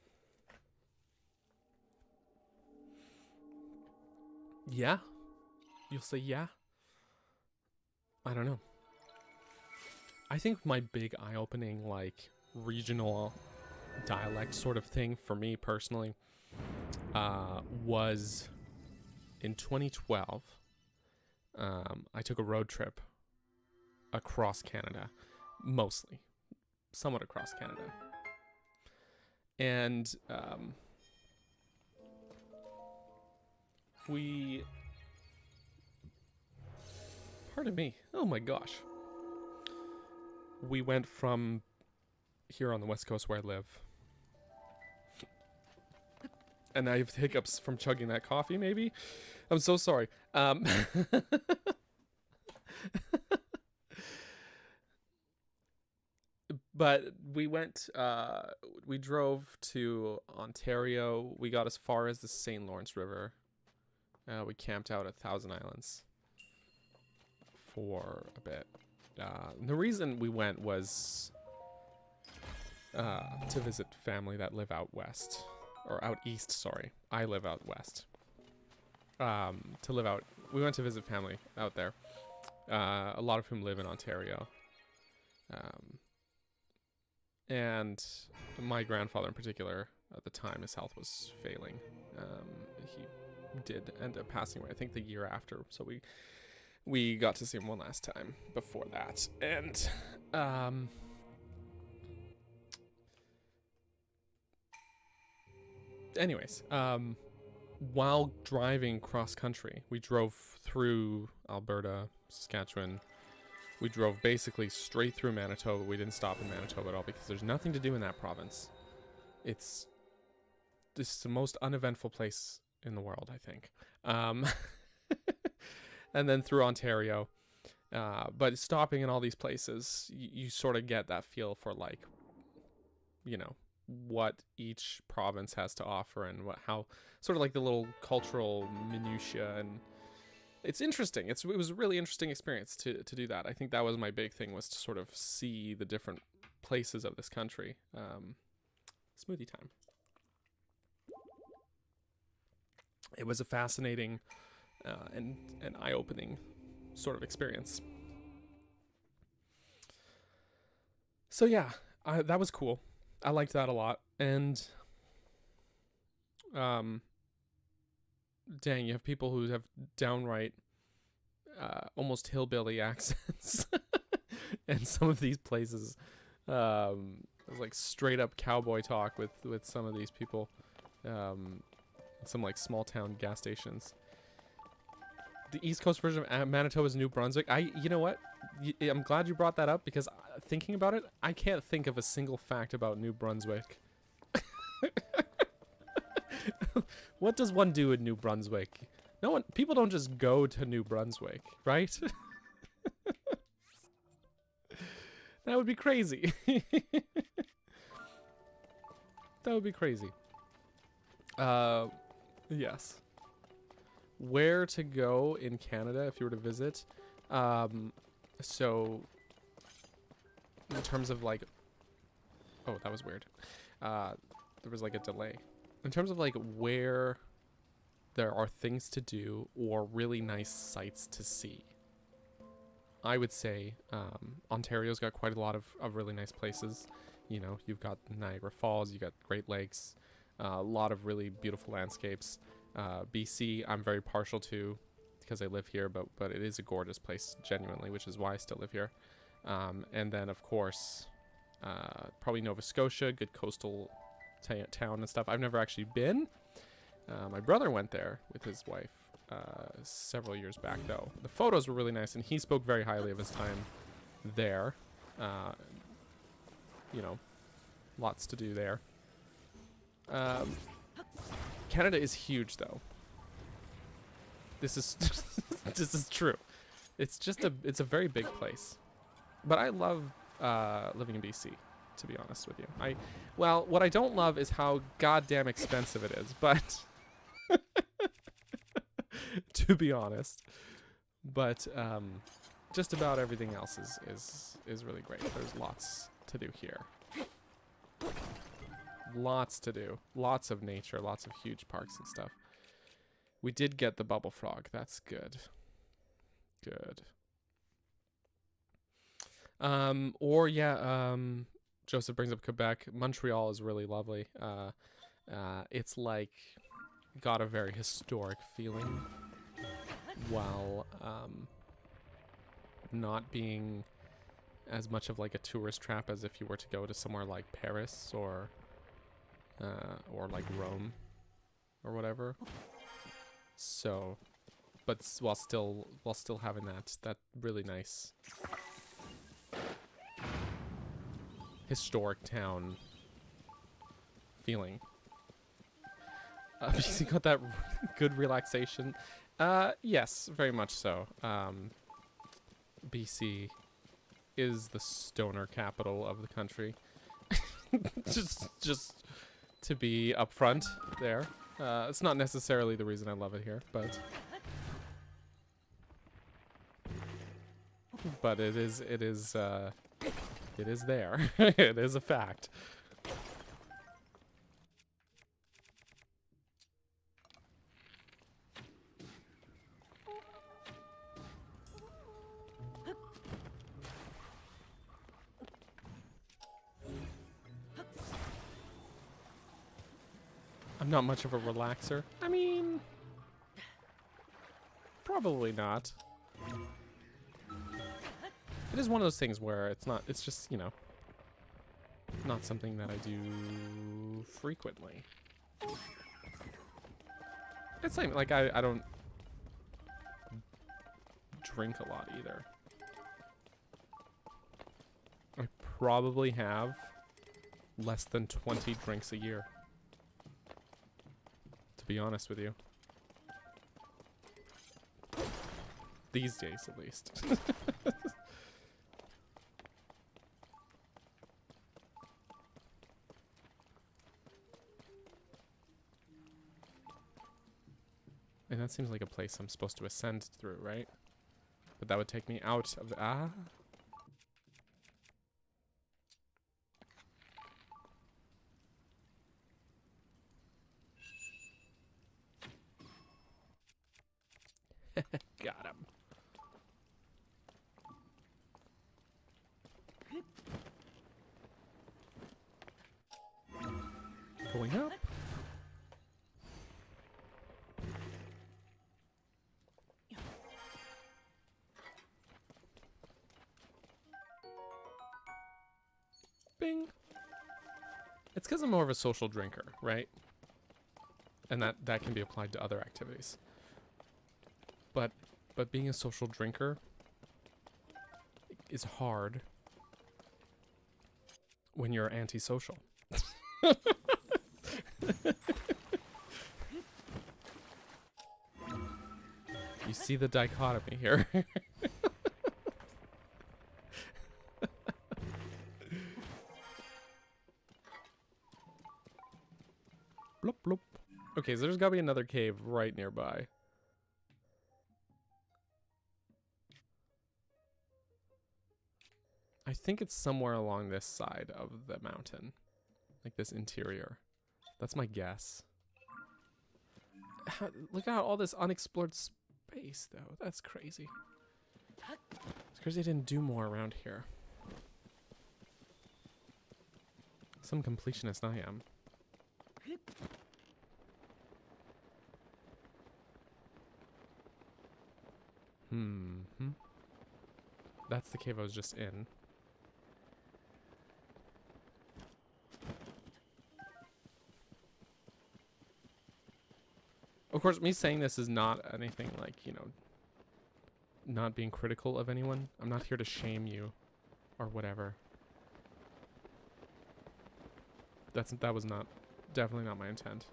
Yeah? You'll say yeah? I don't know. I think my big eye-opening, like, regional dialect sort of thing for me personally was in 2012. I took a road trip across Canada, mostly, somewhat across Canada. And pardon me, oh my gosh. We went from here on the West Coast where I live. And I have hiccups from chugging that coffee, maybe? I'm so sorry. But we went, we drove to Ontario. We got as far as the St. Lawrence River. We camped out at Thousand Islands for a bit. The reason we went was to visit family that live out west. Or out east, sorry. I live out west. We went to visit family out there. A lot of whom live in Ontario. And my grandfather in particular, at the time, his health was failing. He did end up passing away. I think the year after. So we got to see him one last time before that. And anyways, while driving cross country, we drove through Alberta, Saskatchewan. We drove basically straight through Manitoba. We didn't stop in Manitoba at all because there's nothing to do in that province. It's the most uneventful place in the world, I think. And then through Ontario. But stopping in all these places, you sort of get that feel for, like, you know, what each province has to offer and how sort of like the little cultural minutiae, and it's interesting. It was a really interesting experience to do that. I think that was my big thing, was to sort of see the different places of this country. Smoothie time. It was a fascinating and eye-opening sort of experience. So yeah, that was cool. I liked that a lot. And dang, you have people who have downright almost hillbilly accents. And some of these places, it was like straight up cowboy talk with some of these people. Some like small town gas stations. The East Coast version of Manitoba is New Brunswick. You know what? I'm glad you brought that up, because thinking about it, I can't think of a single fact about New Brunswick. What does one do in New Brunswick? People don't just go to New Brunswick, right? That would be crazy. That would be crazy. Yes. Where to go in Canada if you were to visit? So in terms of like, oh, that was weird. There was like a delay. In terms of like where there are things to do or really nice sights to see, I would say Ontario's got quite a lot of really nice places. You know, you've got Niagara Falls, you got Great Lakes, a lot of really beautiful landscapes. BC, I'm very partial to because I live here, but it is a gorgeous place, genuinely, which is why I still live here. And then, of course, probably Nova Scotia, good coastal town and stuff. I've never actually been. My brother went there with his wife several years back, though. The photos were really nice, and he spoke very highly of his time there. You know, lots to do there. Canada is huge, though. This is this is true. It's a very big place. But I love living in BC, to be honest with you. Well, what I don't love is how goddamn expensive it is, but to be honest. But just about everything else is really great. There's lots to do here. Lots to do. Lots of nature, lots of huge parks and stuff. We did get the bubble frog. That's good. Good. Or yeah, Joseph brings up Quebec. Montreal is really lovely. It's like got a very historic feeling while not being as much of like a tourist trap as if you were to go to somewhere like Paris or like Rome or whatever. So, but while still having that really nice historic town feeling. You got that good relaxation. Yes, very much so. BC is the stoner capital of the country. just to be upfront there. It's not necessarily the reason I love it here, but it is there. It is a fact. I'm not much of a relaxer. I mean, Probably not. It is one of those things where it's just, you know, not something that I do frequently. It's like I don't drink a lot either. I probably have less than 20 drinks a year, to be honest with you. These days, at least. And that seems like a place I'm supposed to ascend through, right? But that would take me out of the... Ah. Got him. Pulling up. Bing. It's because I'm more of a social drinker, right? And that can be applied to other activities. But being a social drinker is hard when you're antisocial. You see the dichotomy here. Bloop, bloop. Okay, so there's gotta be another cave right nearby. I think it's somewhere along this side of the mountain. Like this interior. That's my guess. Look at all this unexplored space, though. That's crazy. It's crazy I didn't do more around here. Some completionist I am. That's the cave I was just in. Of course, me saying this is not anything like, you know, not being critical of anyone. I'm not here to shame you or whatever. That was definitely not my intent.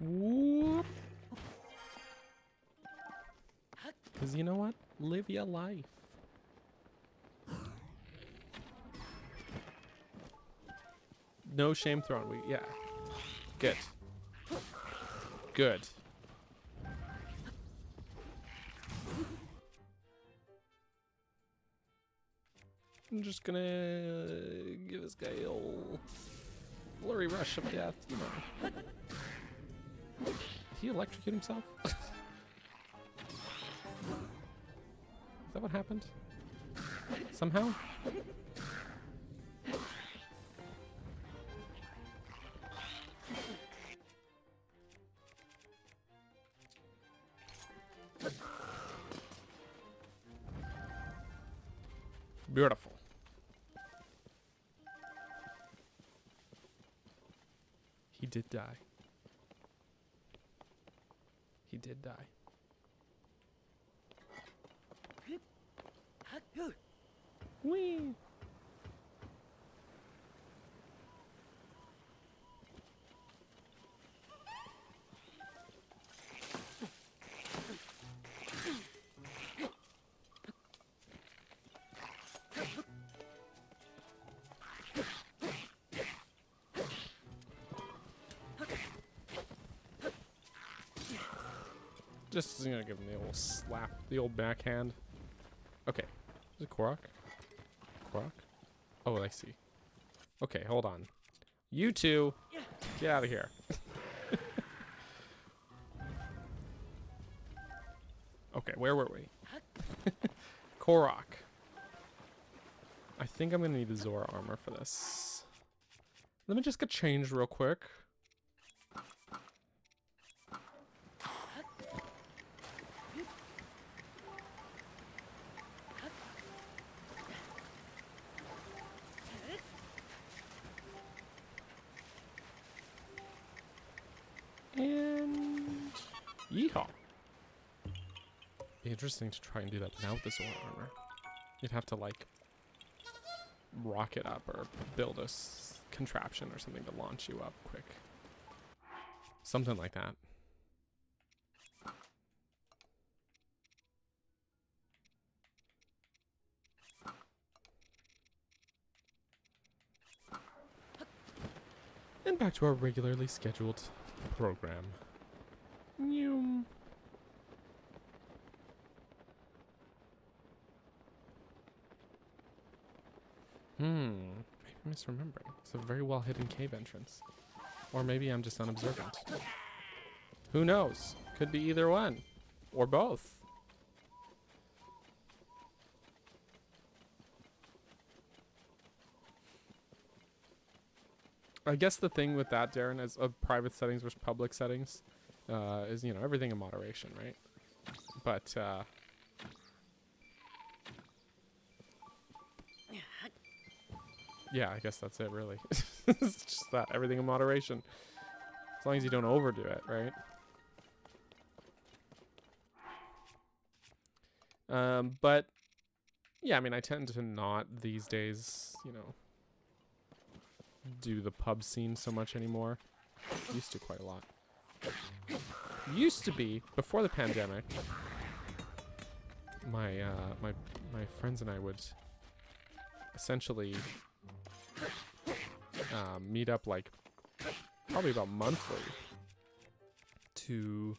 Whoop. Because you know what? Live your life. No shame thrown. Yeah. Good. Good. I'm just gonna give this guy a old flurry rush of death, you know. Did he electrocute himself? Is that what happened? Somehow? Beautiful. He did die. He did die. Whee! Just gonna give him the old slap, the old backhand. Okay, is it Korok? Korok? Oh, I see. Okay, hold on. You two, get out of here. Oh Okay, where were we? Korok. I think I'm gonna need the Zora armor for this. Let me just get changed real quick. And yeehaw. Be interesting to try and do that without the Zora armor. You'd have to like rocket up or build a contraption or something to launch you up quick. Something like that. And back to our regularly scheduled program. Maybe I'm misremembering. It's a very well hidden cave entrance. Or maybe I'm just unobservant. Who knows? Could be either one. Or both. I guess the thing with that, Darren, is private settings versus public settings, is, you know, everything in moderation, right? But, yeah, I guess that's it, really. It's just that, everything in moderation. As long as you don't overdo it, right? But, yeah, I mean, I tend to not these days, you know, do the pub scene so much anymore. Used to quite a lot. Used to be, before the pandemic, my friends and I would essentially meet up like probably about monthly to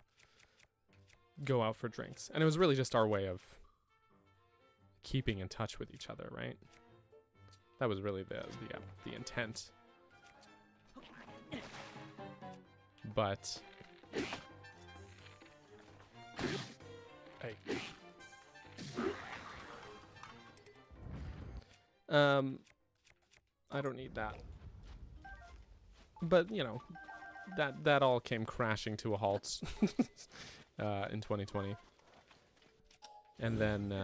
go out for drinks. And it was really just our way of keeping in touch with each other, right? That was really the intent. But hey. I don't need that. But, you know, that all came crashing to a halt in 2020. And then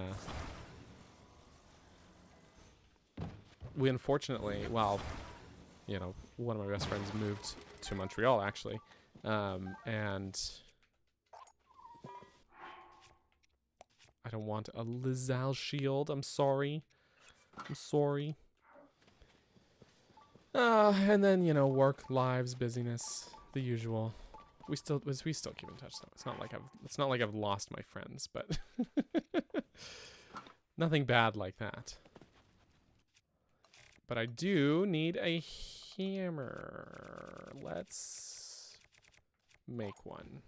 we unfortunately, well, you know, one of my best friends moved to Montreal, actually. And I don't want a Lizal shield. I'm sorry. I'm sorry. And then, you know, work, lives, busyness, the usual. We still keep in touch though. It's not like I've lost my friends, but nothing bad like that. But I do need a hammer. Let's make one.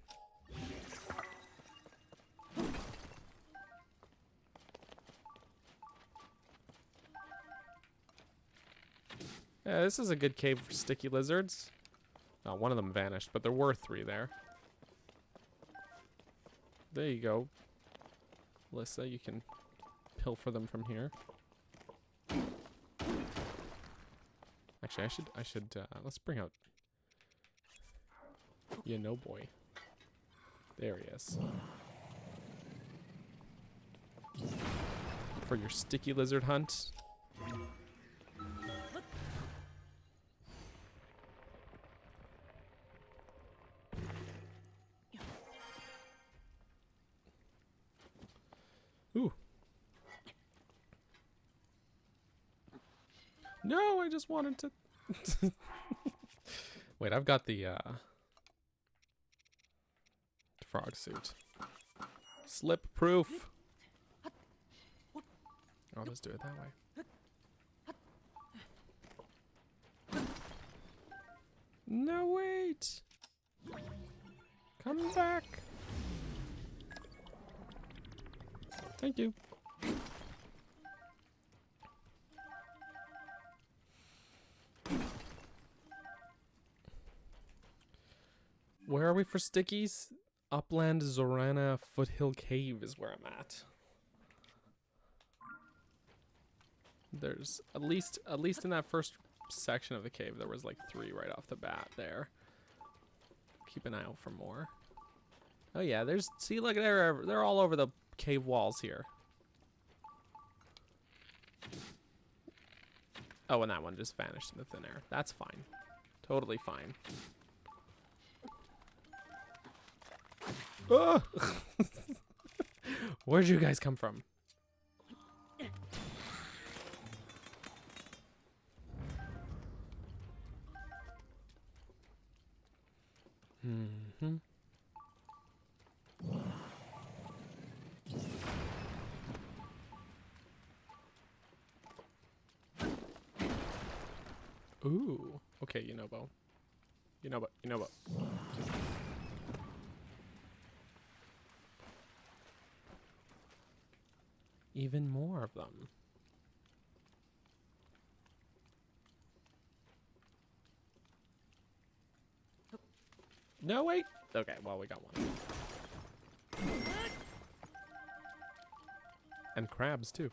Yeah, this is a good cave for sticky lizards. Oh, one of them vanished, but there were 3 there. There you go. Alyssa, you can pilfer them from here. Actually, I should let's bring out you know boy. There he is. For your sticky lizard hunt. Ooh. No, I just wanted to wait, I've got the frog suit. Slip proof. I'll just do it that way. No, wait. Come back. Thank you. Where are we for stickies? Upland Zorana Foothill Cave is where I'm at. There's at least in that first section of the cave, there was like 3 right off the bat there. Keep an eye out for more. Oh yeah, see, look, they're all over the cave walls here. Oh, and that one just vanished into thin air. That's fine. Totally fine. Oh! Where'd you guys come from? Mm-hmm. Ooh. Okay, Yunobo. Yunobo. Even more of them. No, wait. Okay, well, we got one. And crabs, too.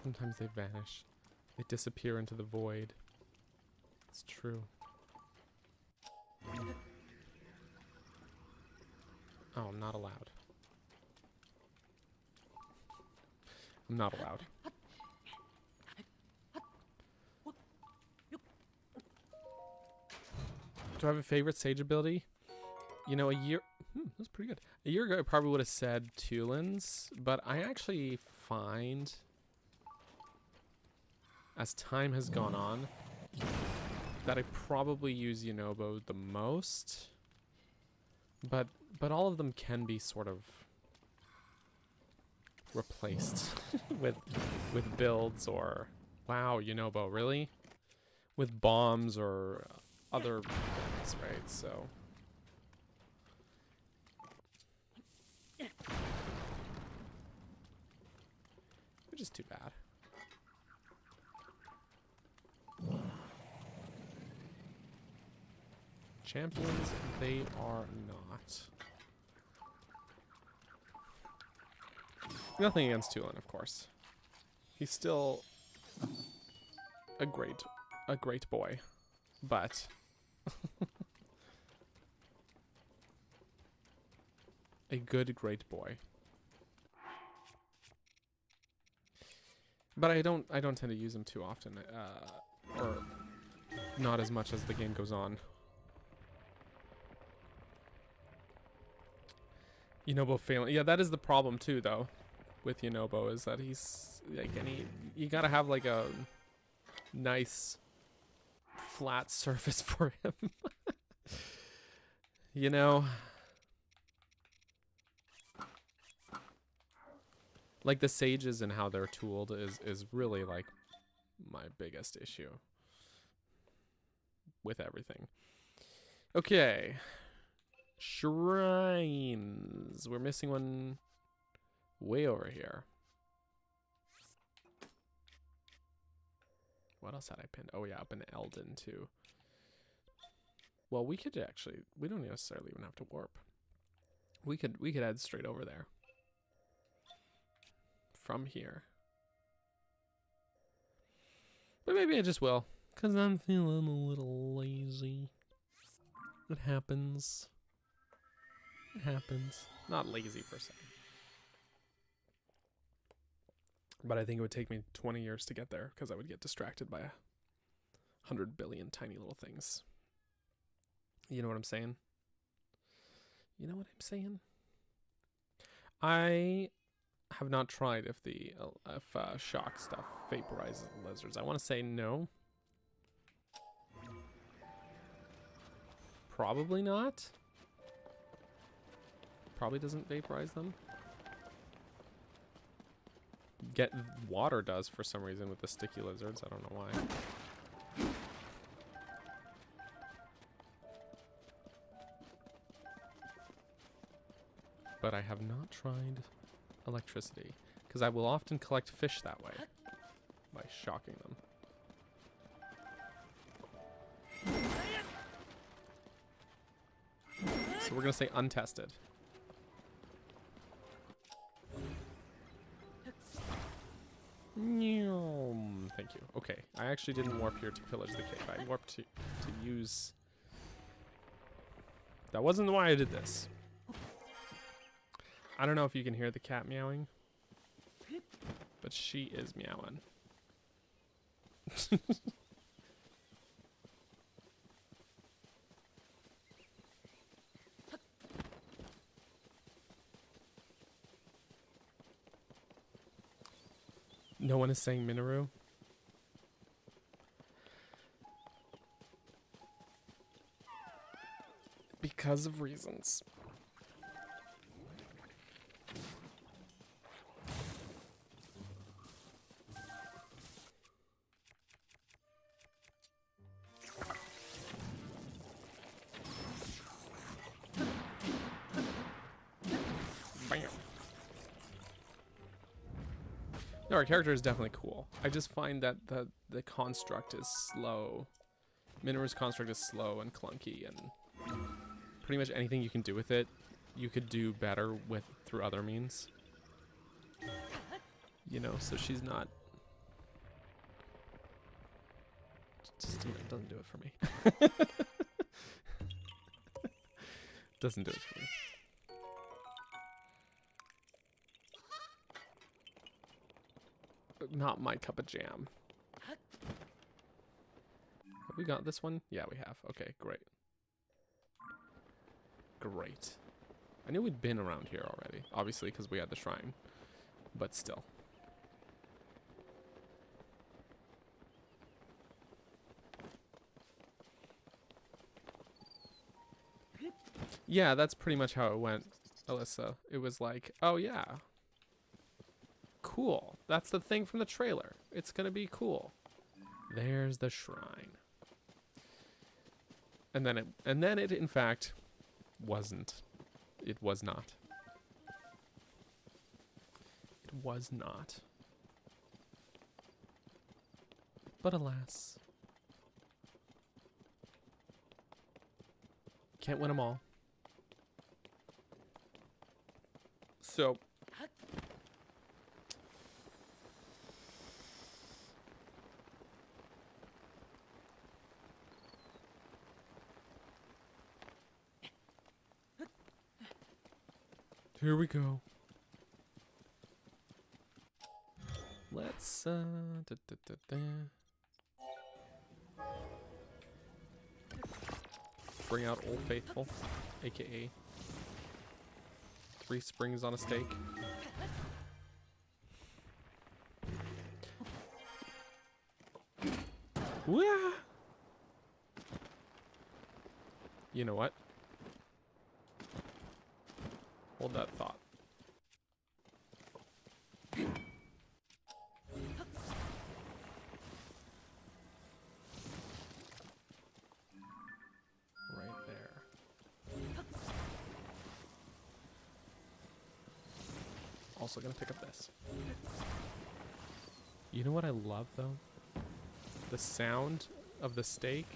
Sometimes they vanish. They disappear into the void. It's true. Oh, I'm not allowed. I'm not allowed. Do I have a favorite Sage ability? You know, that's pretty good. A year ago, I probably would have said Tulins, but I actually find, as time has gone on, that I probably use Yunobo the most. But all of them can be sort of replaced with builds or, wow, Yunobo, really? With bombs or other things, right? So which is too bad. Champions, they are not. Nothing against Tulin, of course. He's still a great boy, but a great boy. But I don't tend to use him too often, or not as much as the game goes on. Yunobo failing. Yeah, that is the problem too, though, with Yunobo, is that he's like, you gotta have like a nice flat surface for him. You know, like the sages and how they're tooled is really like my biggest issue with everything. Okay. Shrines. We're missing one way over here. What else had I pinned? Oh yeah, up in Eldin too. Well, we could actually, we don't necessarily even have to warp. We could head straight over there. From here. But maybe I just will, because I'm feeling a little lazy. It happens. It happens. Not lazy per se. But I think it would take me 20 years to get there, because I would get distracted by 100 billion tiny little things. You know what I'm saying? You know what I'm saying? I have not tried if shock stuff vaporizes the lizards. I want to say no. Probably not. Probably doesn't vaporize them. Get water does for some reason with the sticky lizards. I don't know why. But I have not tried electricity, because I will often collect fish that way by shocking them. So we're gonna say untested. Thank you. Okay, I actually didn't warp here to pillage the cave. I warped to use... That wasn't why I did this. I don't know if you can hear the cat meowing, but she is meowing. No one is saying Minoru. Because of reasons. Bam. No, our character is definitely cool. I just find that the construct is slow. Minoru's construct is slow and clunky, and pretty much anything you can do with it, you could do better with through other means. You know, so she's not... Just doesn't do it for me. Doesn't do it for me. Not my cup of jam. Have we got this one? Yeah, we have. Okay, great. Great. I knew we'd been around here already, obviously, because we had the shrine. But still. Yeah, that's pretty much how it went, Alyssa. It was like, oh yeah. Cool. That's the thing from the trailer. It's gonna be cool. There's the shrine. And then it in fact wasn't. It was not. It was not. But alas. Can't win them all. So here we go. Let's bring out Old Faithful, aka 3 springs on a stake. Wah! You know what? Hold that thought. Right there. Also gonna pick up this. You know what I love though? The sound of the steak.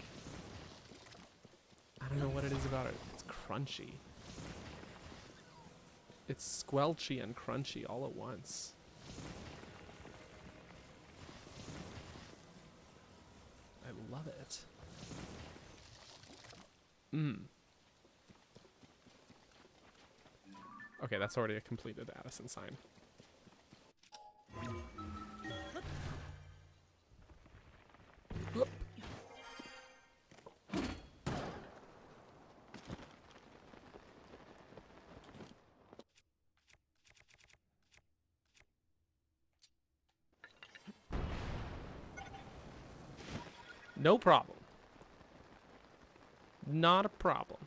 I don't know what it is about it. It's crunchy. It's squelchy and crunchy all at once. I love it. Okay, that's already a completed Addison sign. No problem. Not a problem.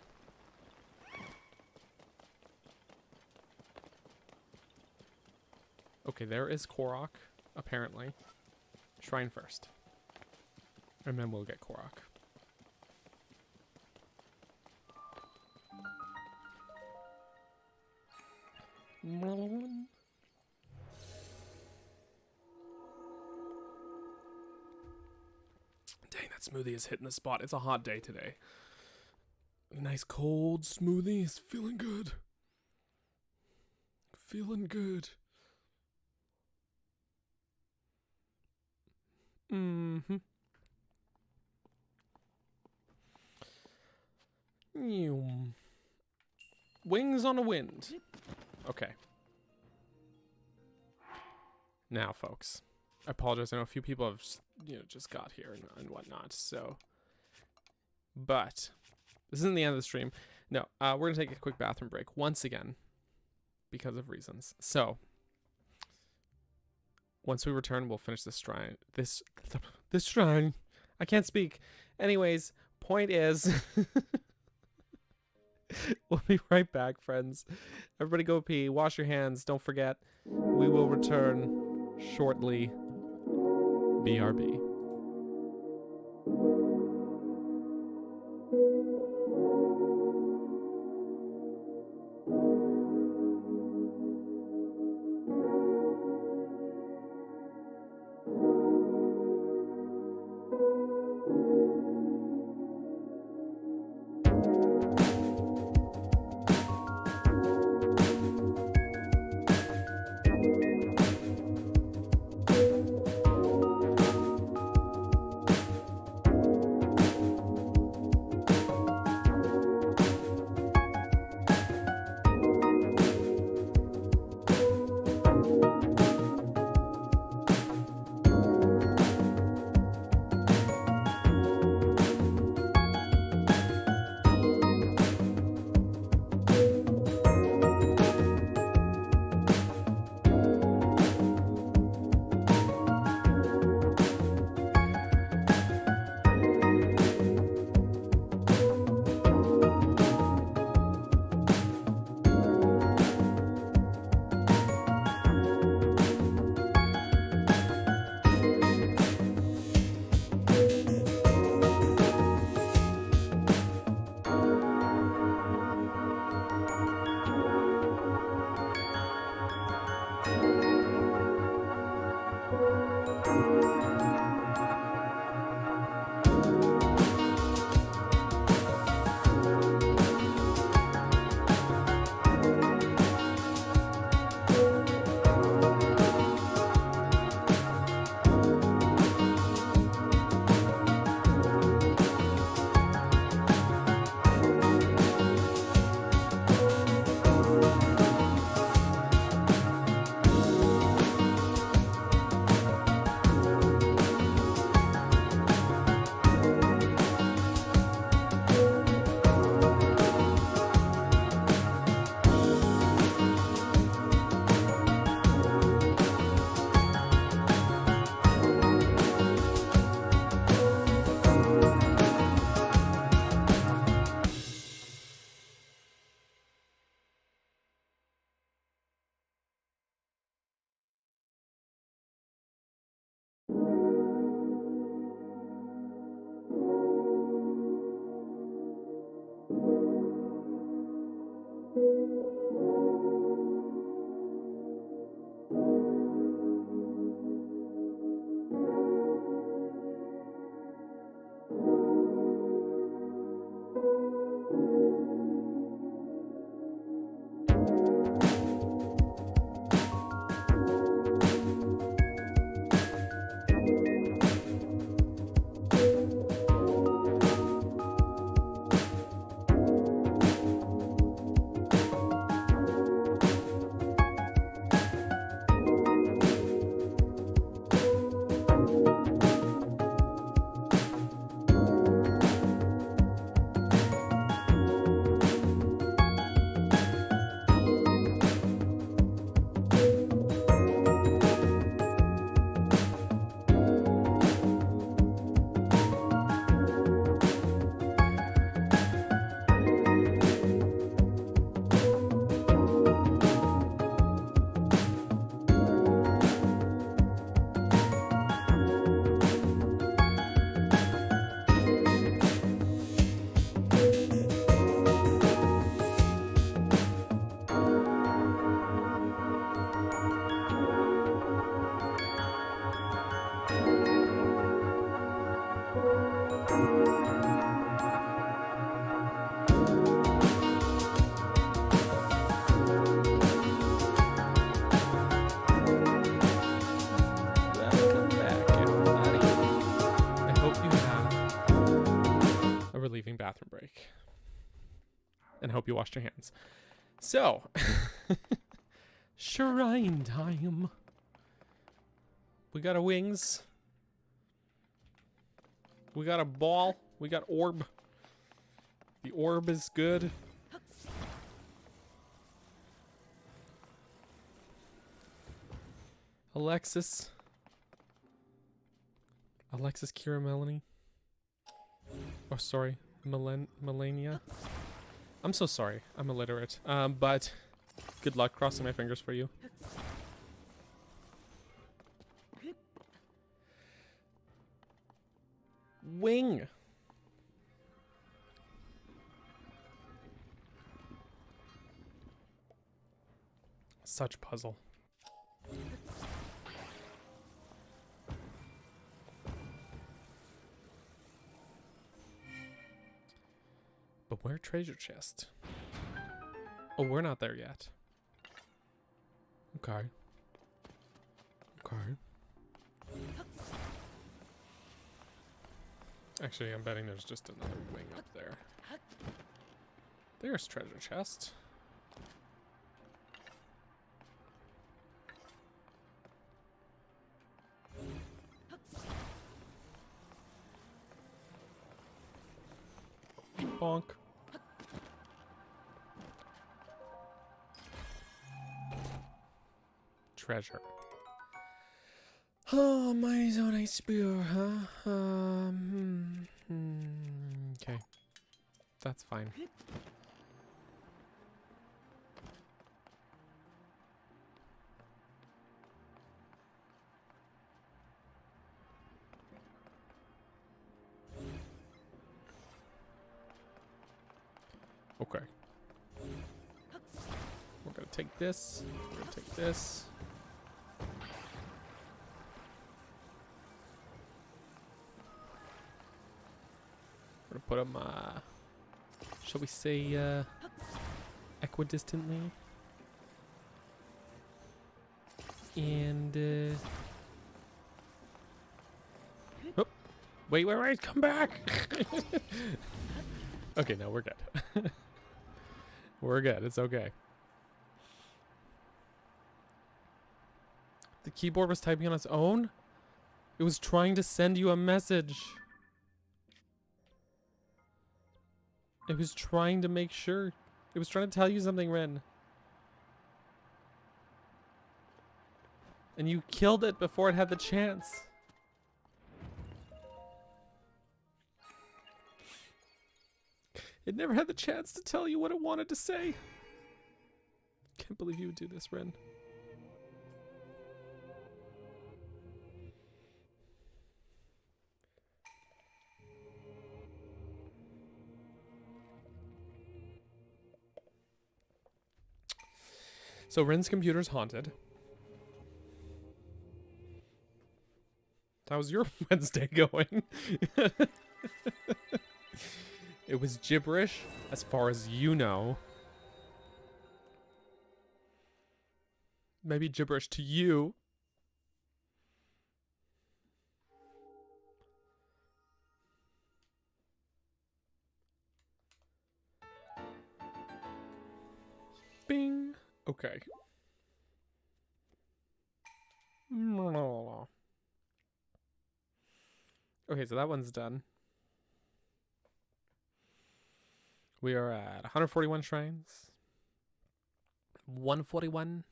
Okay, there is Korok, apparently. Shrine first. And then we'll get Korok. Dang, that smoothie is hitting the spot. It's a hot day today. A nice cold smoothie is feeling good. Feeling good. Mm-hmm. Wings on a wind. Okay. Now, folks, I apologize. I know a few people have, just got here and whatnot. So, but this isn't the end of the stream. No, we're gonna take a quick bathroom break once again because of reasons. So, once we return, we'll finish this shrine. This shrine. I can't speak. Anyways, point is, we'll be right back, friends. Everybody go pee. Wash your hands. Don't forget. We will return shortly. BRB. and hope you washed your hands. So, shrine time. We got a wings. We got a ball. We got orb. The orb is good. Alexis, Kira, Melanie. Oh, sorry, Melania. I'm so sorry. I'm illiterate. But good luck. Crossing my fingers for you. Wing. Such puzzle. But where treasure chest? Oh, we're not there yet. Okay. Okay. Actually, I'm betting there's just another wing up there. There's treasure chest. Bonk. Treasure. Oh, my zone spear, huh? Okay. That's fine. Okay. We're gonna take this. We're gonna take this. We're gonna put them, shall we say, equidistantly? And, oh, wait, come back! Okay, no, we're good. We're good, it's okay. The keyboard was typing on its own? It was trying to send you a message. It was trying to make sure. It was trying to tell you something, Ren. And you killed it before it had the chance. It never had the chance to tell you what it wanted to say. Can't believe you would do this, Ren. So Ren's computer's haunted. How's your Wednesday going? It was gibberish, as far as you know. Maybe gibberish to you. Bing. Okay. Okay, so that one's done. We are at 141 shrines. 141.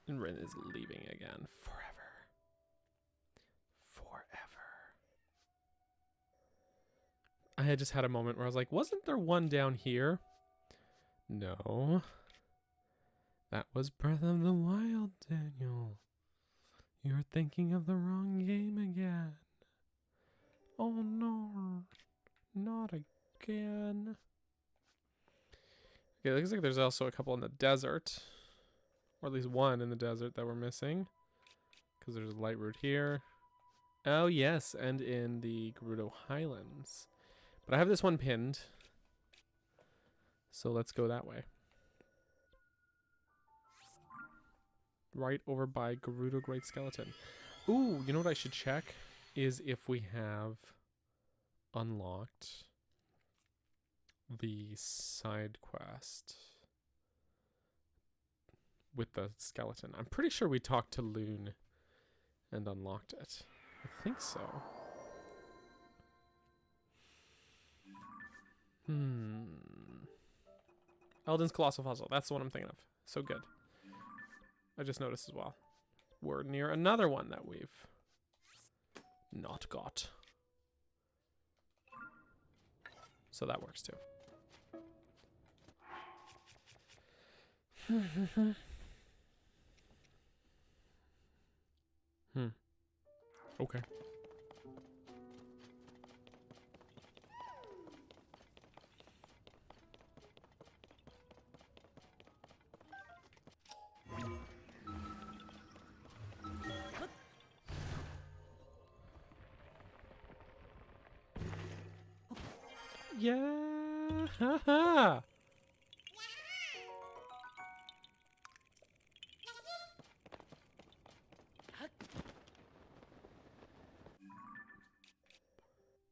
And Rin is leaving again. Forever. I had just had a moment where I was like, wasn't there one down here? No. That was Breath of the Wild, Daniel. You're thinking of the wrong game again. Oh no. Not again. Okay, it looks like there's also a couple in the desert. Or at least one in the desert that we're missing. Because there's a light route here. Oh yes, and in the Gerudo Highlands. But I have this one pinned. So let's go that way. Right over by Gerudo Great Skeleton. Ooh, you know what I should check? Is if we have unlocked the side quest with the skeleton. I'm pretty sure we talked to Loon and unlocked it. I think so. Eldon's Colossal Fossil. That's the one I'm thinking of. So good. I just noticed as well. We're near another one that we've not got. So that works too. Okay. Yeah. Haha.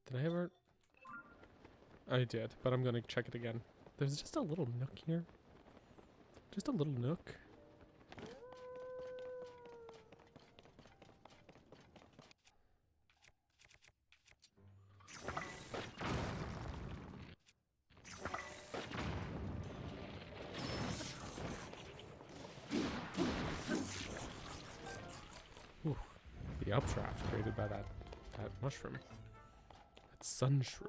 Did I ever? I did, but I'm gonna check it again. There's just a little nook here. Just a little nook. Ooh, the updraft created by that mushroom. That sun shroom.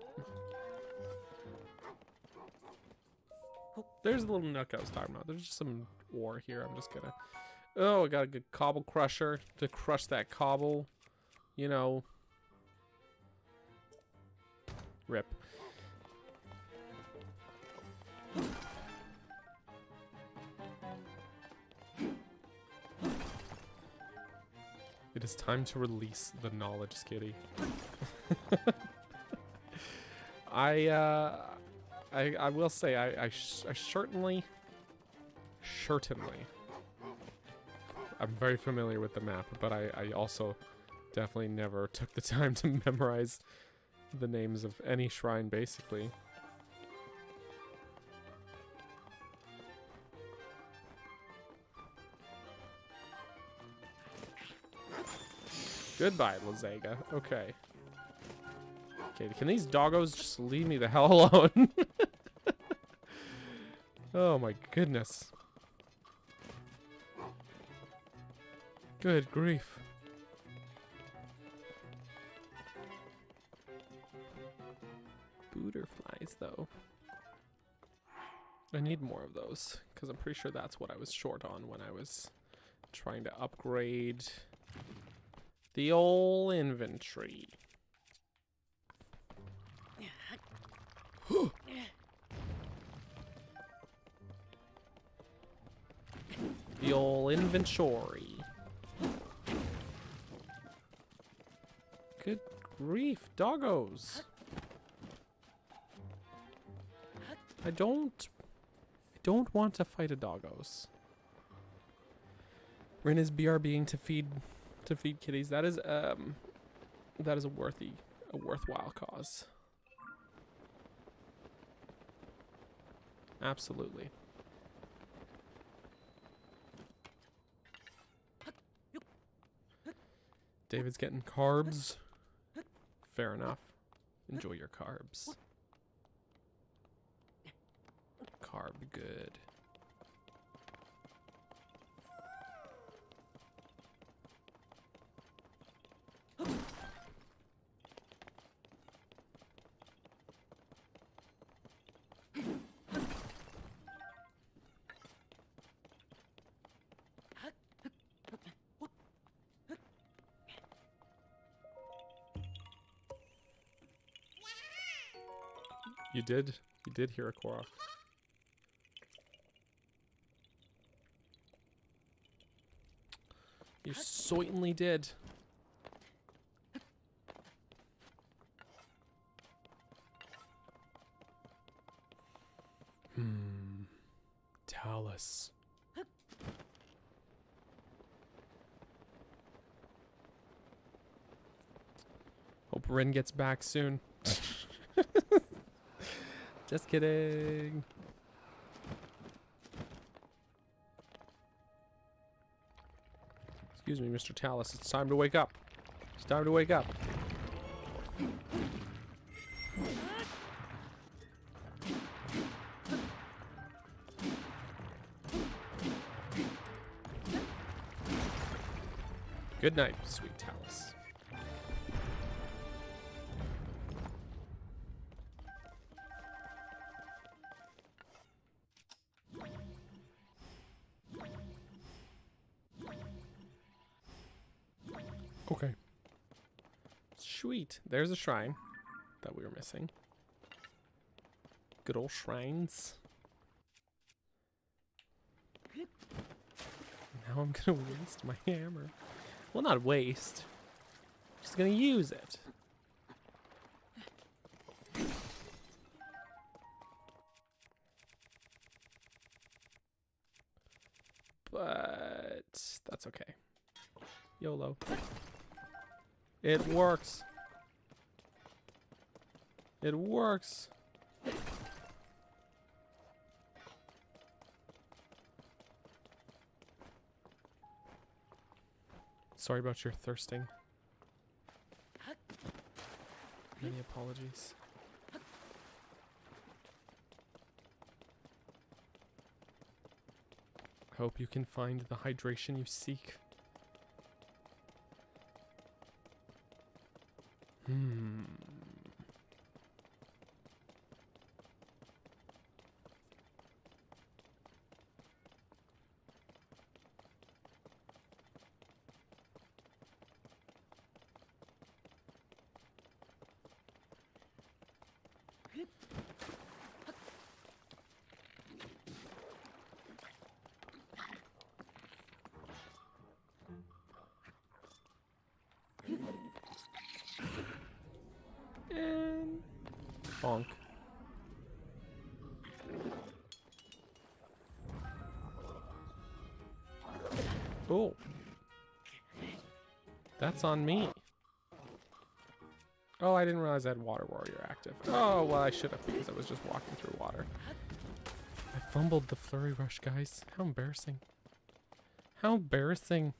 There's the little nook I was talking about. There's just some ore here. I'm just gonna... Oh, I got a good cobble crusher to crush that cobble. You know. Rip. It is time to release the knowledge, Skitty. I will say I certainly I'm very familiar with the map, but I also definitely never took the time to memorize the names of any shrine, basically. Goodbye, Lazega. Okay. Okay, can these doggos just leave me the hell alone? Oh my goodness. Good grief. Booterflies, though. I need more of those, because I'm pretty sure that's what I was short on when I was trying to upgrade the old inventory. The old inventory. Good grief, doggos. I don't want to fight a doggos. Rin is BRBing to feed kitties. That is a worthwhile cause. Absolutely. David's getting carbs. Fair enough. Enjoy your carbs. Carb good. You did hear a Korok. You certainly did. Talus. Hope Rin gets back soon. Just kidding. Excuse me, Mr. Talus. It's time to wake up. It's time to wake up. Good night, sweet Talus. Okay. Sweet. There's a shrine that we were missing. Good old shrines. Now I'm gonna waste my hammer. Well, not waste. Just gonna use it. But that's okay. YOLO. It works. It works. Sorry about your thirsting. Many apologies. I hope you can find the hydration you seek. And bonk. Oh. That's on me. Oh, I didn't realize I had Water Warrior active. Oh, well, I should have because I was just walking through water. I fumbled the Flurry Rush, guys. How embarrassing. How embarrassing.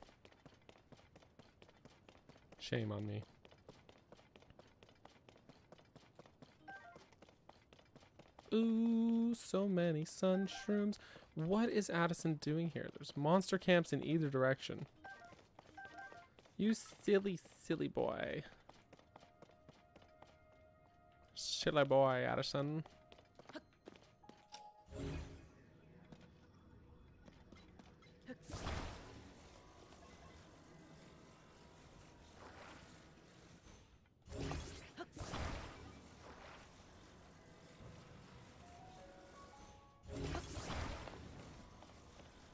Shame on me. Ooh, so many sun shrooms. What is Addison doing here? There's monster camps in either direction. You silly, silly boy. Silly boy, Addison.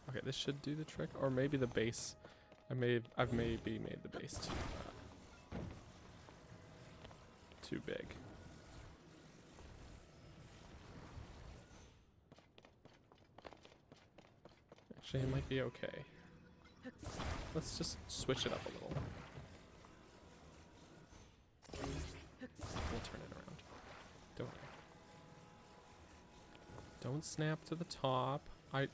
Okay, this should do the trick, or maybe the base. I've maybe made the base too big. Actually, it might be okay. Let's just switch it up a little. We'll turn it around. Don't worry. Don't snap to the top. I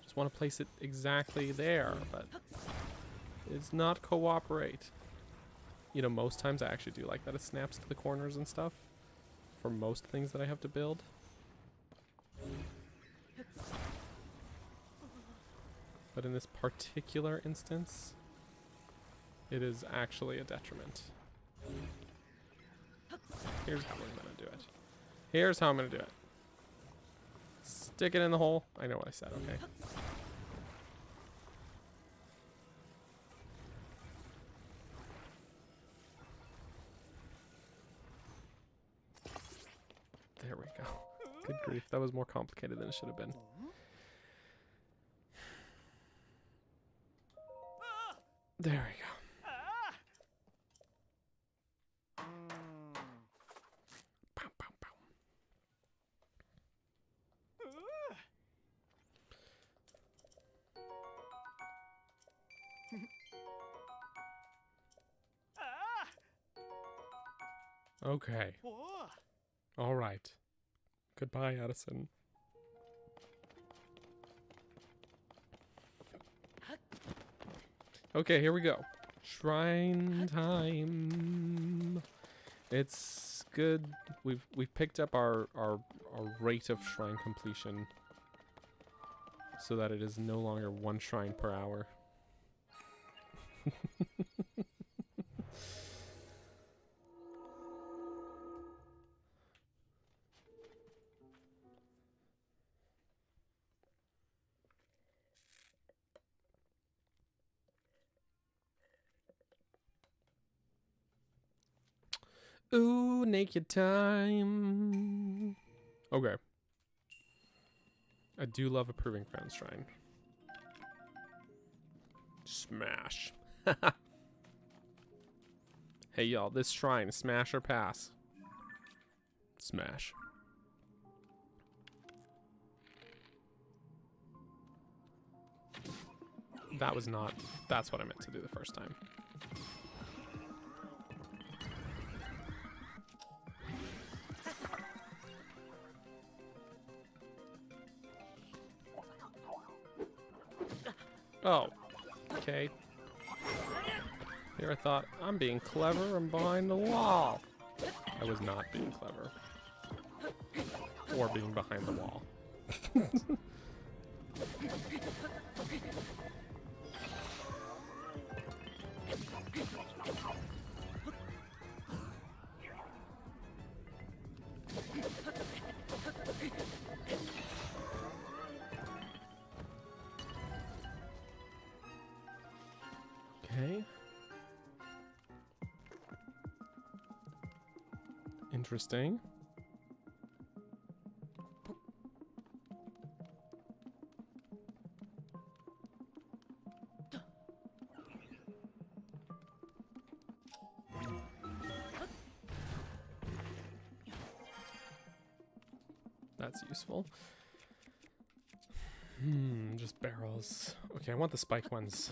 just want to place it exactly there, but it's not cooperate. You know, most times I actually do like that it snaps to the corners and stuff for most things that I have to build. But in this particular instance, it is actually a detriment. Here's how we're gonna do it. Here's how I'm gonna do it. Stick it in the hole. I know what I said, okay. There we go. Good grief, that was more complicated than it should have been. There we go. Pow, pow, pow. Okay. All right. Goodbye, Addison. Okay, here we go. Shrine time. It's good. We've picked up our rate of shrine completion so that it is no longer 1 shrine per hour. Ooh, naked time. Okay. I do love a Proving Ground Shrine. Smash. Hey, y'all, this shrine, smash or pass? Smash. That was not... That's what I meant to do the first time. Oh. Okay. Here I thought, I'm being clever, I'm behind the wall. I was not being clever. Or being behind the wall. Okay. Interesting. That's useful. Just barrels. Okay, I want the spike ones.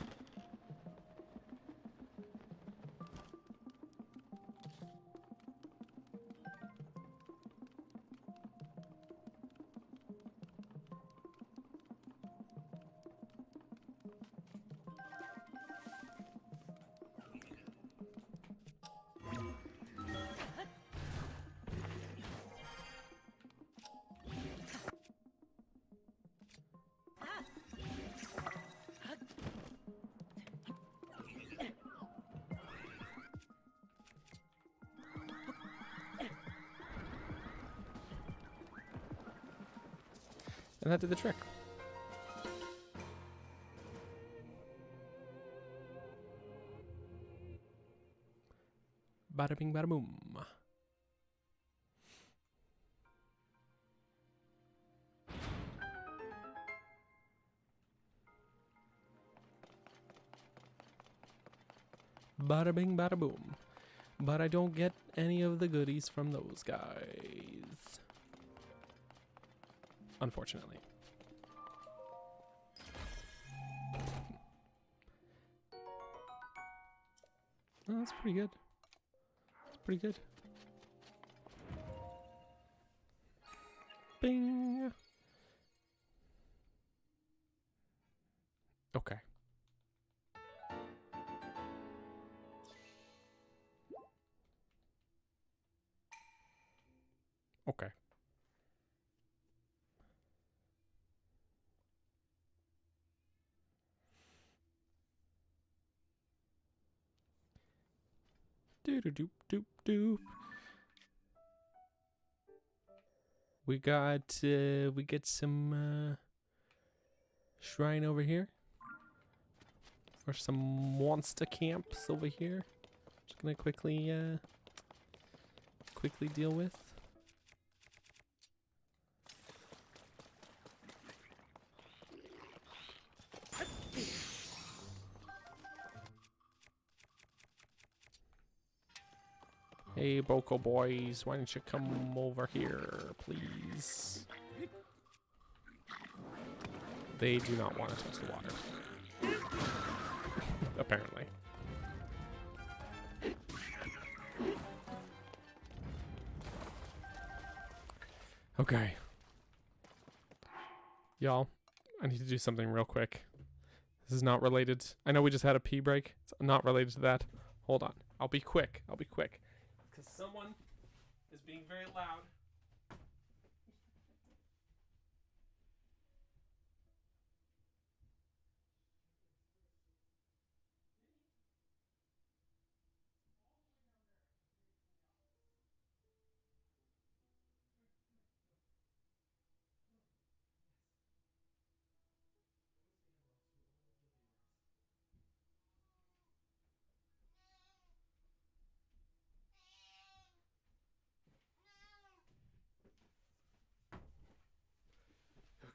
And that did the trick. Bada bing, bada boom. Bada bing, bada boom. But I don't get any of the goodies from those guys. Unfortunately. Oh, that's pretty good. That's pretty good. Bing. Okay. Okay. Doop doop doop. We get some shrine over here for some monster camps over here. Just gonna quickly deal with. Hey, Boko boys, why don't you come over here, please? They do not want to touch the water. Apparently. Okay. Y'all, I need to do something real quick. This is not related. I know we just had a pee break. It's not related to that. Hold on. I'll be quick. Because someone is being very loud.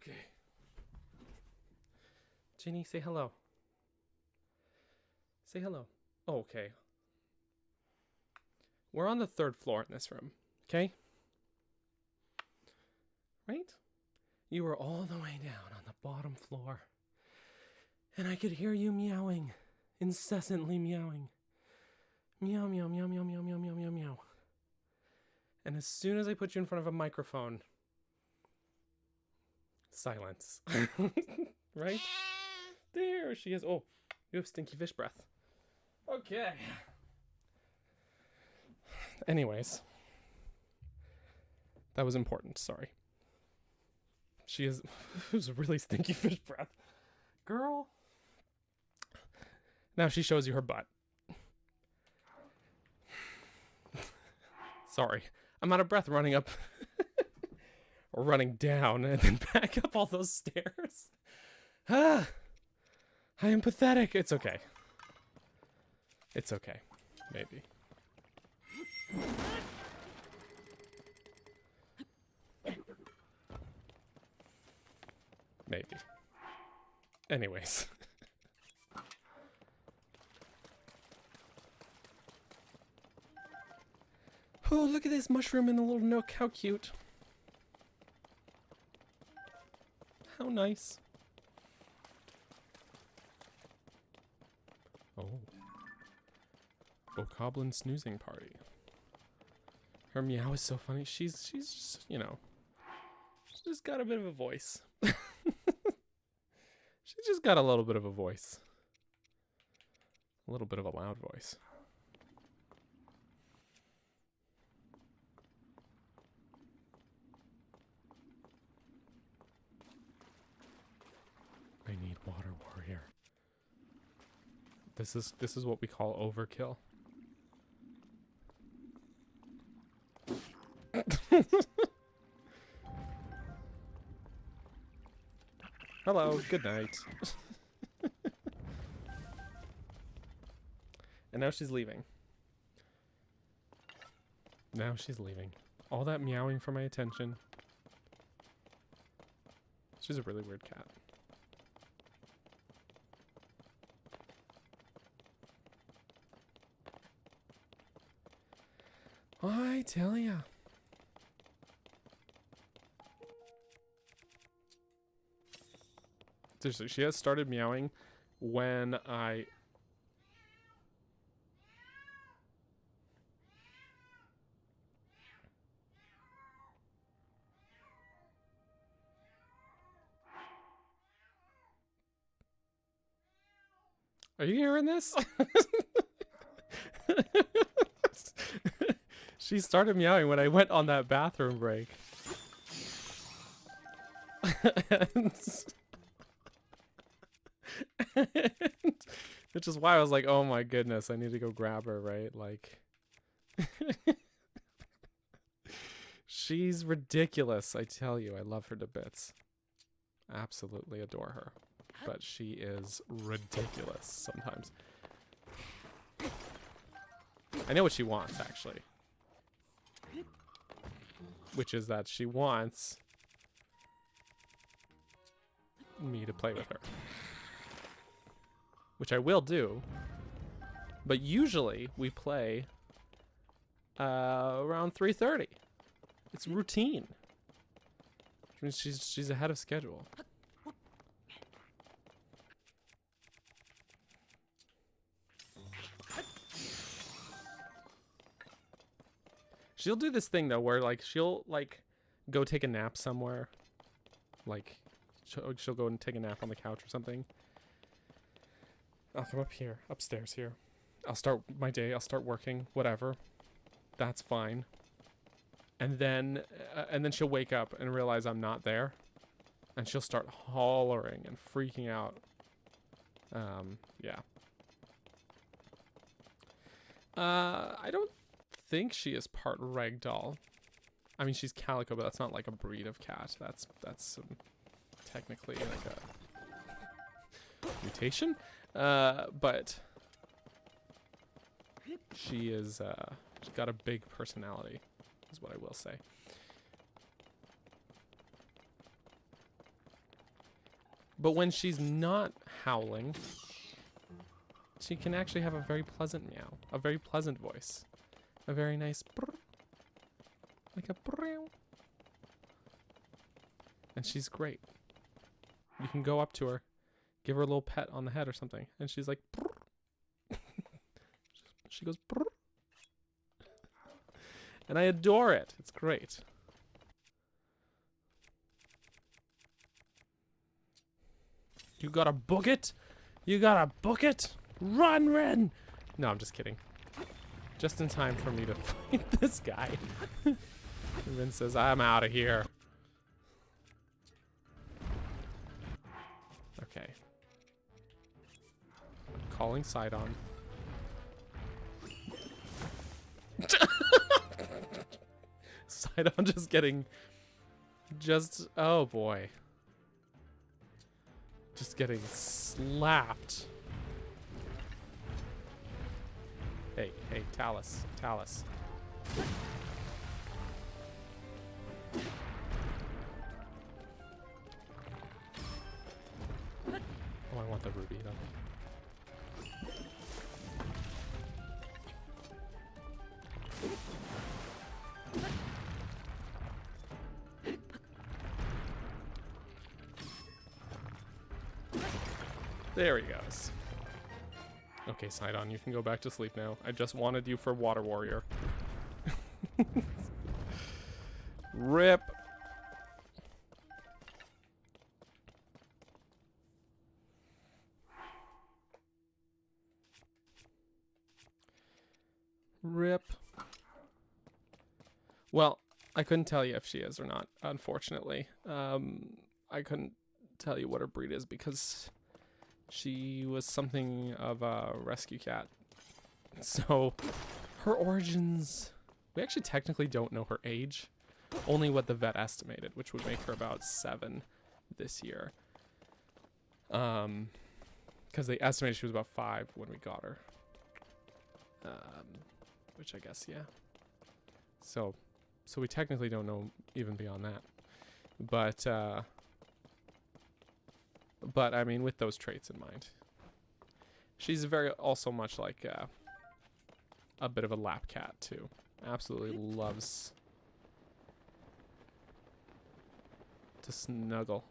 Okay. Ginny, say hello. Say hello. Oh, okay. We're on the 3rd floor in this room, okay? Right? You were all the way down on the bottom floor. And I could hear you meowing. Incessantly meowing. Meow, meow, meow, meow, meow, meow, meow, meow, meow. And as soon as I put you in front of a microphone, silence. Right? There she is. Oh, you have stinky fish breath. Okay. Anyways. That was important. Sorry. She is... It was really stinky fish breath. Girl. Now she shows you her butt. Sorry. I'm out of breath running up... or running down and then back up all those stairs. Ah! I am pathetic. It's okay. It's okay. Maybe. Maybe. Anyways. Oh, look at this mushroom in the little nook. How cute. How nice. Oh. Bokoblin snoozing party. Her meow is so funny. She's just, you know, she's just got a bit of a voice. She's just got a little bit of a voice. A little bit of a loud voice. I need water warrior. This is what we call overkill. Hello, good night. And now she's leaving. Now she's leaving. All that meowing for my attention. She's a really weird cat. I tell ya. Seriously, she has started meowing when I... Are you hearing this? She started meowing when I went on that bathroom break. Which is why I was like, oh my goodness, I need to go grab her, right? Like... She's ridiculous, I tell you. I love her to bits. Absolutely adore her. But she is ridiculous sometimes. I know what she wants, actually. Which is that she wants me to play with her. Which I will do. But usually we play around 3:30. It's routine. Which means she's ahead of schedule. She'll do this thing though where like she'll like go take a nap somewhere. Like, she'll go and take a nap on the couch or something. I'll come up here, upstairs here. I'll start my day, I'll start working, whatever. That's fine. And then she'll wake up and realize I'm not there. And she'll start hollering and freaking out. Yeah. I don't think she is part ragdoll. I mean, she's calico, but that's not like a breed of cat. That's technically like a mutation. But she's got a big personality, is what I will say. But when she's not howling, she can actually have a very pleasant meow, a very pleasant voice, a very nice brr, like a brr. And she's great. You can go up to her, give her a little pet on the head or something, and she's like brr. She goes brr. And I adore it. It's great. You gotta book it? You gotta book it? Run, Ren! No, I'm just kidding. Just in time for me to fight this guy. Ren says, I'm out of here. Okay. Calling Sidon. Sidon just getting... oh boy. Just getting slapped. Hey, Talus. Talus. Oh, I want the ruby though. There he goes. Okay, Sidon, you can go back to sleep now. I just wanted you for Water Warrior. Rip. Rip. Well, I couldn't tell you if she is or not, unfortunately. I couldn't tell you what her breed is because she was something of a rescue cat. So, her origins... We actually technically don't know her age. Only what the vet estimated, which would make her about 7 this year. Because they estimated she was about 5 when we got her. Which I guess, yeah. So we technically don't know even beyond that. But I mean, with those traits in mind, she's also much like a bit of a lap cat too. Absolutely loves to snuggle.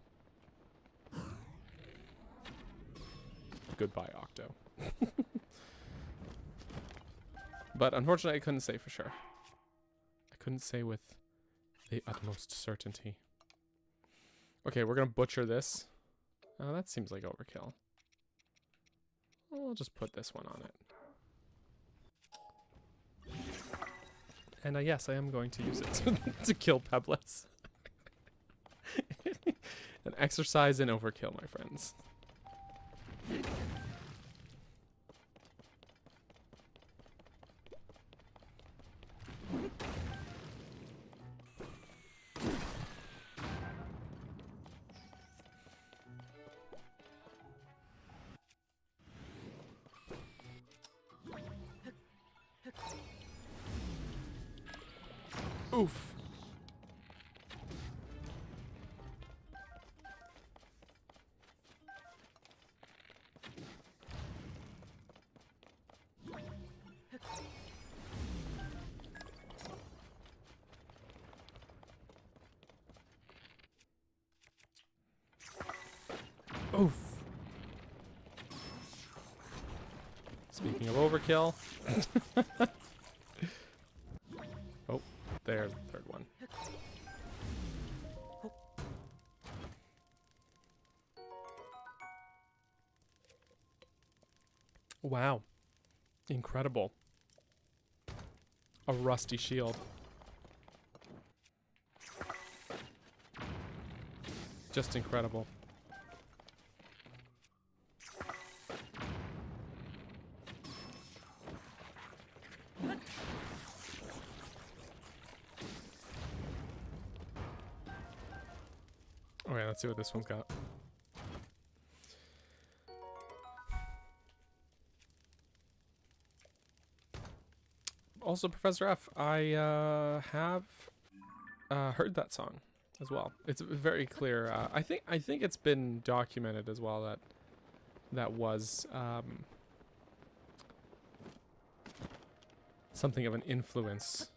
Goodbye, Octo. But unfortunately, I couldn't say for sure. I couldn't say with the utmost certainty. Okay, we're gonna butcher this. Oh, that seems like overkill. I'll just put this one on it. And yes, I am going to use it to kill Peblets. An exercise in overkill, my friends. Oof. Oof. Speaking of overkill. Oh, there's the third one. Wow. Incredible. A rusty shield. Just incredible. Okay, let's see what this one's got. Also, Professor F, I have heard that song as well. It's very clear. I think it's been documented as well that that was something of an influence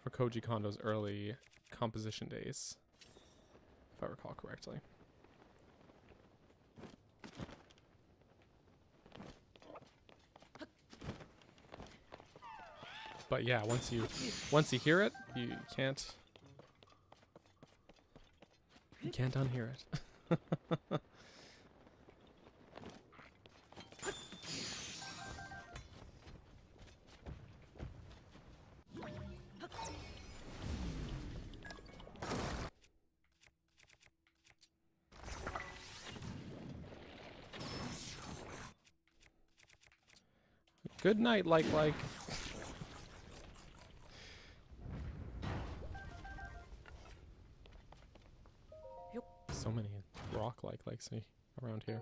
for Koji Kondo's early composition days, if I recall correctly. But yeah, once you hear it, you can't unhear it. Good night, like. So many rock likes around here.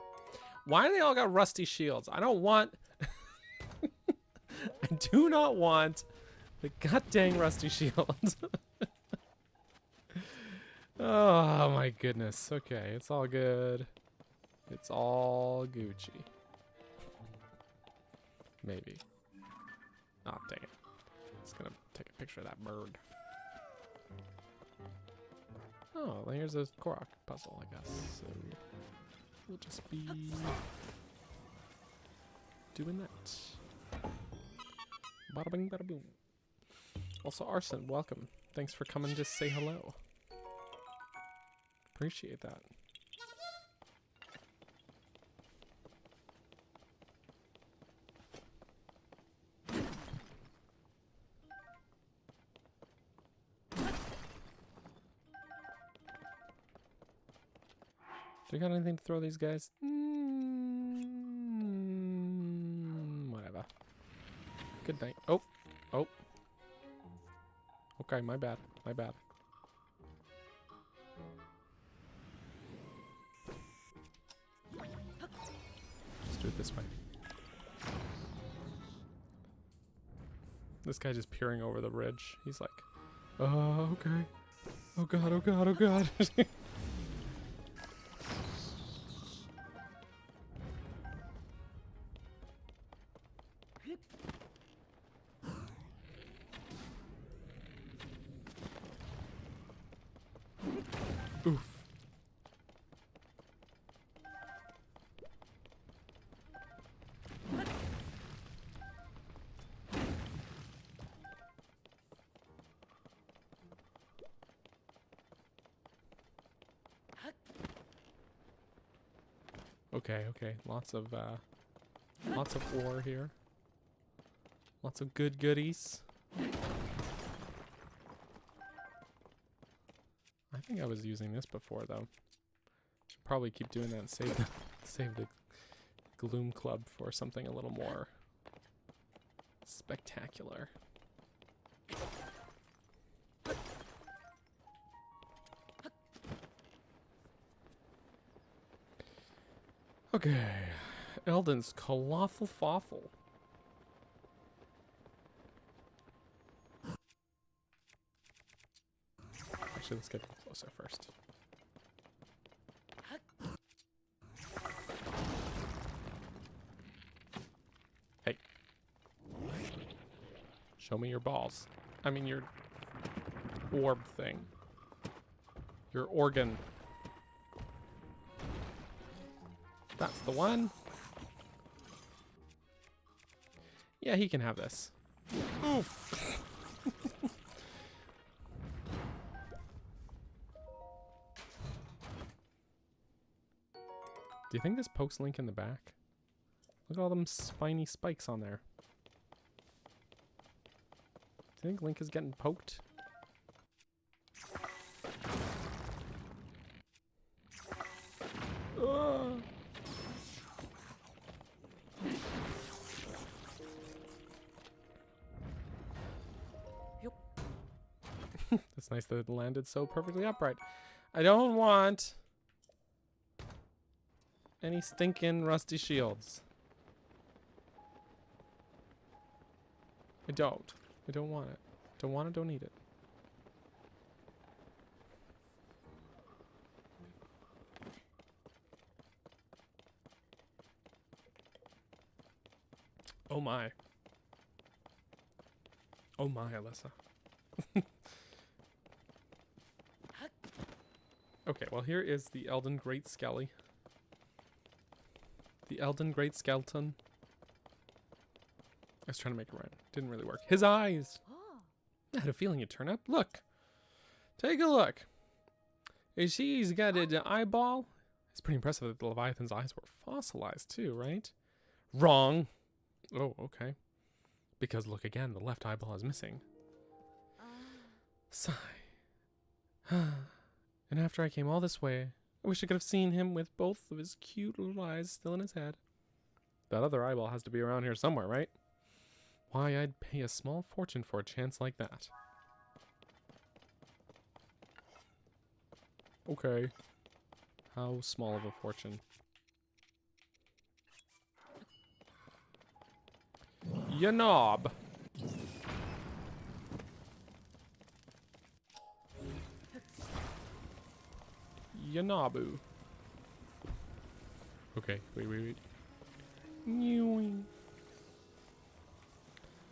Why do they all got rusty shields? I don't want I do not want the goddamn rusty shield. Oh my goodness. Okay, it's all good. It's all Gucci. Maybe. Oh, dang it. Just gonna take a picture of that bird. Oh, well, here's a Korok puzzle, I guess. So we'll just be doing that. Bada bing, bada boom. Also, Arson, welcome. Thanks for coming to say hello. Appreciate that. Do we got anything to throw these guys? Whatever. Good night. Oh. Oh. Okay, my bad. My bad. Let's do it this way. This guy just peering over the ridge. He's like, oh, okay. Oh god, oh god, oh god. Oof. Okay, okay. Lots of ore here. Lots of good goodies. I think I was using this before though. Should probably keep doing that and save the Gloom Club for something a little more spectacular. Okay, Eldon's Colossal Fawful. Actually, let's get closer first. Hey. Show me your balls. I mean your orb thing. Your organ. That's the one. Yeah, he can have this. Oof. Do you think this pokes Link in the back? Look at all them spiny spikes on there. Do you think Link is getting poked? Ugh. It's nice that it landed so perfectly upright. I don't want any stinking rusty shields. I don't. I don't want it. Don't want it, don't need it. Oh my. Oh my, Alyssa. Okay, well here is the Elden Great Skelly. The Elden Great Skeleton. I was trying to make it rhyme. Didn't really work. His eyes! I had a feeling you'd turn up. Look! Take a look. You see he's got an eyeball? It's pretty impressive that the Leviathan's eyes were fossilized too, right? Wrong! Oh, okay. Because look again, the left eyeball is missing. Sigh. And after I came all this way, I wish I could have seen him with both of his cute little eyes still in his head. That other eyeball has to be around here somewhere, right? Why, I'd pay a small fortune for a chance like that. Okay. How small of a fortune? Ya knob! Yanabu. Okay, wait. Newing.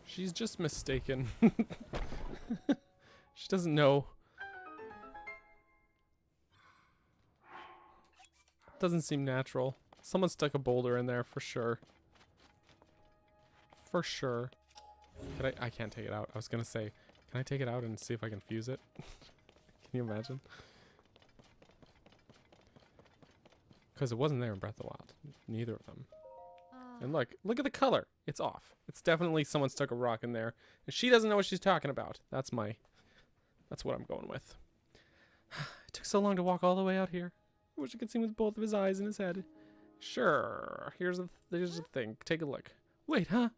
She's just mistaken. She doesn't know. Doesn't seem natural. Someone stuck a boulder in there for sure. For sure. Could I can't take it out. I was gonna say, can I take it out and see if I can fuse it? Can you imagine? Because it wasn't there in Breath of the Wild. Neither of them. And look at the color. It's off. It's definitely someone stuck a rock in there. And she doesn't know what she's talking about. That's what I'm going with. It took so long to walk all the way out here. I wish I could see him with both of his eyes in his head. Sure. Here's the thing. Take a look. Wait, huh?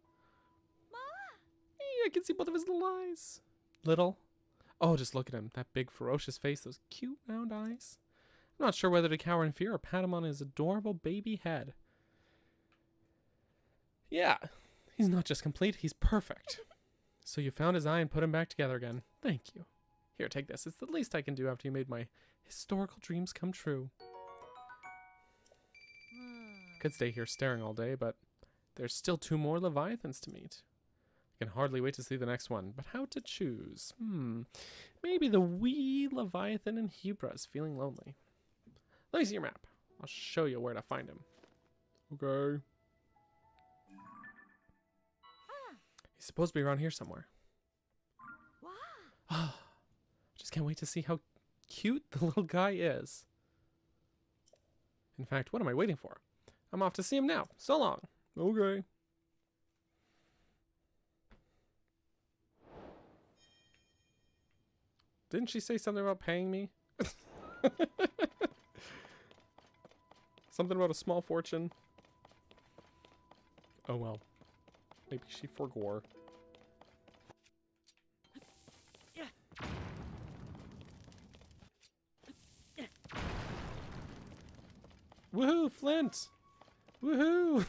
I can see both of his little eyes. Little? Oh, just look at him. That big ferocious face. Those cute round eyes. I'm not sure whether to cower in fear or pat him on his adorable baby head. Yeah, he's not just complete, he's perfect. So you found his eye and put him back together again. Thank you. Here, take this. It's the least I can do after you made my historical dreams come true. Could stay here staring all day, but there's still 2 more Leviathans to meet. I can hardly wait to see the next one, but how to choose? Maybe the wee Leviathan in Hebra is feeling lonely. Let me see your map. I'll show you where to find him. Okay. He's supposed to be around here somewhere. Oh, just can't wait to see how cute the little guy is. In fact, what am I waiting for? I'm off to see him now. So long. Okay. Didn't she say something about paying me? Something about a small fortune. Oh well. Maybe she forgore. Woohoo, Flint! Woohoo!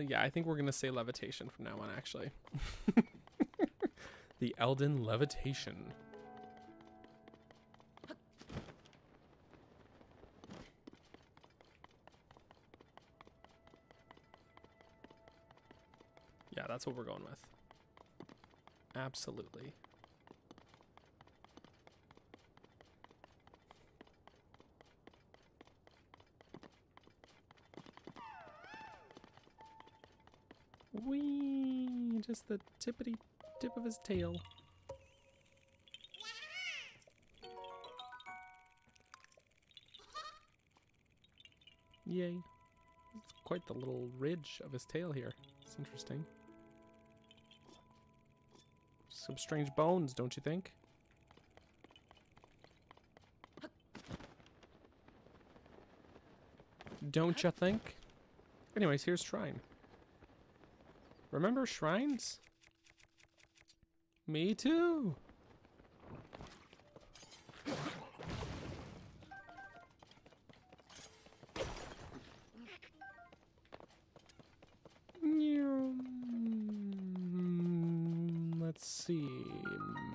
Yeah, I think we're gonna say levitation from now on, actually. The Elden Levitation. Yeah, that's what we're going with. Absolutely. Whee! Just the tippity tip of his tail. Yay. It's quite the little ridge of his tail here. It's interesting. Some strange bones, don't you think? Don't you think? Anyways, here's Shrine. Remember shrines? Me too. Let's see.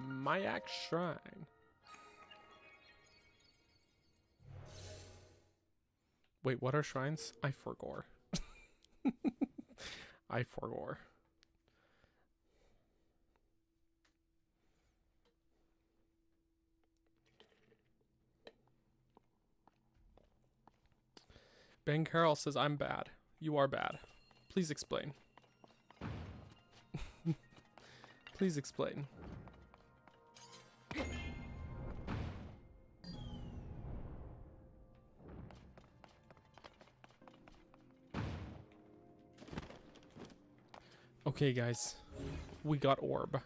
Mayak Shrine. Wait, what are shrines? I forgore. I forgore. Ben Carroll says, I'm bad. You are bad. Please explain. Please explain. Okay, guys. We got orb.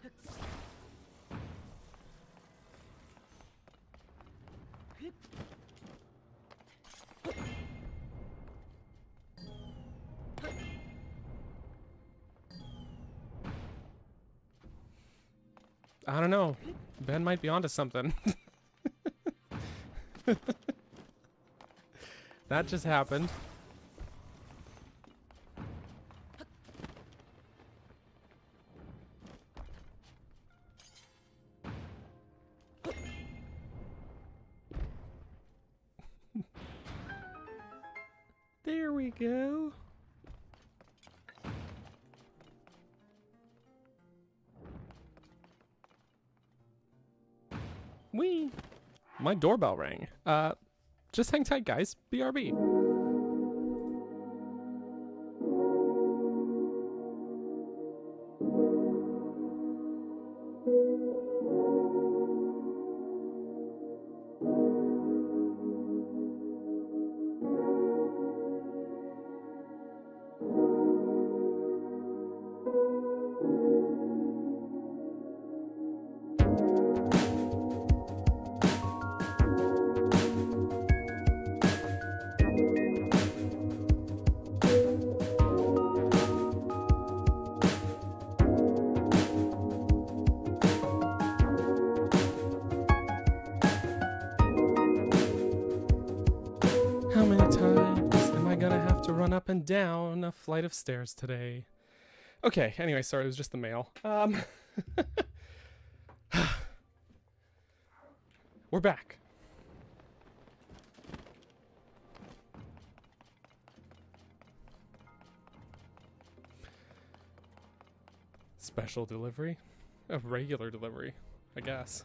I don't know. Ben might be onto something. That just happened. There we go. Whee! My doorbell rang. Just hang tight, guys. BRB. How many times am I gonna have to run up and down a flight of stairs today? Okay, anyway, sorry, it was just the mail. We're back. Special delivery? A regular delivery, I guess.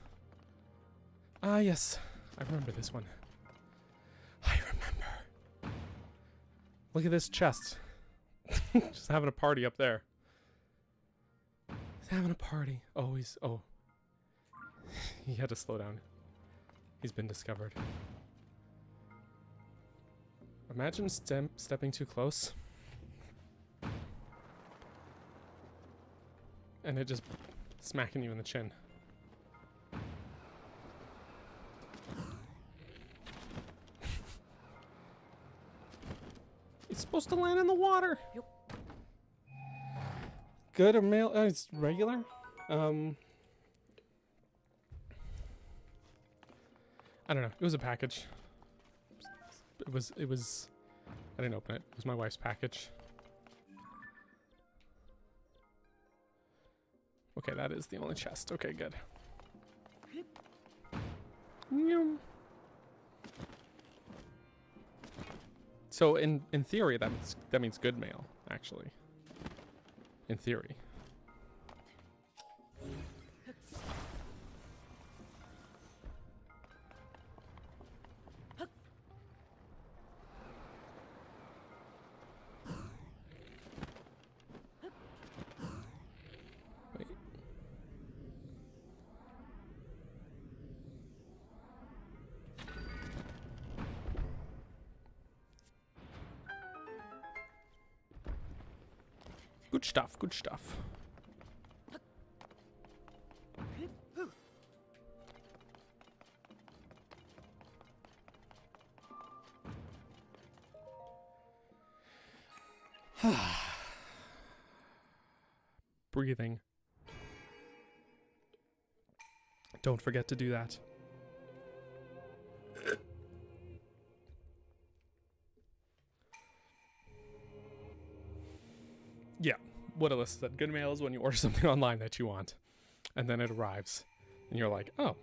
Ah, yes. I remember this one. I remember. Look at this chest. Just having a party up there. He's having a party. Oh, oh. He had to slow down. He's been discovered. Imagine stepping too close. And it just smacking you in the chin. It's supposed to land in the water. Yep. Good or mail? It's regular. I don't know. It was a package. It was. I didn't open it. It was my wife's package. Okay, that is the only chest. Okay, good. So in theory, that means good mail, actually. In theory. Good stuff, good stuff. Breathing. Don't forget to do that. Yeah, what Alyssa said. Good mail is when you order something online that you want, and then it arrives, and you're like, oh,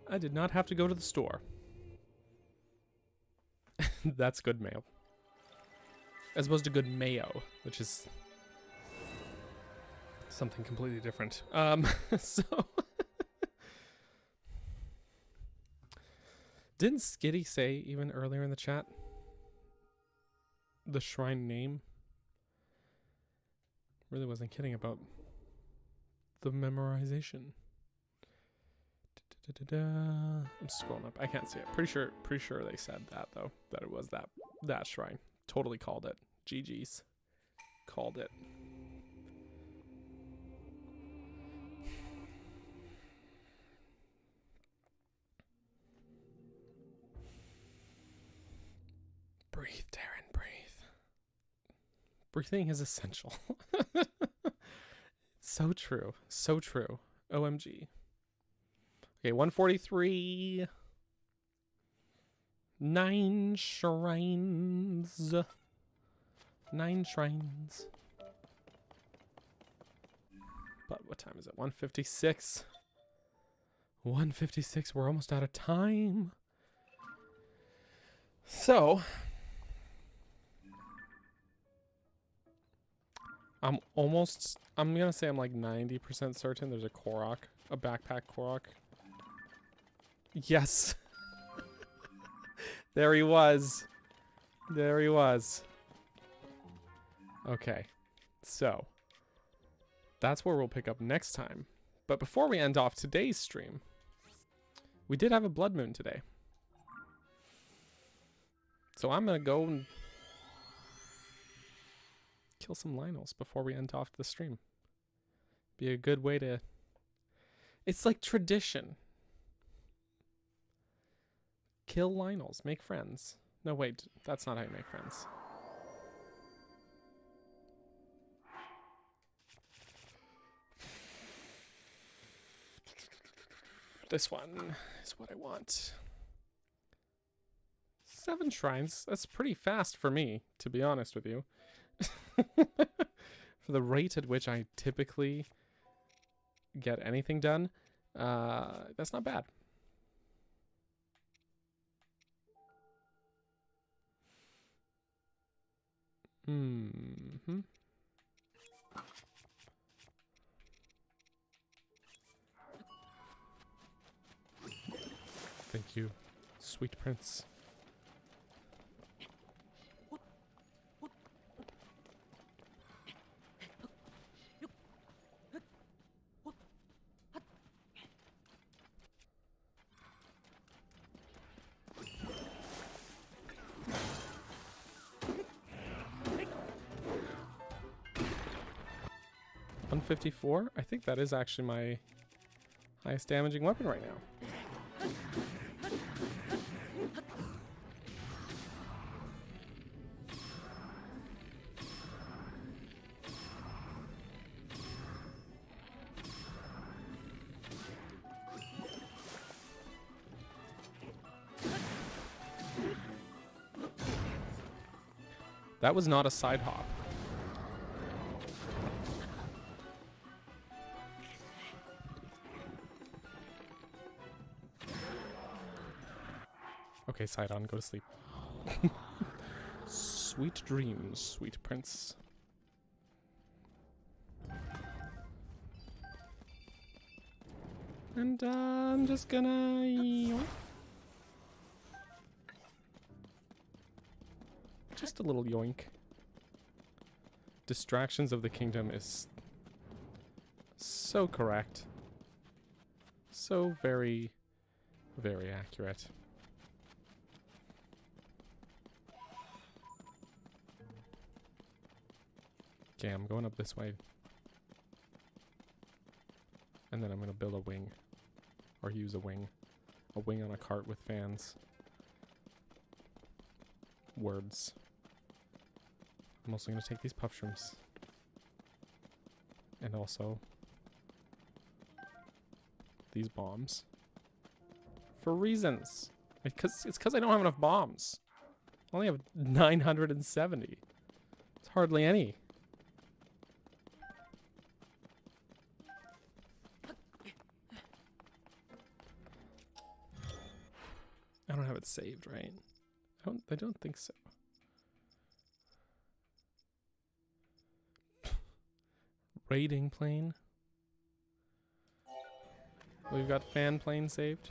I did not have to go to the store. That's good mail. As opposed to good mayo, which is something completely different. So... Didn't Skitty say even earlier in the chat the shrine name? Really wasn't kidding about the memorization. I'm scrolling up. I can't see it. Pretty sure they said that though. That it was that shrine. Totally called it. GG's. Called it. Breathe, Darren, breathe. Breathing is essential. So true. So true. OMG. Okay, 143. 9 shrines. 9 shrines. But what time is it? 1:56. 1:56. We're almost out of time. So... I'm gonna say I'm like 90% certain there's a Korok, a backpack Korok. Yes. There he was. There he was. Okay. So, that's where we'll pick up next time. But before we end off today's stream, we did have a blood moon today. So I'm gonna go and kill some Lynels before we end off the stream. Be a good way to... It's like tradition. Kill Lynels. Make friends. No, wait. That's not how you make friends. This one is what I want. 7 shrines. That's pretty fast for me, to be honest with you. For the rate at which I typically get anything done, that's not bad. Mm-hmm. Thank you, sweet prince. $154? I think that is actually my highest damaging weapon right now. That was not a side hop. Okay, Sidon, go to sleep. Sweet dreams, sweet prince. And I'm just gonna... Just a little yoink. Distractions of the Kingdom is so correct. So very, very accurate. Okay, I'm going up this way. And then I'm gonna build a wing. Or use a wing. A wing on a cart with fans. Words. I'm also gonna take these puff shrooms. And also these bombs. For reasons. It's because I don't have enough bombs. I only have 970. It's hardly any. I don't have it saved, right? I don't think so. Raiding plane. We've got fan plane saved.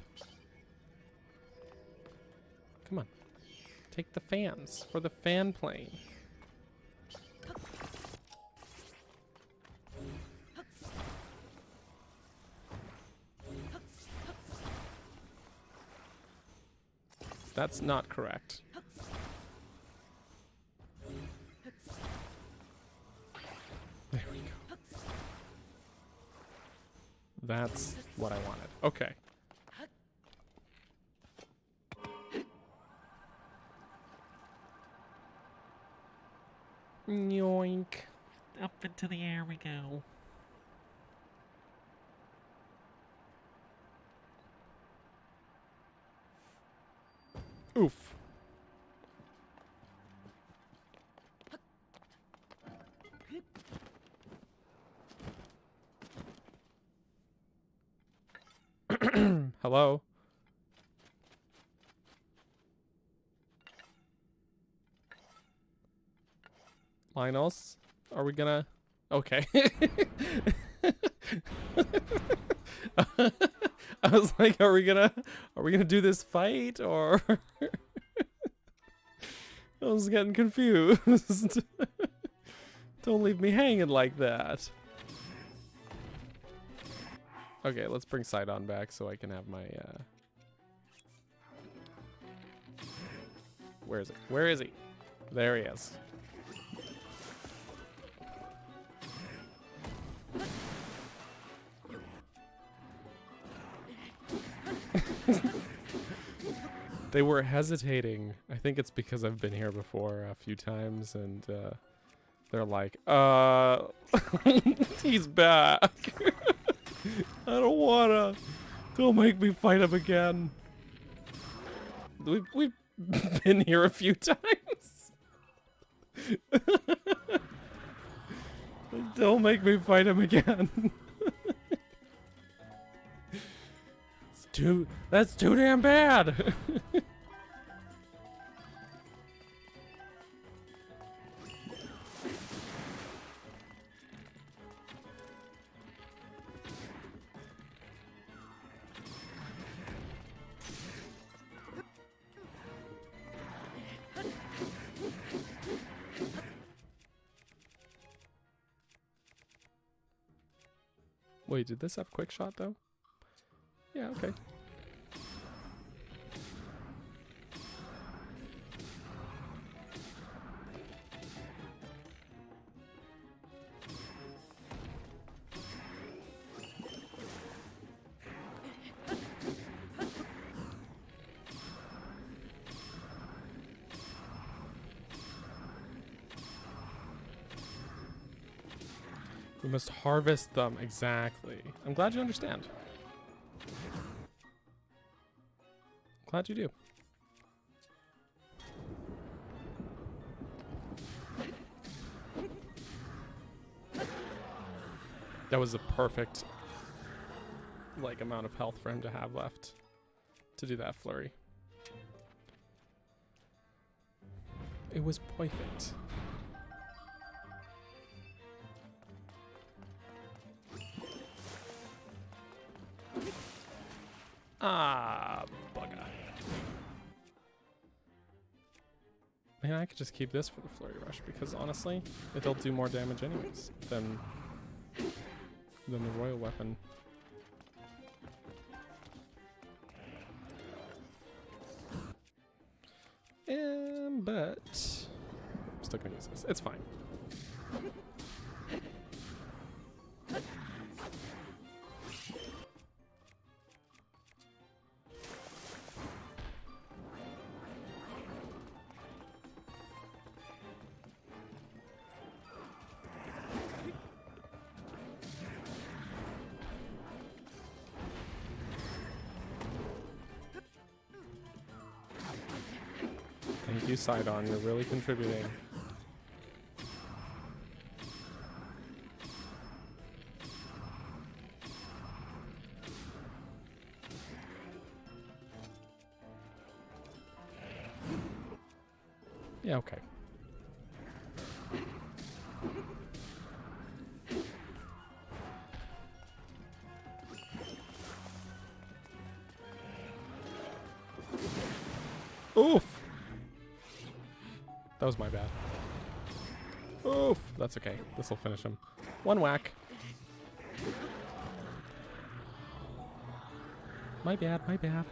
Come on. Take the fans for the fan plane. That's not correct. There we go. That's what I wanted. Okay. Yoink. Up into the air we go. Oof. Hello? Lionels? Are we gonna... Okay. I was like, are we gonna do this fight, or... I was getting confused. Don't leave me hanging like that. Okay, let's bring Sidon back so I can have my, Where is it? Where is he? There he is. They were hesitating. I think it's because I've been here before a few times, and they're like, he's back. I don't wanna. Don't make me fight him again. We've been here a few times. Don't make me fight him again. That's too damn bad. Wait, did this have quick shot though? Yeah, okay. We must harvest them, exactly. I'm glad you understand. Glad you do. That was the perfect, like, amount of health for him to have left to do that flurry. It was perfect. Ah, bugger. Man, I could just keep this for the flurry rush because honestly, it'll do more damage anyways than the royal weapon. But I'm still gonna use this. It's fine. you, Sidon. You're really contributing. Yeah, okay. Oof! That was my bad. Oof! That's okay. This will finish him. One whack. My bad, my bad.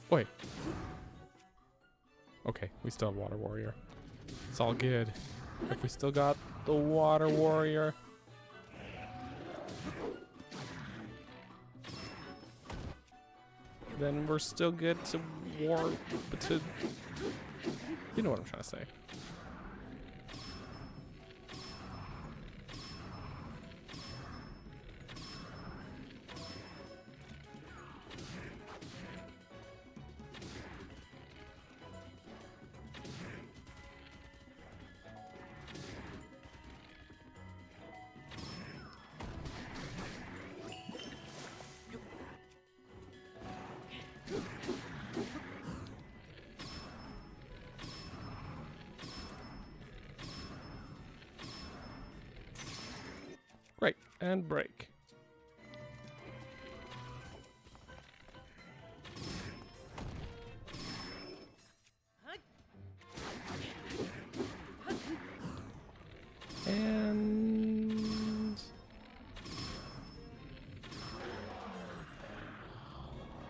Wait. Okay, we still have Water Warrior. It's all good. If we still got the Water Warrior. Then we're still good to to... You know what I'm trying to say. Great, and break. And...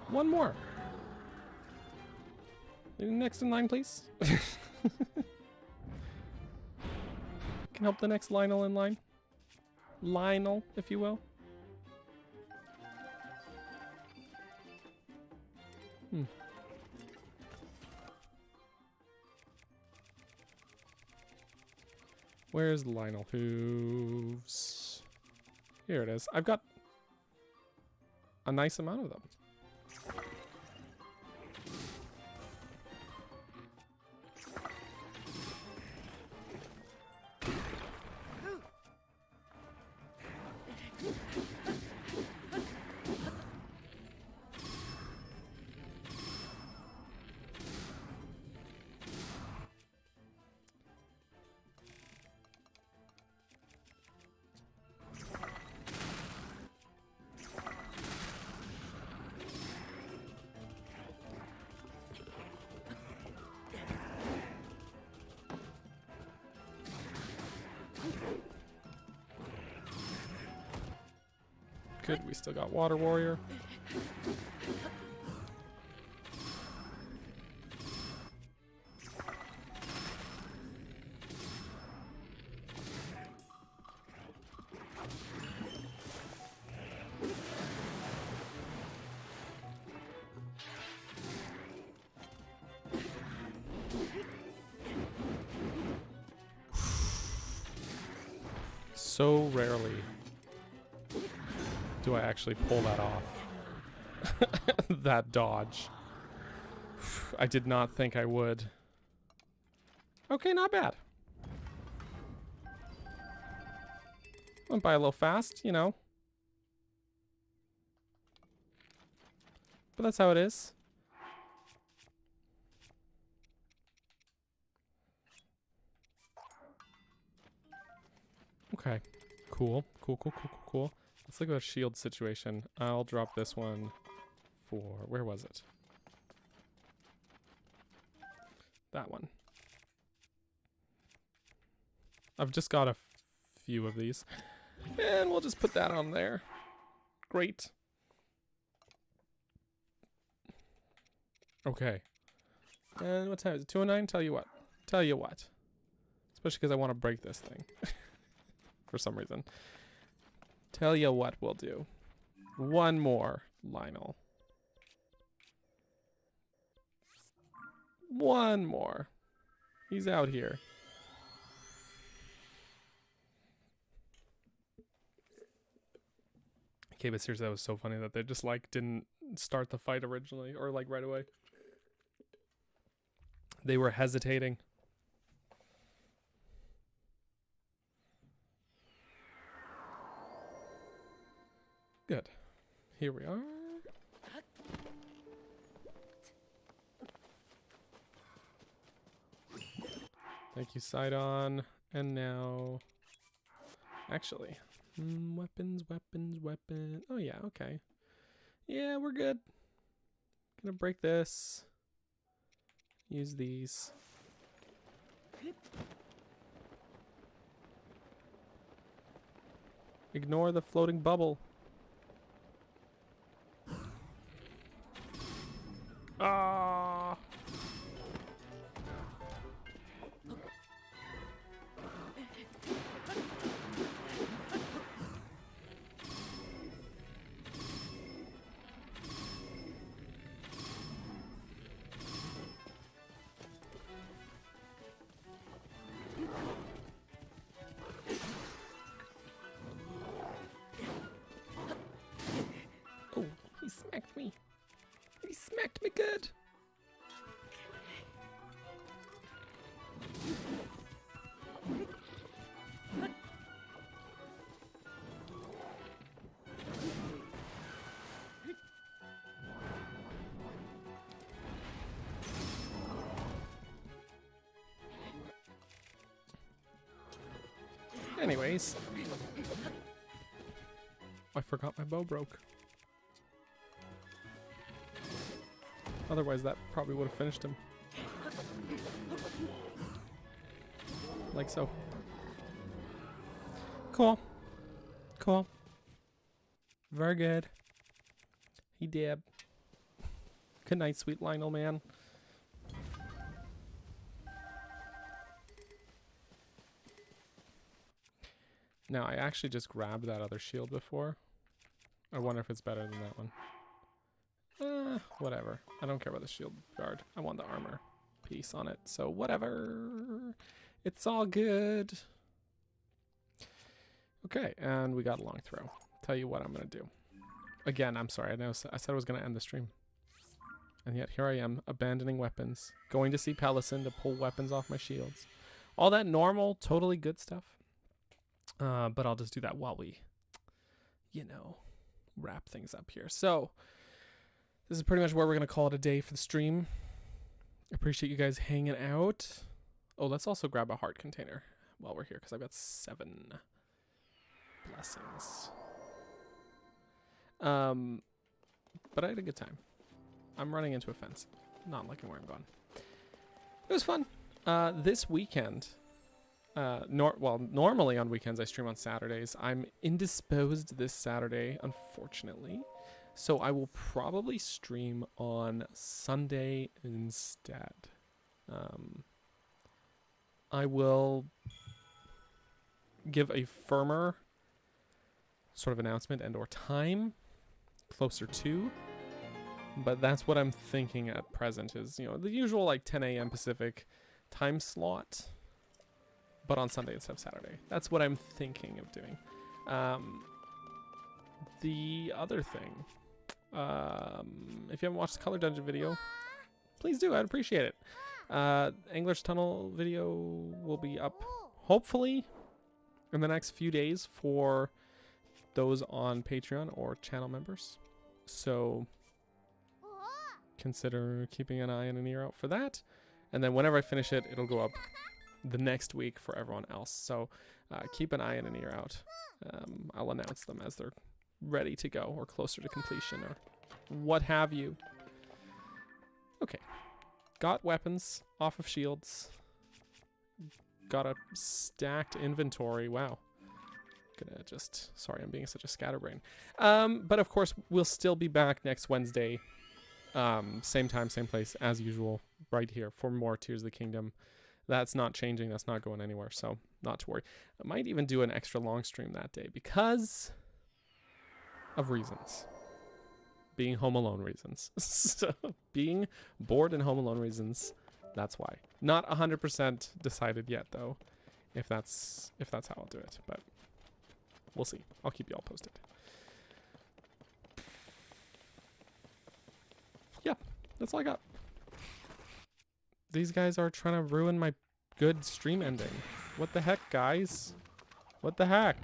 one more. Next in line, please. Can help the next Lionel in line. Lionel, if you will. Where's Lionel Hooves? Here it is. I've got a nice amount of them. Good, we still got Water Warrior. So rarely do I actually pull that off. That dodge. I did not think I would. Okay, not bad. Went by a little fast, you know. But that's how it is. Okay. Cool. Cool. Let's look at a shield situation. I'll drop this one for... where was it? That one. I've just got a few of these. And we'll just put that on there. Great. Okay. And what time is it? 2:09? Tell you what. Especially because I want to break this thing. For some reason. Tell you what we'll do. One more Lionel. One more. He's out here. Okay, but seriously, that was so funny that they just like didn't start the fight originally or like right away. They were hesitating. Good. Here we are. Thank you, Sidon. And now... Actually... weapons. Oh, yeah, okay. Yeah, we're good. Gonna break this. Use these. Ignore the floating bubble. Ah! Oh, he smacked me. He smacked me good. Anyways. I forgot my bow broke. Otherwise that probably would have finished him. Like so. Cool. Cool. Very good. He did. Good night, sweet Lionel man. Now, I actually just grabbed that other shield before. I wonder if it's better than that one. Whatever. I don't care about the shield guard. I want the armor piece on it. So whatever. It's all good. Okay, and we got a long throw. Tell you what I'm going to do. Again, I'm sorry. I said I was going to end the stream. And yet here I am, abandoning weapons. Going to see Pelison to pull weapons off my shields. All that normal, totally good stuff. But I'll just do that while we, you know, wrap things up here. So, this is pretty much where we're going to call it a day for the stream. Appreciate you guys hanging out. Oh, let's also grab a heart container while we're here, because I've got 7 blessings. But I had a good time. I'm running into a fence. Not liking where I'm going. It was fun. This weekend... normally on weekends I stream on Saturdays. I'm indisposed this Saturday, unfortunately. So I will probably stream on Sunday instead. I will give a firmer sort of announcement and or time closer to. But that's what I'm thinking at present is, you know, the usual like 10 a.m. Pacific time slot. But on Sunday instead of Saturday. That's what I'm thinking of doing. The other thing, if you haven't watched the Color Dungeon video, please do. I'd appreciate it. Angler's Tunnel video will be up, hopefully, in the next few days for those on Patreon or channel members. So consider keeping an eye and an ear out for that. And then whenever I finish it, it'll go up the next week for everyone else. So keep an eye and an ear out. I'll announce them as they're ready to go or closer to completion or what have you. Okay. Got weapons off of shields. Got a stacked inventory. Wow. Gonna just... Sorry, I'm being such a scatterbrain. But of course, we'll still be back next Wednesday. Same time, same place as usual. Right here for more Tears of the Kingdom. That's not changing. That's not going anywhere. So not to worry. I might even do an extra long stream that day because of reasons. being home alone reasons. So being bored and home alone reasons, that's why. Not 100% decided yet though, if that's how I'll do it, but we'll see. I'll keep you all posted. Yeah, that's all I got. These guys are trying to ruin my good stream ending. What the heck, guys? What the heck?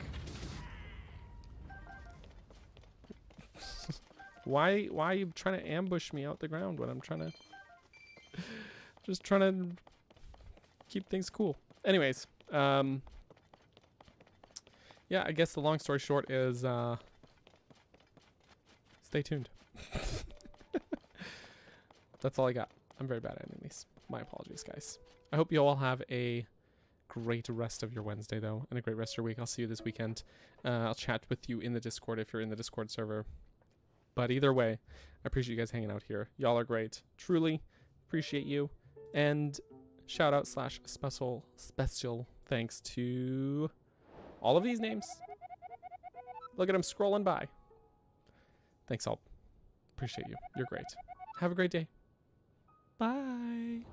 Why are you trying to ambush me out the ground when I'm trying to just trying to keep things cool. Anyways, yeah, I guess the long story short is stay tuned. That's all I got. I'm very bad at ending these. My apologies, guys. I hope you all have a great rest of your Wednesday, though, and a great rest of your week. I'll see you this weekend. I'll chat with you in the Discord if you're in the Discord server. But either way, I appreciate you guys hanging out here. Y'all are great. Truly appreciate you. And shout out / special thanks to all of these names. Look at them scrolling by. Thanks all. Appreciate you. You're great. Have a great day. Bye.